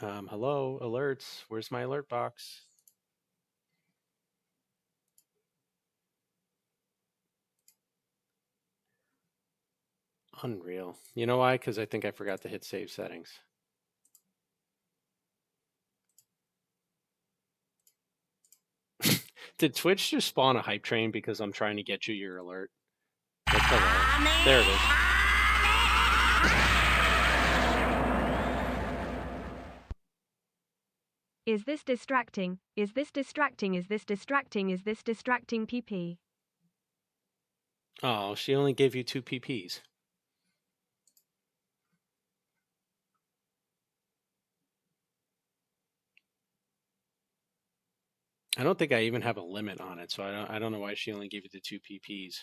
Hello, alerts. Where's my alert box? Unreal. You know why? Because I think I forgot to hit save settings. Did Twitch just spawn a hype train because I'm trying to get you your alert? That's hilarious. There it is. Is this distracting? Is this distracting? Is this distracting? Is this distracting, PP? Oh, she only gave you 2 PPs. I don't think I even have a limit on it, so I don't know why she only gave you the 2 PPs.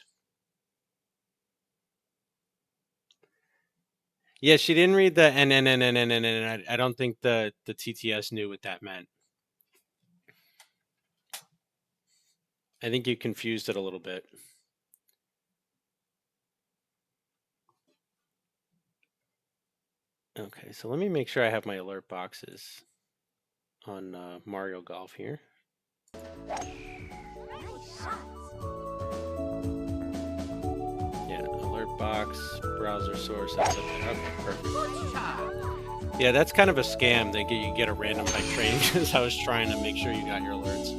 Yeah, she didn't read the NNNNNN. I don't think the TTS knew what that meant. I think you confused it a little bit. Okay, so let me make sure I have my alert boxes on Mario Golf here. Yeah, alert box, browser source. That's okay, perfect. Yeah, that's kind of a scam. You get a random hype train because I was trying to make sure you got your alerts.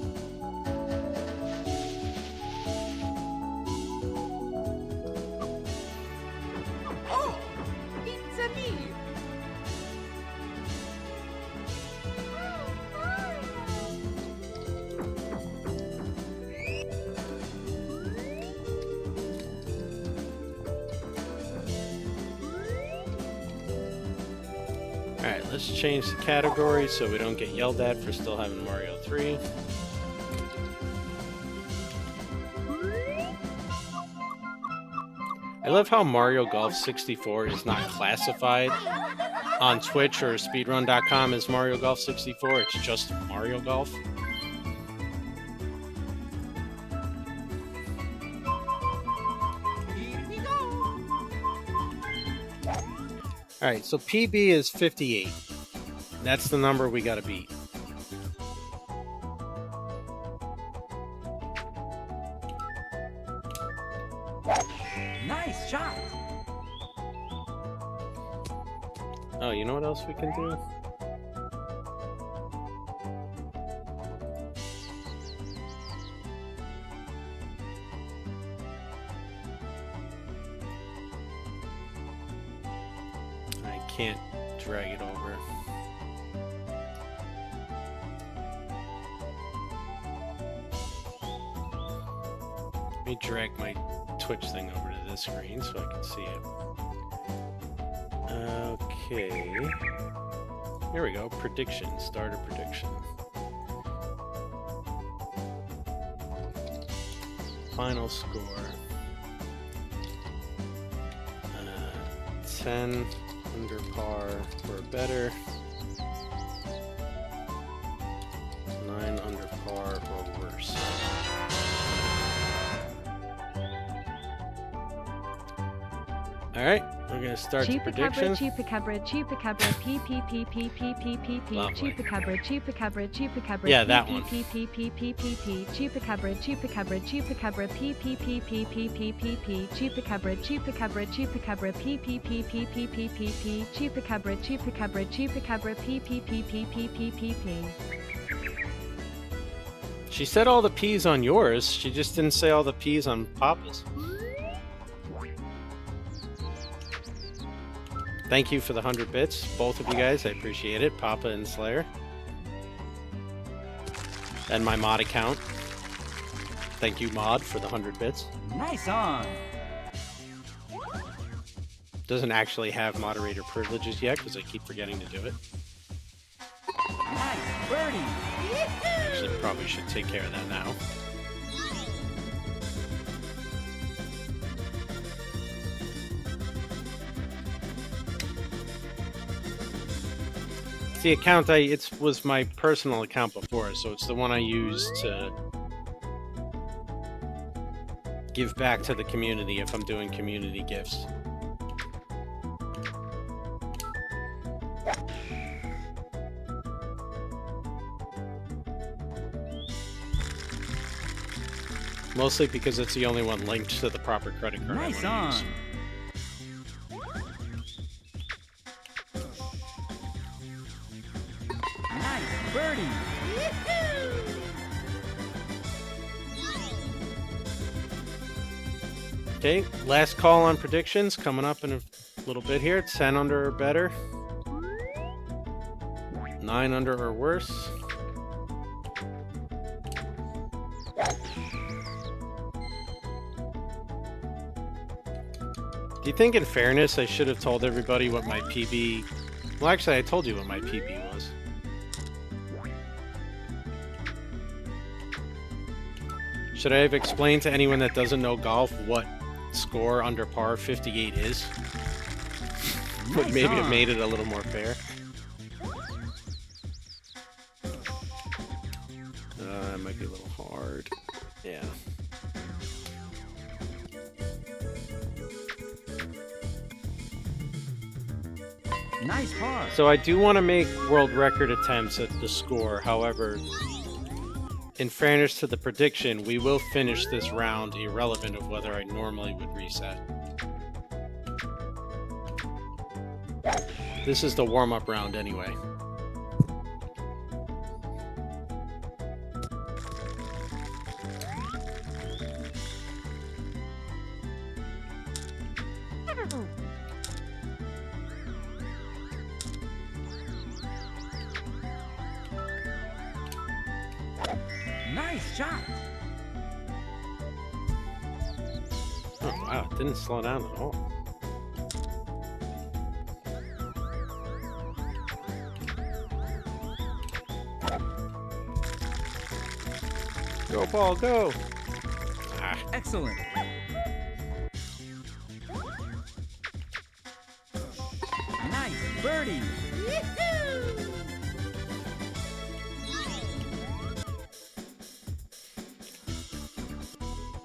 Alright, let's change the category so we don't get yelled at for still having Mario 3. I love how Mario Golf 64 is not classified on Twitch or speedrun.com as Mario Golf 64. It's just Mario Golf. Alright, so PB is 58. That's the number we gotta beat. Nice shot. Oh, you know what else we can do? I can't drag it over. Let me drag my Twitch thing over to this screen so I can see it. Okay. Here we go. Prediction. Start a prediction. Final score. 10 under par or better. 9 under par or worse. All right, we're gonna start the prediction. Chupacabra, p p p p p p p p. Lovely. Chupacabra. Yeah, that one. P p p p p p. Chupacabra, p p p p p p p p. Chupacabra, p p p p p p p p. Chupacabra, p p p p p. She said all the P's on yours. She just didn't say all the P's on Papa's. Thank you for the 100 bits, both of you guys. I appreciate it, Papa and Slayer. And my mod account. Thank you, Mod, for the 100 bits. Nice on. Doesn't actually have moderator privileges yet because I keep forgetting to do it. Nice birdie. Actually, probably should take care of that now. The account it was my personal account before, so it's the one I use to give back to the community if I'm doing community gifts. Mostly because it's the only one linked to the proper credit card Nice I on. want to use. Birdie. Okay, last call on predictions coming up in a little bit here. 10 under or better. 9 under or worse. Do you think, in fairness, I should have told everybody what my PB... Well, actually, I told you what my PB was. Should I have explained to anyone that doesn't know golf what score under par 58 is? Would maybe have made it a little more fair. That might be a little hard. Yeah. Nice par. So I do want to make world record attempts at the score. However, in fairness to the prediction, we will finish this round irrelevant of whether I normally would reset. This is the warm-up round anyway. Nice shot. Oh wow, it didn't slow down at all. Go, ball, go. Ah, Excellent. Nice birdie.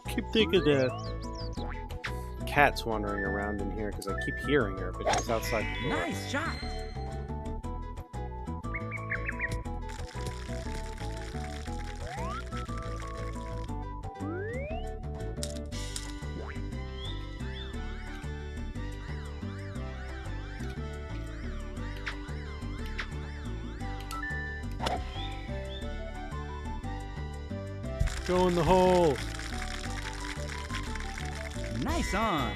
keep thinking that cat's wandering around in here because I keep hearing her, but she's outside the door. Nice shot. Go in the hole. Nice on.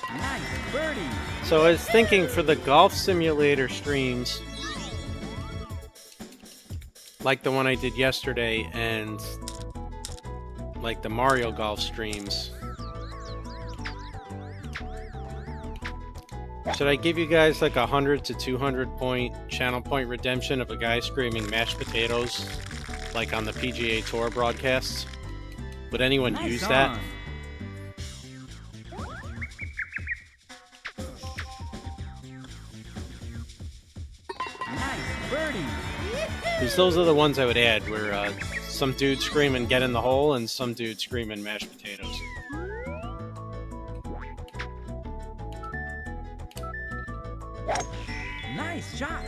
Nice birdie. So I was thinking for the golf simulator streams, like the one I did yesterday, and like the Mario Golf streams, should I give you guys like 100 to 200 point channel point redemption of a guy screaming mashed potatoes, like on the PGA Tour broadcasts? Would anyone Nice use that? on. Nice birdie. Because those are the ones I would add, where some dude screaming "get in the hole" and some dude screaming "mashed potatoes." Nice shot.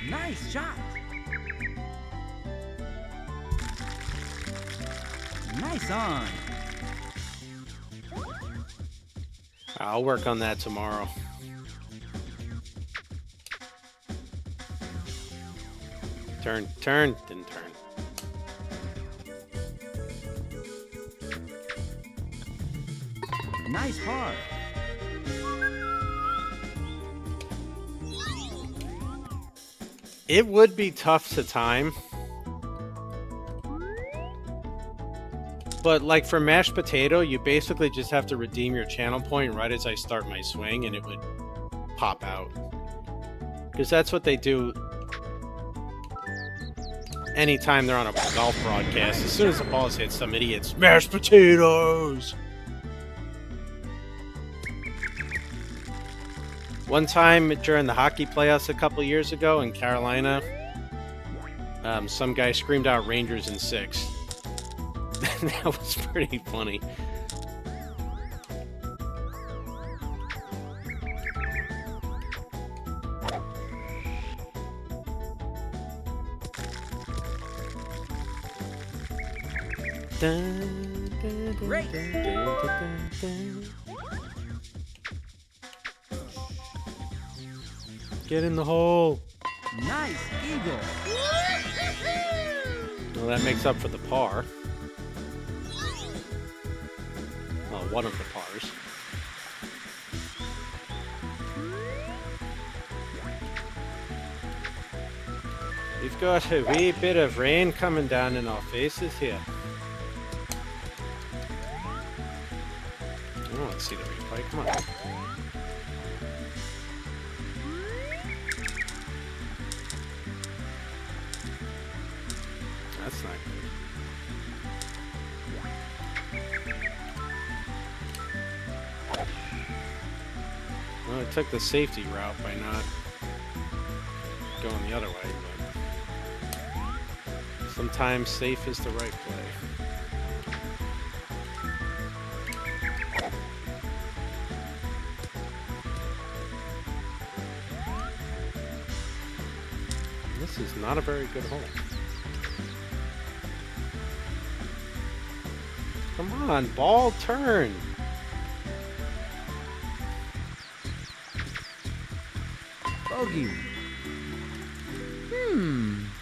Nice shot. Nice on. I'll work on that tomorrow. Turn, turn, didn't turn. Nice par. It would be tough to time. But like for mashed potato, you basically just have to redeem your channel point right as I start my swing and it would pop out. Because that's what they do anytime they're on a golf broadcast. As soon as the ball's hit, some idiots, mashed potatoes! One time during the hockey playoffs a couple years ago in Carolina, some guy screamed out Rangers in 6. That was pretty funny. Great. Get in the hole. Nice eagle. Well, that makes up for the par. Well, one of the pars. We've got a wee bit of rain coming down in our faces here. Oh, let's see the replay. Come on. That's not good. Well, I took the safety route by not going the other way, but sometimes safe is the right play. This is not a very good hole. Come on, ball, turn. Bogey.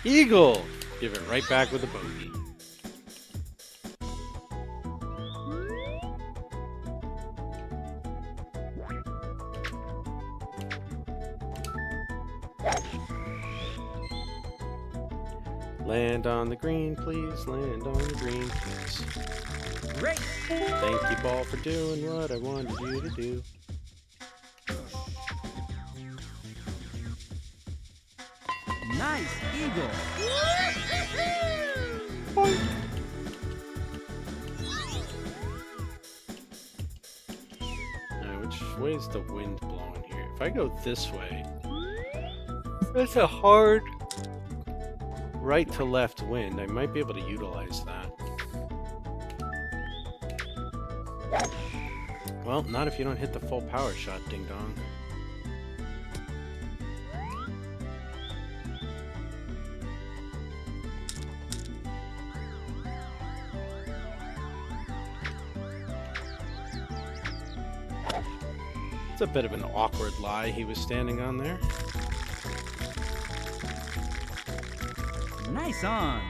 Eagle. Give it right back with a bogey. Land on the green, please. Land on the green, please. Great. Thank you, ball, for doing what I wanted you to do. Nice eagle. Now, which way is the wind blowing here? If I go this way, that's a hard right to left wind. I might be able to utilize that. Well, not if you don't hit the full power shot, ding dong. It's a bit of an awkward lie he was standing on there. Nice on.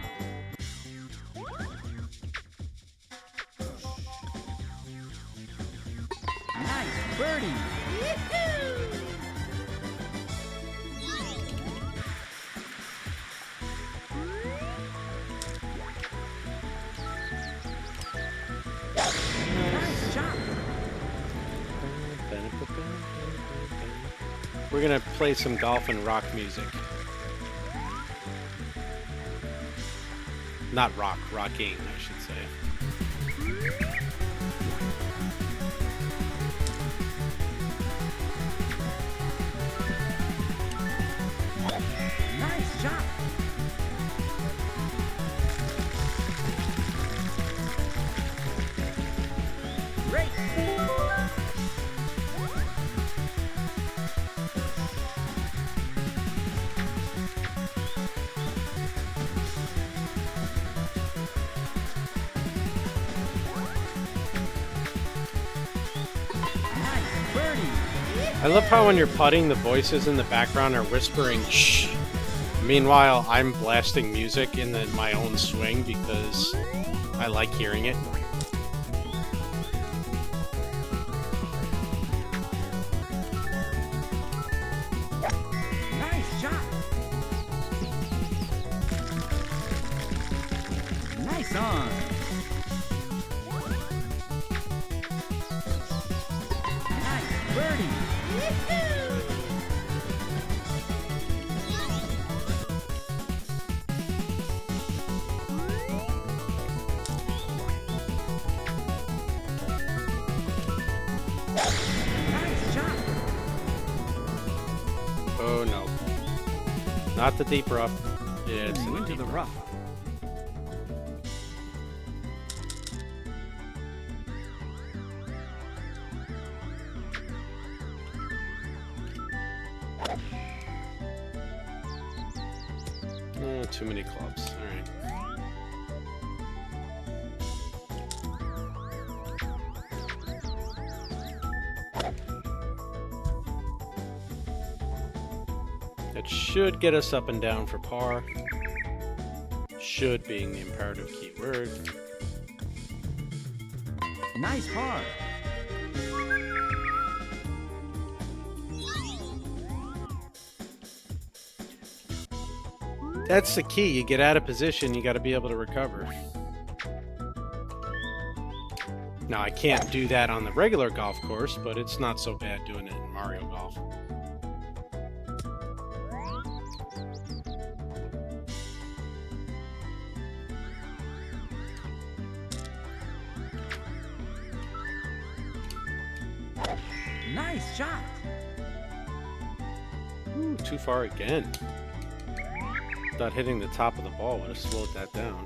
Nice birdie. Nice shot. We're gonna play some golf and rock music. Not rock, rocking, I should say. Nice shot. Great. Nice birdie. I love how when you're putting, the voices in the background are whispering shh. Meanwhile, I'm blasting music in my own swing because I like hearing it. Nice shot. Nice on. Nice birdie. Nice shot. Oh no. Not the deep rough. Yeah, it's in the Into deep the rough. rough. Too many clubs. Alright. That should get us up and down for par. Should being the imperative key word. Nice par. That's the key. You get out of position, you got to be able to recover. Now, I can't do that on the regular golf course, but it's not so bad doing it in Mario Golf. Nice shot. Ooh, too far again. Thought hitting the top of the ball would have slowed that down.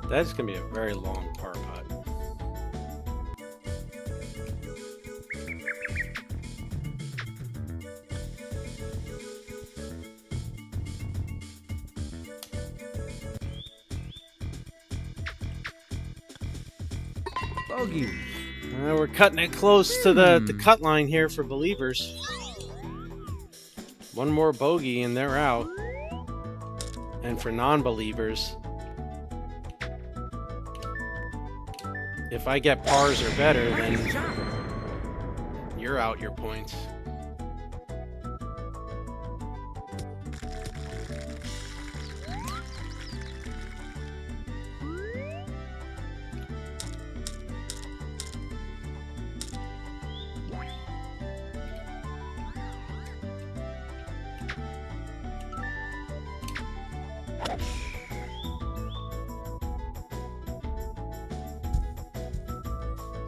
That's going to be a very long par putt. Bogey. We're cutting it close to the cut line here for believers. One more bogey and they're out. And for non-believers, if I get pars or better, then You're out your points.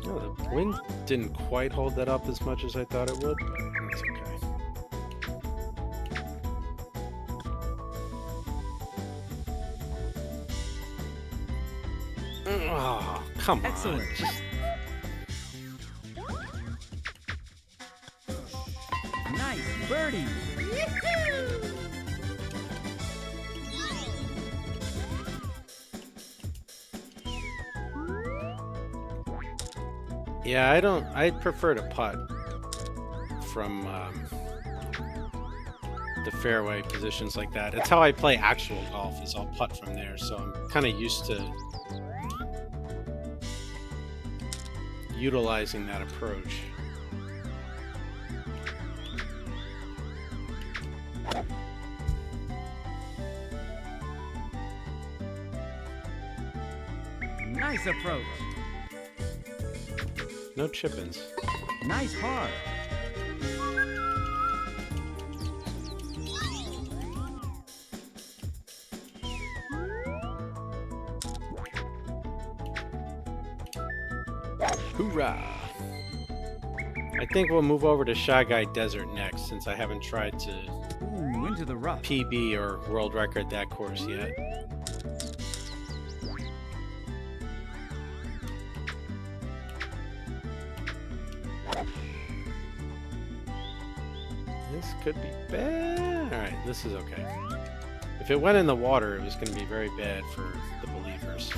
Oh, the wind didn't quite hold that up as much as I thought it would, but that's okay. Oh, come on. Excellent. Just Nice birdie. yeah, I'd prefer to putt from the fairway positions like that. It's how I play actual golf, is I'll putt from there, so I'm kind of used to utilizing that approach. Nice approach. No chip-ins. Nice par. Hoorah! I think we'll move over to Shy Guy Desert next, since I haven't tried to Ooh, into the rough. PB or world record that course yet. This could be bad. Alright, this is okay. If it went in the water, it was going to be very bad for the believers.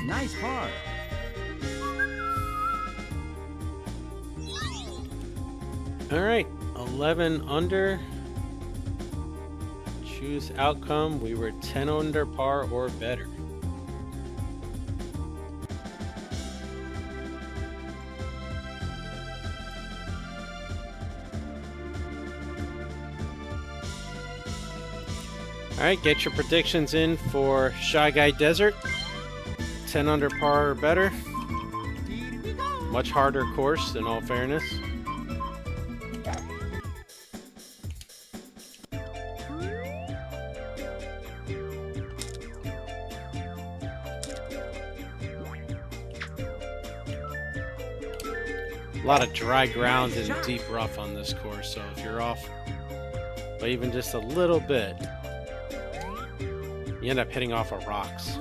Nice par. Alright, 11 under. Choose outcome. We were 10 under par or better. Alright, get your predictions in for Shy Guy Desert. 10 under par or better. Much harder course, in all fairness. A lot of dry ground and deep rough on this course, so if you're off by even just a little bit, you end up hitting off of rocks.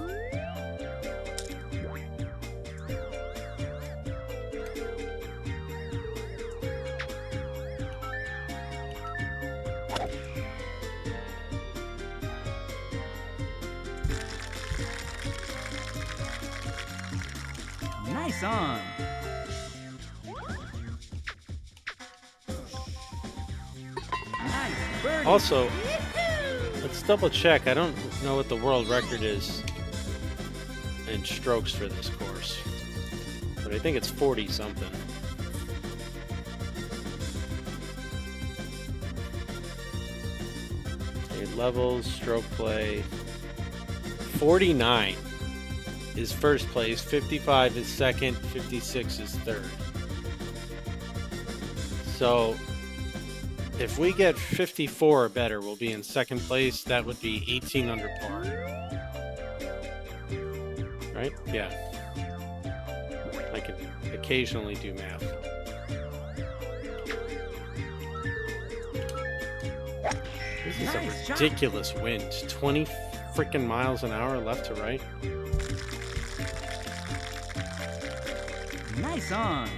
Nice on. Nice birdie. Also, let's double check. I don't know what the world record is in strokes for this course, but I think it's 40 something. Okay, levels, stroke play. 49 is first place, 55 is second, 56 is third. So if we get 54 or better, we'll be in second place. That would be 18 under par. Right? Yeah. I can occasionally do math. This is Nice a shot. ridiculous wind. 20 freaking miles an hour left to right. Nice on.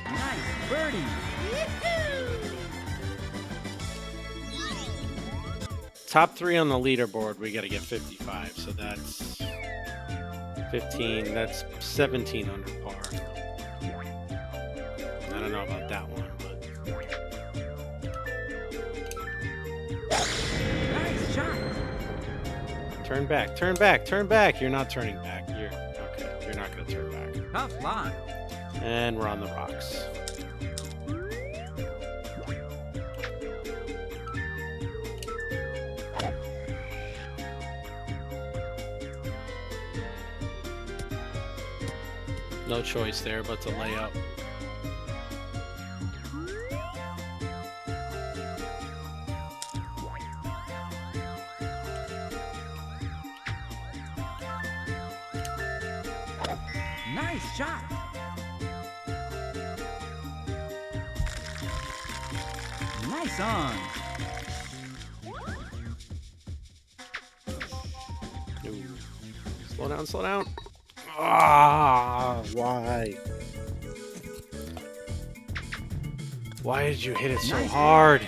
Nice birdie. top 3 on the leaderboard, we got to get 55. So that's 15. That's 17 under par. I don't know about that one, but Nice shot. turn back, turn back, turn back. You're not turning back. You're okay. You're not going to turn back. Tough line. And we're on the rocks. No choice there but to lay up. Nice shot. Nice on. Ooh. Slow down, slow down. Ah, why? Why did you hit it so Nice. hard?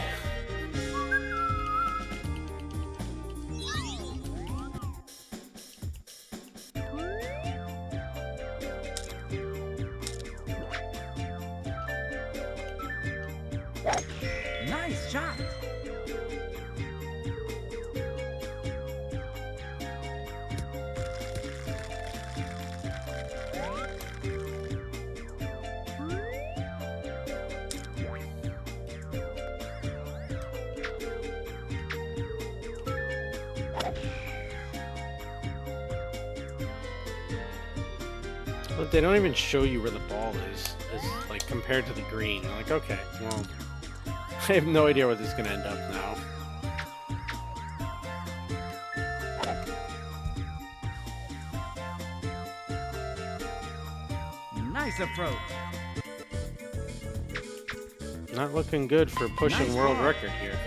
Nice shot. But they don't even show you where the ball is, like compared to the green. Like, okay, well, I have no idea where this is gonna end up now. Nice approach. Not looking good for pushing Nice world ball. record here.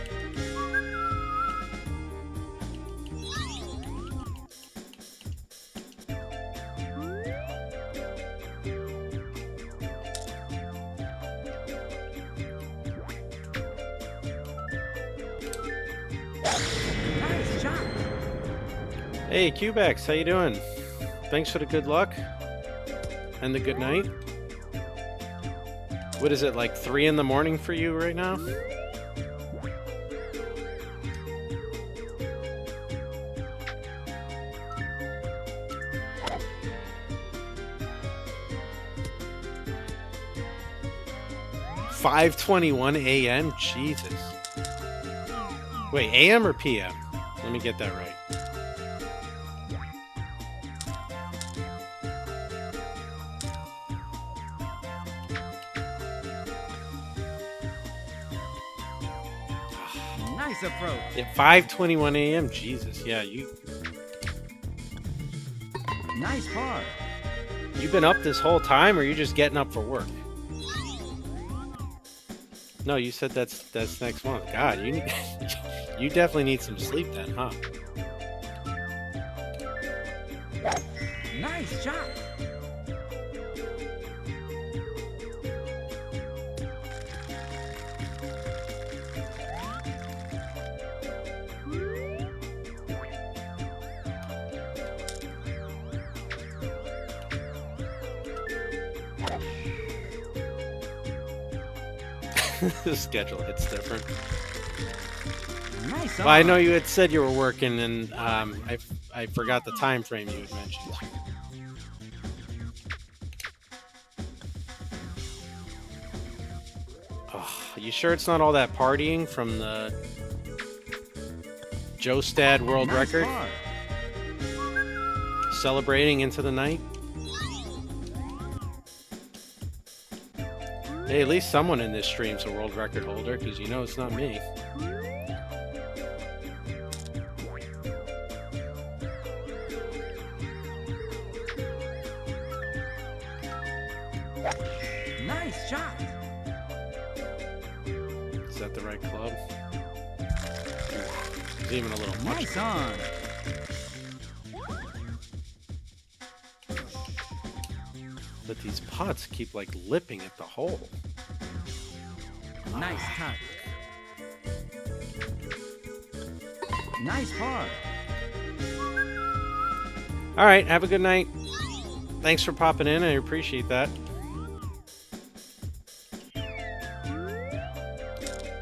Nice shot. Hey, Cubex, how you doing? Thanks for the good luck and the good night. What is it, like 3 in the morning for you right now? $5:21 a.m. Jesus. Wait, AM or PM? Let me get that right. Nice approach. Yeah, 5:21 a.m. Jesus, yeah, Nice par. you've been up this whole time, or you just getting up for work? No, you said that's next month. God, you need, you definitely need some sleep then, huh? Nice shot. The schedule hits different. Nice Well, I on. know you had said you were working, and I forgot the time frame you had mentioned. Oh, you sure it's not all that partying from the Joe Stad world Nice record? par. Celebrating into the night? Hey, at least someone in this stream's a world record holder, because you know it's not me. Nice shot. Is that the right club? It's even a little much. Nice on. But these putts keep like lipping at the hole. Nice touch. Nice par. All right, have a good night. Thanks for popping in. I appreciate that.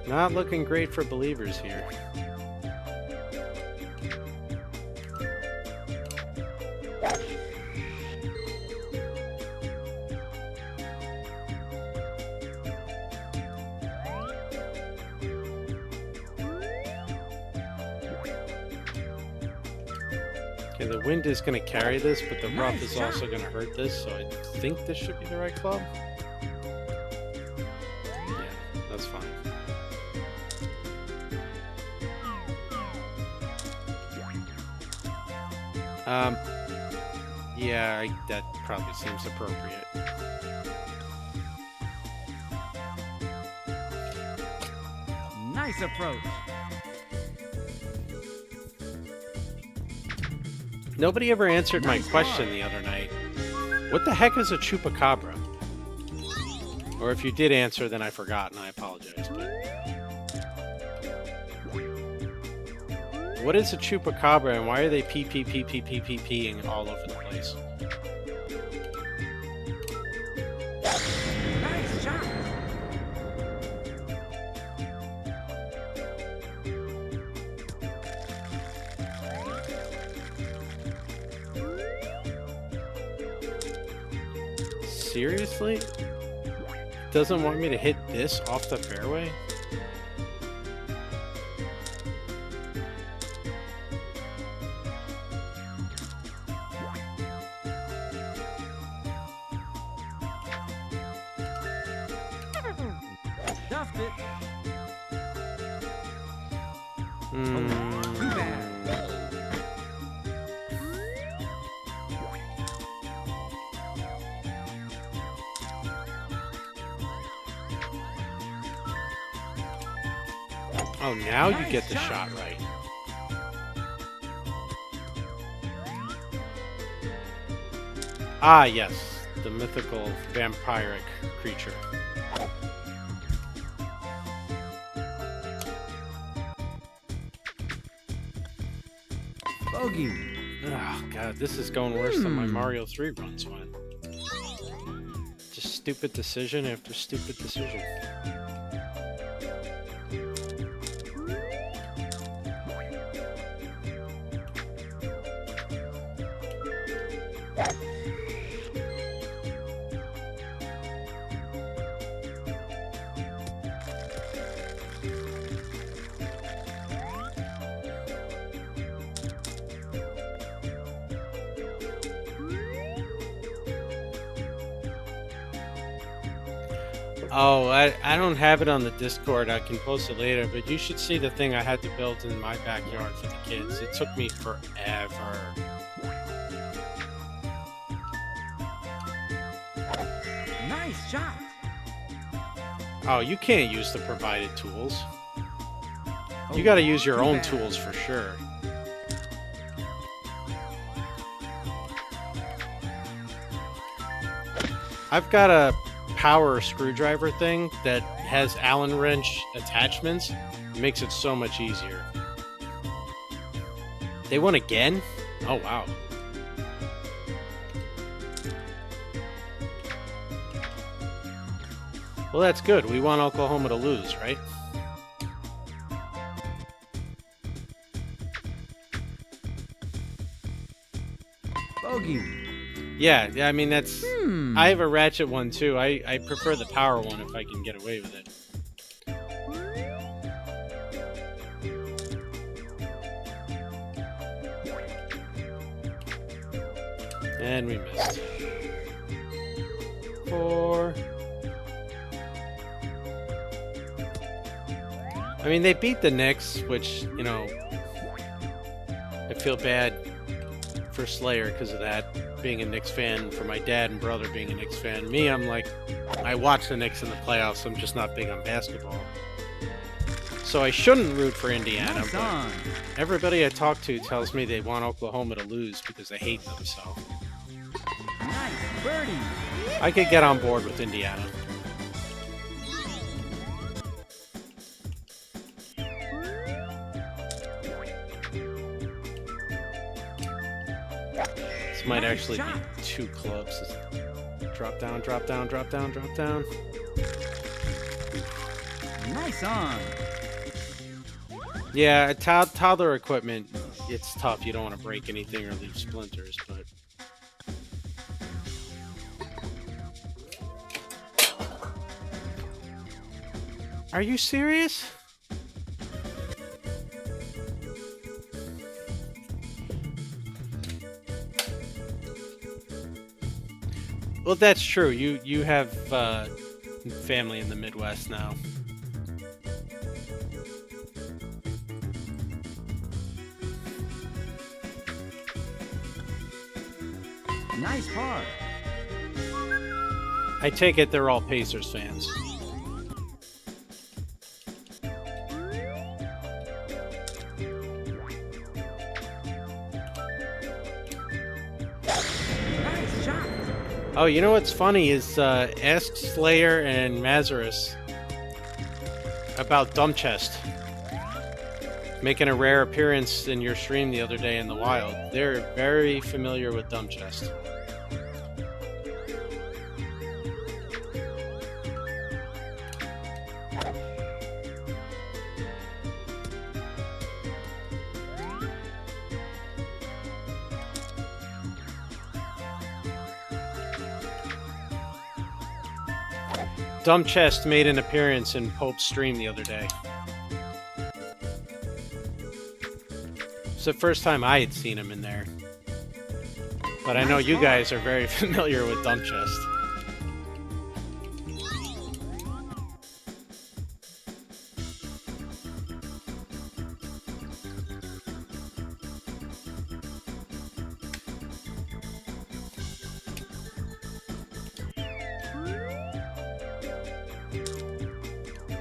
Not looking great for believers here. Okay, the wind is going to carry this, but the rough is also going to hurt this, so I think this should be the right club. Yeah, that's fine. Yeah, that probably seems appropriate. Nice approach. Nobody ever answered my Nice question par. the other night. What the heck is a chupacabra? Or if you did answer, then I forgot and I apologize. But what is a chupacabra and why are they peeing all over the place? Nice shot. Seriously? Doesn't want me to hit this off the fairway? Stuffed it. Hmm. Too bad. Oh, now you Nice get the shot. shot right. Ah, yes. The mythical vampiric creature. Bogey. Oh, God, this is going worse than my Mario 3 runs went. Just stupid decision after stupid decision. Oh, I don't have it on the Discord. I can post it later, but you should see the thing I had to build in my backyard for the kids. It took me forever. Nice shot. Oh, you can't use the provided tools. You Oh, got to use your too own bad. tools for sure. I've got a power screwdriver thing that has Allen wrench attachments. It makes it so much easier. They won again? Oh, wow. Well, that's good. We want Oklahoma to lose, right? Bogey. Yeah, I mean, that's... Hmm. I have a ratchet one, too. I prefer the power one if I can get away with it. And we missed. 4. I mean, they beat the Knicks, which, you know, I feel bad for Slayer because of that, being a Knicks fan, for my dad and brother being a Knicks fan. Me, I'm like, I watch the Knicks in the playoffs, I'm just not big on basketball. So I shouldn't root for Indiana, Nice but on. everybody I talk to tells me they want Oklahoma to lose because they hate them, so Nice birdie. I could get on board with Indiana. This might Nice actually shot. be too close. Drop down, drop down, drop down, drop down. Nice on. Yeah, toddler equipment, it's tough. You don't want to break anything or leave splinters, but... Are you serious? Well, that's true. You have family in the Midwest now. Nice par. I take it they're all Pacers fans. Nice shot. Oh, you know what's funny is ask Slayer and Mazarus about Dumb Chest making a rare appearance in your stream the other day in the wild. They're very familiar with Dumb Chest. Dumb Chest made an appearance in Pope's stream the other day. It's the first time I had seen him in there. But I know you guys are very familiar with Dumb Chest.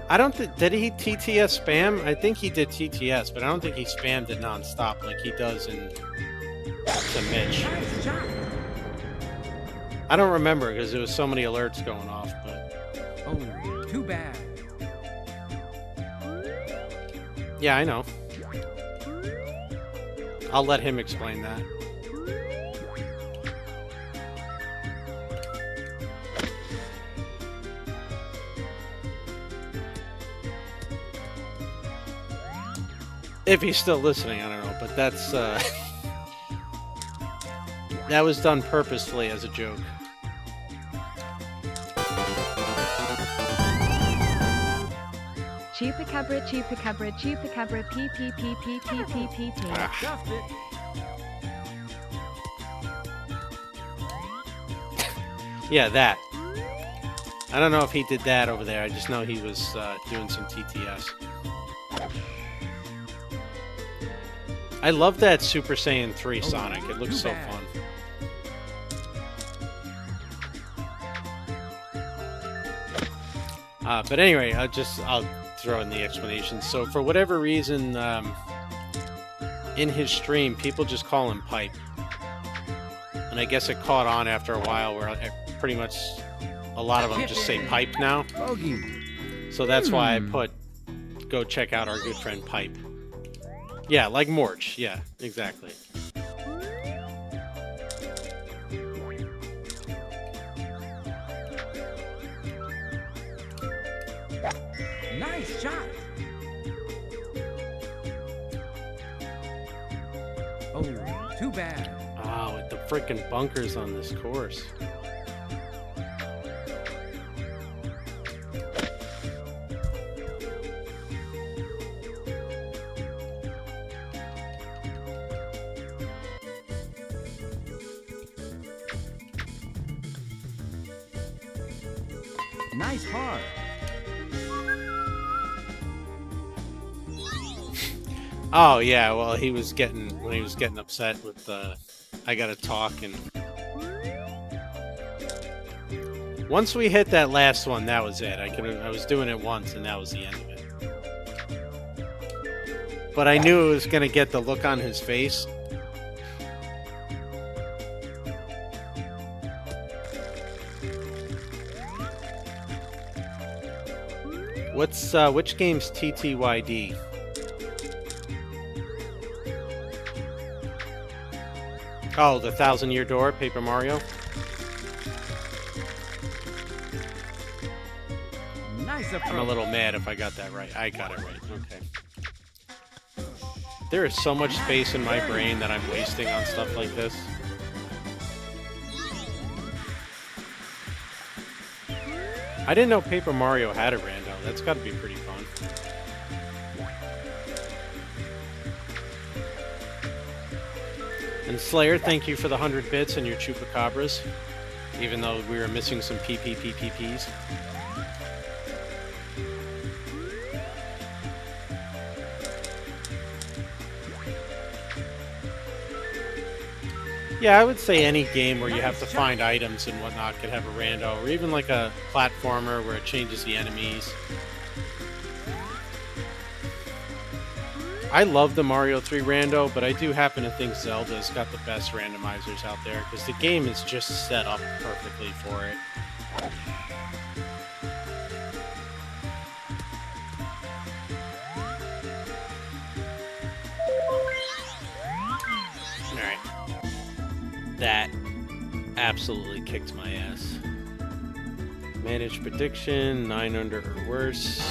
I don't think, did he TTS spam? I think he did TTS, but I don't think he spammed it nonstop like he does in to Mitch. Nice shot. I don't remember because there was so many alerts going off, but Oh, too bad. yeah, I know. I'll let him explain that. If he's still listening, I don't know, but that's that was done purposefully as a joke. Chupacabra, chupacabra, chupacabra, p p p p p p p p. Stuffed it. Yeah, that. I don't know if he did that over there. I just know he was doing some TTS. I love that Super Saiyan 3 Sonic. It looks too so bad. fun. But anyway, I'll throw in the explanation. So for whatever reason, in his stream, people just call him Pipe. And I guess it caught on after a while where pretty much a lot of them just say Pipe now. Bogey. So that's why I put, go check out our good friend Pipe. Yeah, like Morch. Yeah, exactly. Nice shot. Oh, too bad. Oh, with the freaking bunkers on this course. Nice par. Oh yeah, well he was getting upset with I gotta talk, and once we hit that last one, that was it. I was doing it once and that was the end of it. But I knew it was gonna get the look on his face. Which game's TTYD? Oh, the 1,000-year door, Paper Mario. Nice approach. I'm a little mad if I got that right. I got it right. Okay. There is so much space in my brain that I'm wasting on stuff like this. I didn't know Paper Mario had a rando. That's got to be pretty fun. And Slayer, thank you for the 100 bits and your Chupacabras. Even though we were missing some PPPPPs. Yeah, I would say any game where you have to find items and whatnot could have a rando, or even like a platformer where it changes the enemies. I love the Mario 3 rando, but I do happen to think Zelda's got the best randomizers out there, because the game is just set up perfectly for it. That absolutely kicked my ass. Manage prediction, 9 under or worse.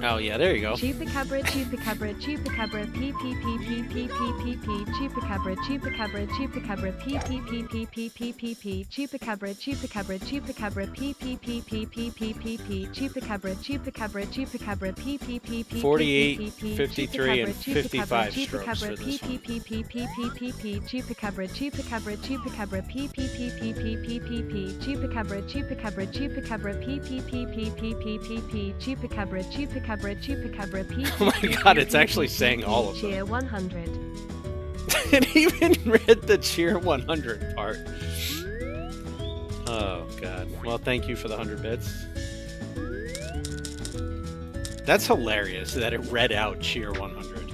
Oh yeah, there you go. Chupacabra, Chupacabra, Chupacabra, P P P P P P P P, Chupacabra, Chupacabra, Chupacabra, P P P P P P P P, Chupacabra, Chupacabra, Chupacabra, P P P P P P P P, Chupacabra, Chupacabra, Chupacabra, P P P P 48, 53, and 55 strokes for this one. Chupacabra, Chupacabra, Chupacabra, P P P P P P P P, Chupacabra, Chupacabra, Chupacabra, P P P P P P P P, Chupacabra, Chupacabra, Chupacabra, P. Oh my god, it's actually saying all of them. Cheer 100. It even read the cheer 100 part. Oh god. Well, thank you for the 100 bits. That's hilarious that it read out cheer 100.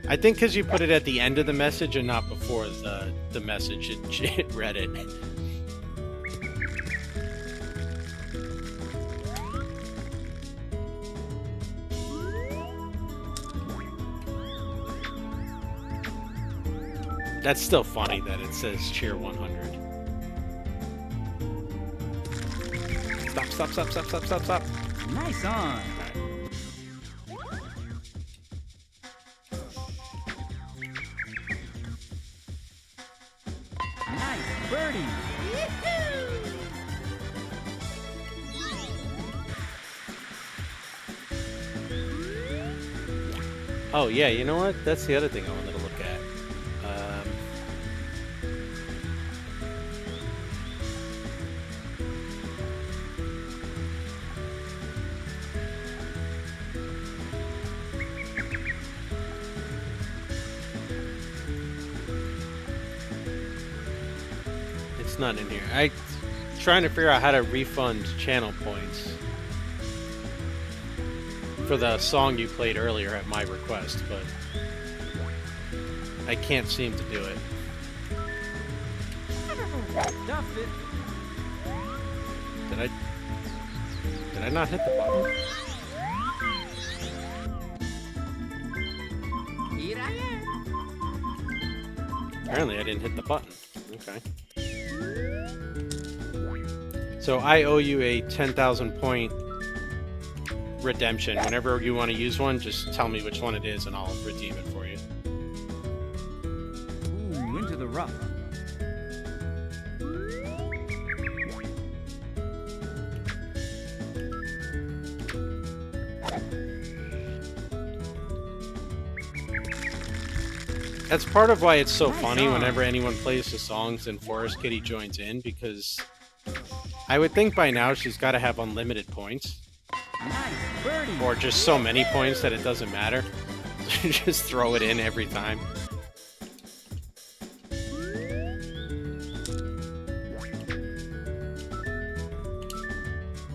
I think because you put it at the end of the message and not before the message, it read it. That's still funny that it says cheer 100. Stop. Nice on. Nice birdie. Oh yeah, you know what? That's the other thing I wanted to look at. It's not in here. I'm trying to figure out how to refund channel points for the song you played earlier at my request, but I can't seem to do it. Stuff it. Did I not hit the button? Here I am. Apparently I didn't hit the button. Okay. So I owe you a 10,000 point redemption. Whenever you want to use one, just tell me which one it is and I'll redeem it for you. Ooh, into the rough. That's part of why it's so Nice funny on. whenever anyone plays the songs and Forest Kitty joins in, because I would think by now she's got to have unlimited points. Nice birdie. Or just so many points that it doesn't matter. Just throw it in every time.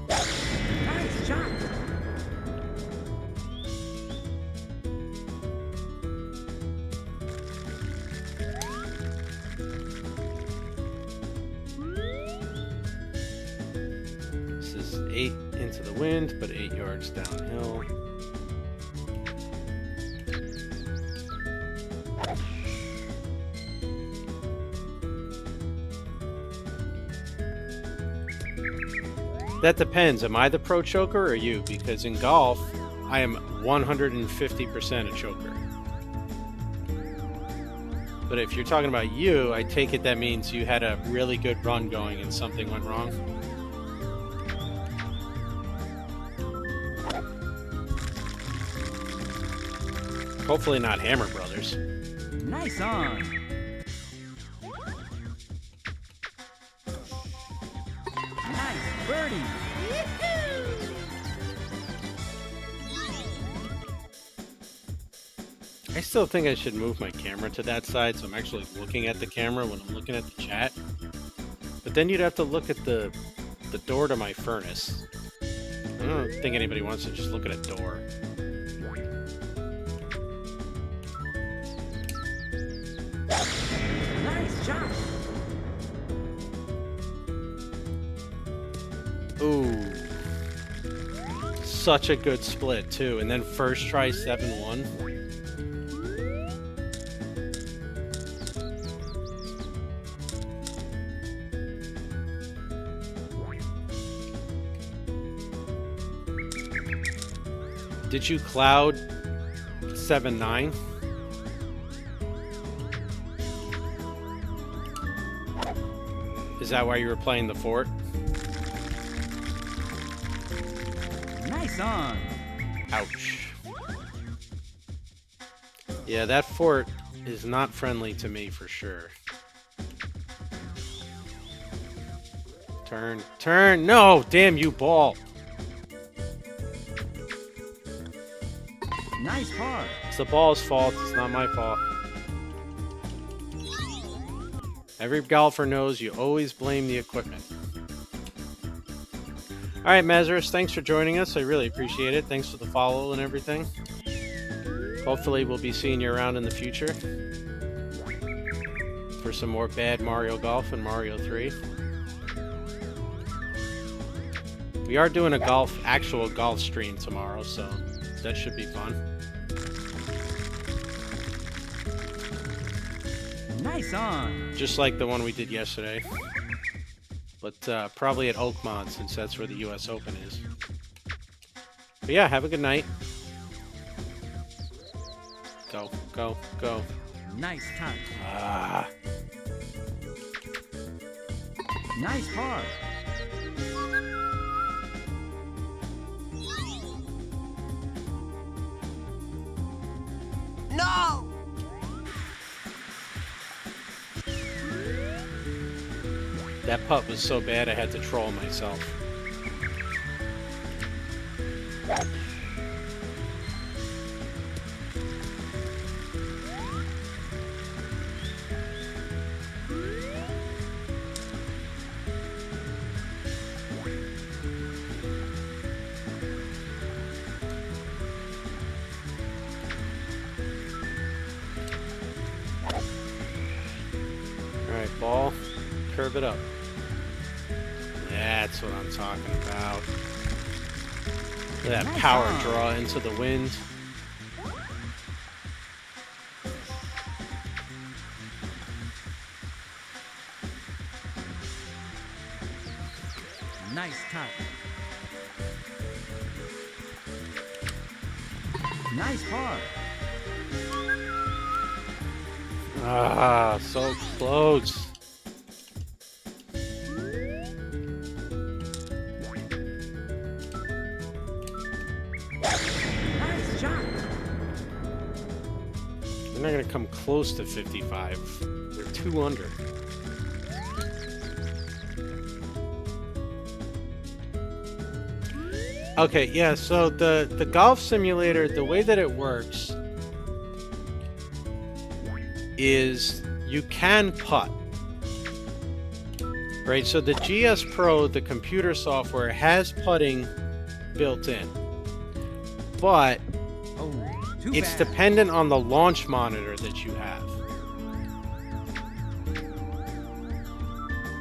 Nice shot. This is 8 into the wind, but 8 yards downhill. That depends. Am I the pro choker or you? Because in golf, I am 150% a choker. But if you're talking about you, I take it that means you had a really good run going and something went wrong. Hopefully not Hammer Brothers. Nice on. Nice birdie. I still think I should move my camera to that side so I'm actually looking at the camera when I'm looking at the chat. But then you'd have to look at the door to my furnace. I don't think anybody wants to just look at a door. Nice shot. Ooh. Such a good split, too. And then first try 7-1. Did you cloud 7-9? Is that why you were playing the fort? Nice on. Ouch. Yeah, that fort is not friendly to me for sure. Turn, turn, no! Damn you, ball! Nice par. It's the ball's fault, it's not my fault. Every golfer knows you always blame the equipment. Alright, Mazarus, thanks for joining us. I really appreciate it. Thanks for the follow and everything. Hopefully we'll be seeing you around in the future for some more bad Mario Golf and Mario 3. We are doing a actual golf stream tomorrow, so that should be fun. Nice on. Just like the one we did yesterday. But probably at Oakmont, since that's where the US Open is. But yeah, have a good night. Go, go, go. Nice touch. Ah. Nice par. No! That putt was so bad I had to troll myself. Alright, ball. Curve it up. That's what I'm talking about. Look at that power draw into the wind. Nice touch. Nice par. Ah, so close. Nice shot. They're not going to come close to 55. They're 2 under. Okay, yeah, so the golf simulator, the way that it works is you can putt. Right, so the GS Pro, the computer software, has putting built in. But Oh, too it's bad. dependent on the launch monitor that you have.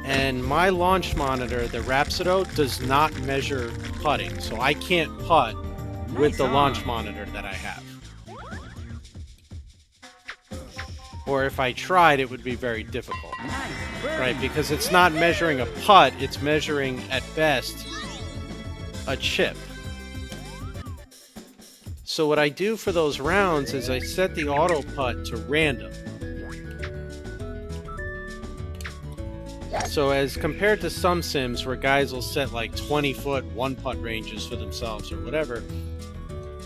And my launch monitor, the Rapsodo, does not measure putting, so I can't putt with Nice the on. launch monitor that I have. Or if I tried, it would be very difficult. Nice birdie. Right, because it's not measuring a putt, it's measuring, at best, a chip. So what I do for those rounds is I set the auto putt to random. So as compared to some sims where guys will set like 20-foot one-putt ranges for themselves or whatever,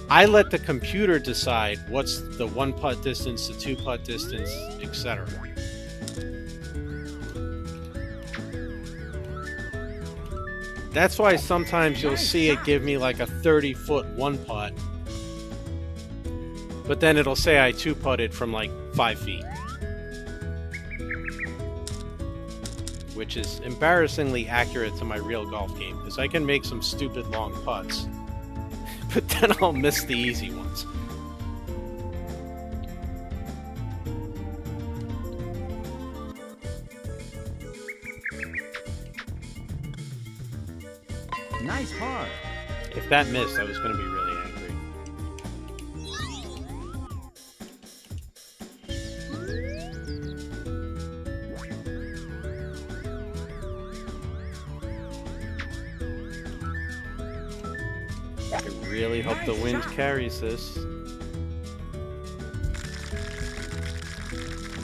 I let the computer decide what's the one-putt distance, the two-putt distance, etc. That's why sometimes you'll see it give me like a 30-foot one-putt, but then it'll say I two-putted from like 5 feet. Which is embarrassingly accurate to my real golf game, because I can make some stupid long putts, but then I'll miss the easy ones. Nice par. If that missed, I was going to be really angry. I really hope the wind carries this.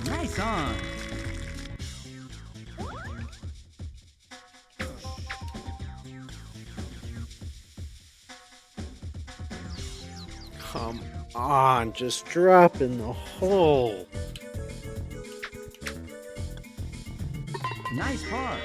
Nice on. Come on, just drop in the hole. Nice par.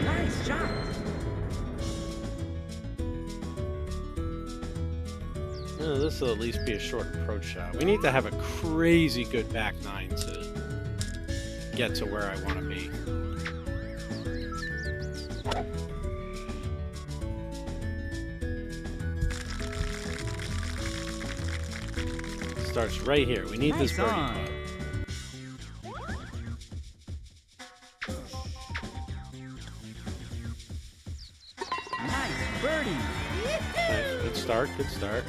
Nice shot. This will at least be a short approach shot. We need to have a crazy good back nine to get to where I want to be. Starts right here. We need this Nice birdie on. putt. Nice birdie. Nice. Good start, good start.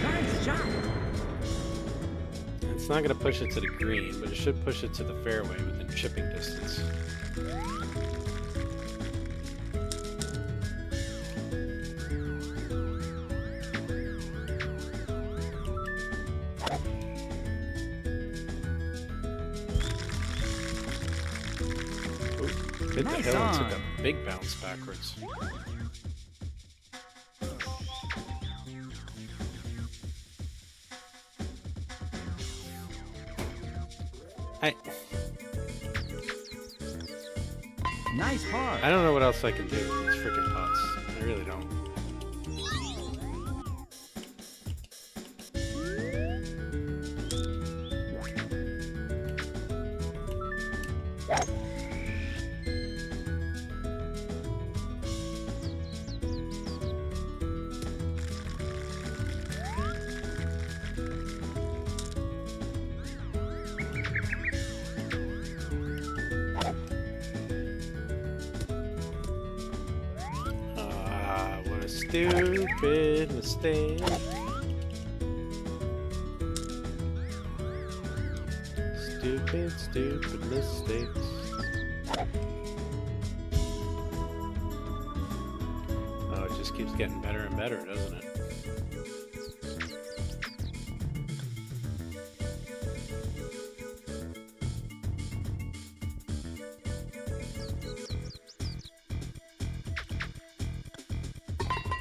Nice shot. It's not going to push it to the green, but it should push it to the fairway within chipping distance. Ooh, hit the Nice hill and on. took a big bounce backwards. Nice par. I don't know what else I can do with these freaking putts. I really don't. What a stupid mistake. Stupid, stupid mistakes. Oh, it just keeps getting better and better, doesn't it?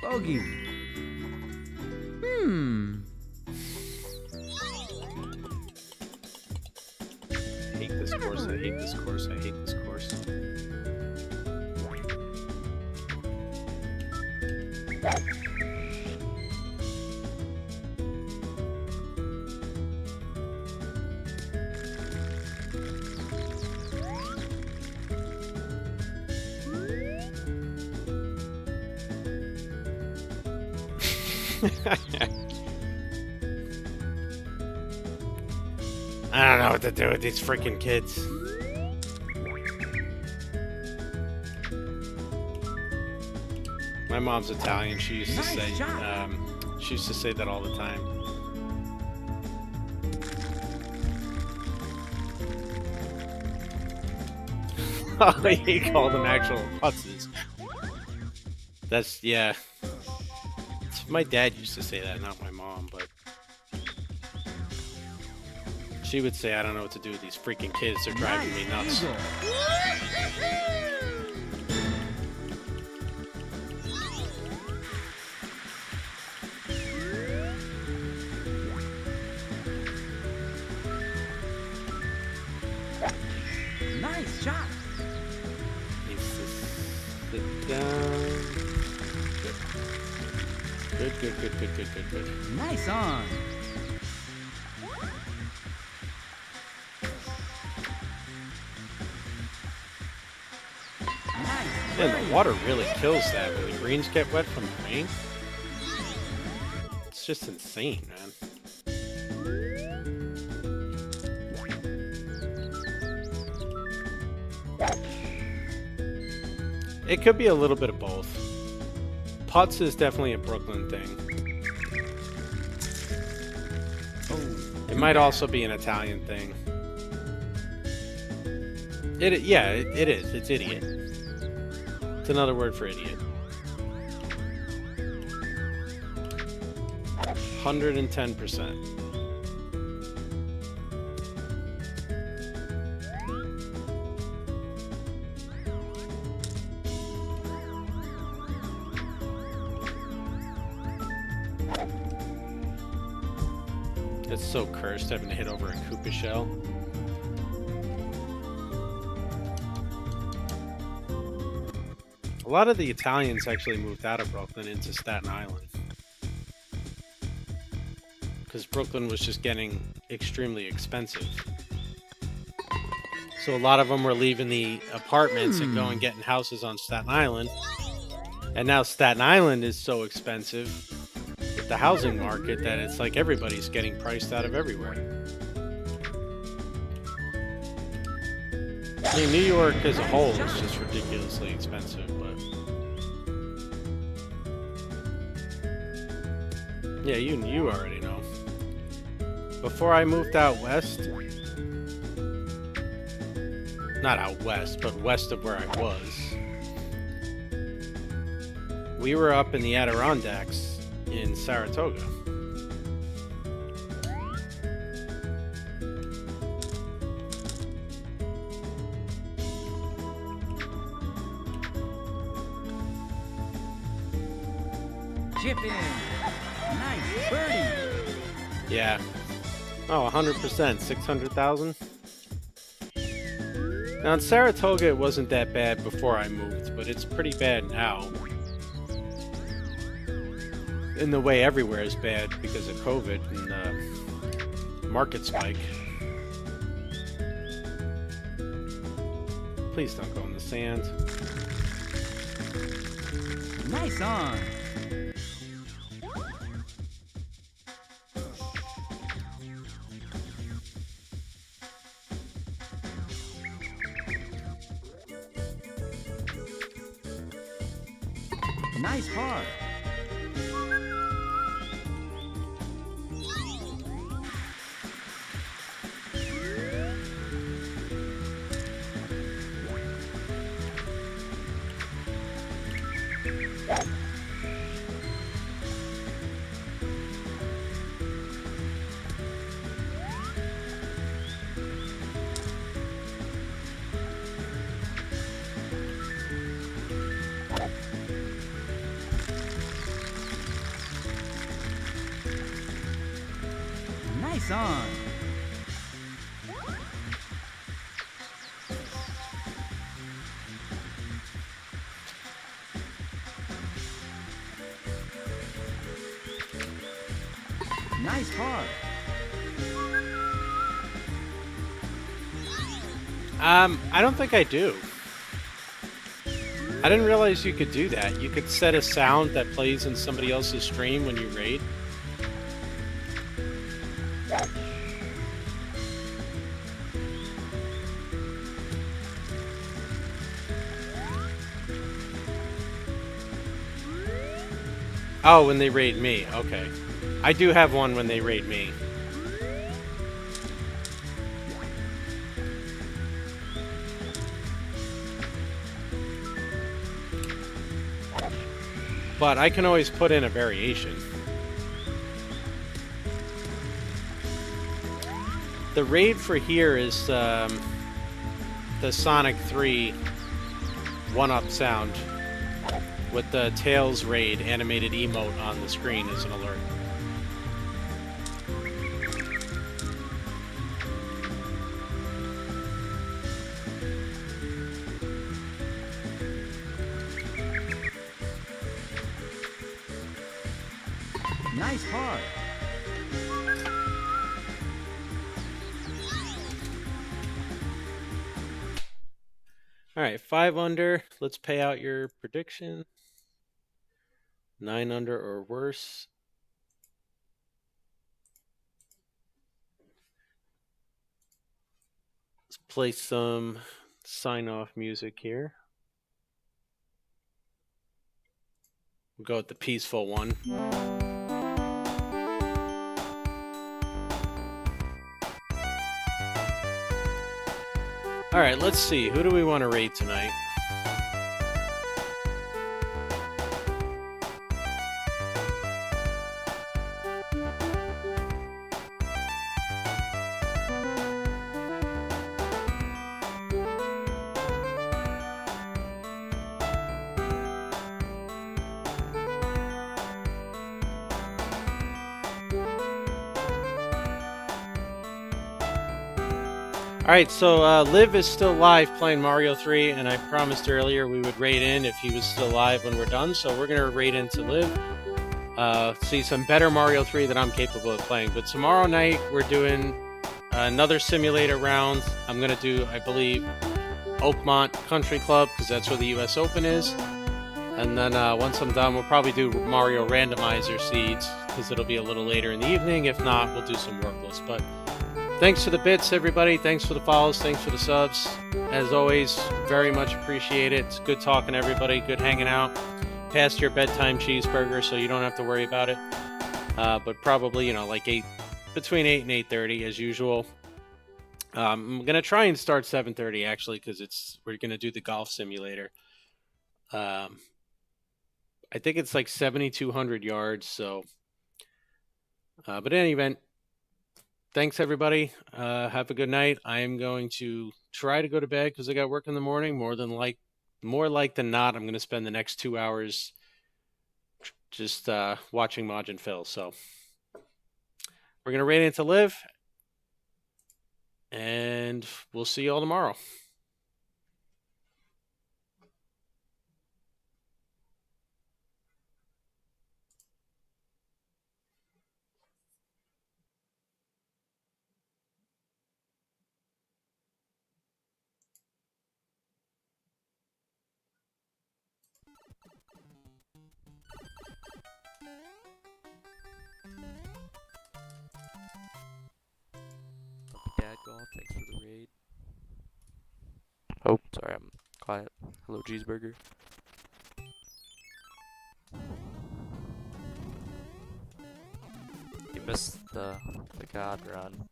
Bogey. I hate this course, I hate this course, I hate this course. I don't know what to do with these freaking kids. My mom's Italian. She used to Nice say, job. she used to say that all the time. Oh, he called them actual putzes. That's, yeah. My dad used to say that, not my mom, but she would say, I don't know what to do with these freaking kids. They're driving me nuts. Eagle. Nice shot. Needs to sit down. Good. Good. Nice on. Nice. Man, birdie. the water really kills that when the greens get wet from the rain. It's just insane, man. It could be a little bit of both. Putts is definitely a Brooklyn thing. Oh, It might also be an Italian thing. It is. It's idiot. It's another word for idiot. 110%. It's so cursed having to hit over a Koopa shell. A lot of the Italians actually moved out of Brooklyn into Staten Island. Because Brooklyn was just getting extremely expensive. So a lot of them were leaving the apartments and going getting houses on Staten Island. And now Staten Island is so expensive with the housing market that it's like everybody's getting priced out of everywhere. I mean, New York as a whole is just ridiculously expensive, but yeah, you already know. Before I moved out west, not out west, but west of where I was, we were up in the Adirondacks in Saratoga. chip in. Nice birdie. Yeah. Oh, 100%. 600,000. Now in Saratoga, it wasn't that bad before I moved, but it's pretty bad now. In the way everywhere is bad because of COVID and market spike. Please don't go in the sand. Nice on. Nice par. Nice on. Nice par. I don't think I do. I didn't realize you could do that. You could set a sound that plays in somebody else's stream when you raid. Oh, when they raid me. Okay. I do have one when they raid me. But I can always put in a variation. The raid for here is the Sonic 3 1-up sound with the Tails raid animated emote on the screen as an alert. Nice part. All right, 5 under. Let's pay out your prediction. 9 under or worse. Let's play some sign-off music here. We'll go with the peaceful one. All right, let's see. Who do we want to raid tonight? Alright, so Liv is still live playing Mario 3, and I promised earlier we would raid in if he was still live when we're done, so we're going to raid into Liv. See some better Mario 3 that I'm capable of playing. But tomorrow night, we're doing another simulator round. I'm going to do, I believe, Oakmont Country Club, because that's where the US Open is. And then once I'm done, we'll probably do Mario Randomizer Seeds, because it'll be a little later in the evening. If not, we'll do some Workless. But thanks for the bits, everybody. Thanks for the follows. Thanks for the subs. As always, very much appreciate it. It's good talking to everybody. Good hanging out. Past your bedtime cheeseburger, so you don't have to worry about it. But probably, like between 8 and 8:30 as usual. I'm gonna try and start 7:30 actually, because we're gonna do the golf simulator. I think it's like 7,200 yards. So, but in any event. Thanks, everybody. Have a good night. I am going to try to go to bed because I got work in the morning. More like than not, I'm going to spend the next 2 hours just watching Maj and Phil. So we're going to raid into Liv, and we'll see you all tomorrow. Dad Golf, thanks for the raid. Oh, sorry, I'm quiet. Hello, cheeseburger. You missed the God run.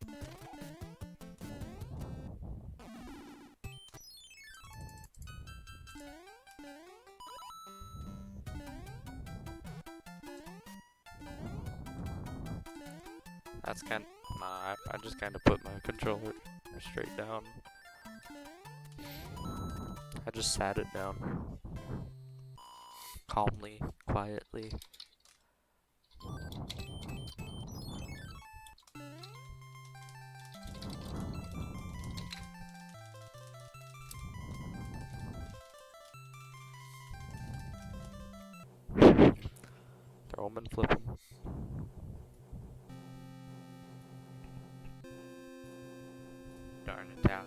That's kind. Nah, I just kind of put my controller straight down. I just sat it down. Calmly, quietly. Throw 'em and flip 'em. Darn Italian.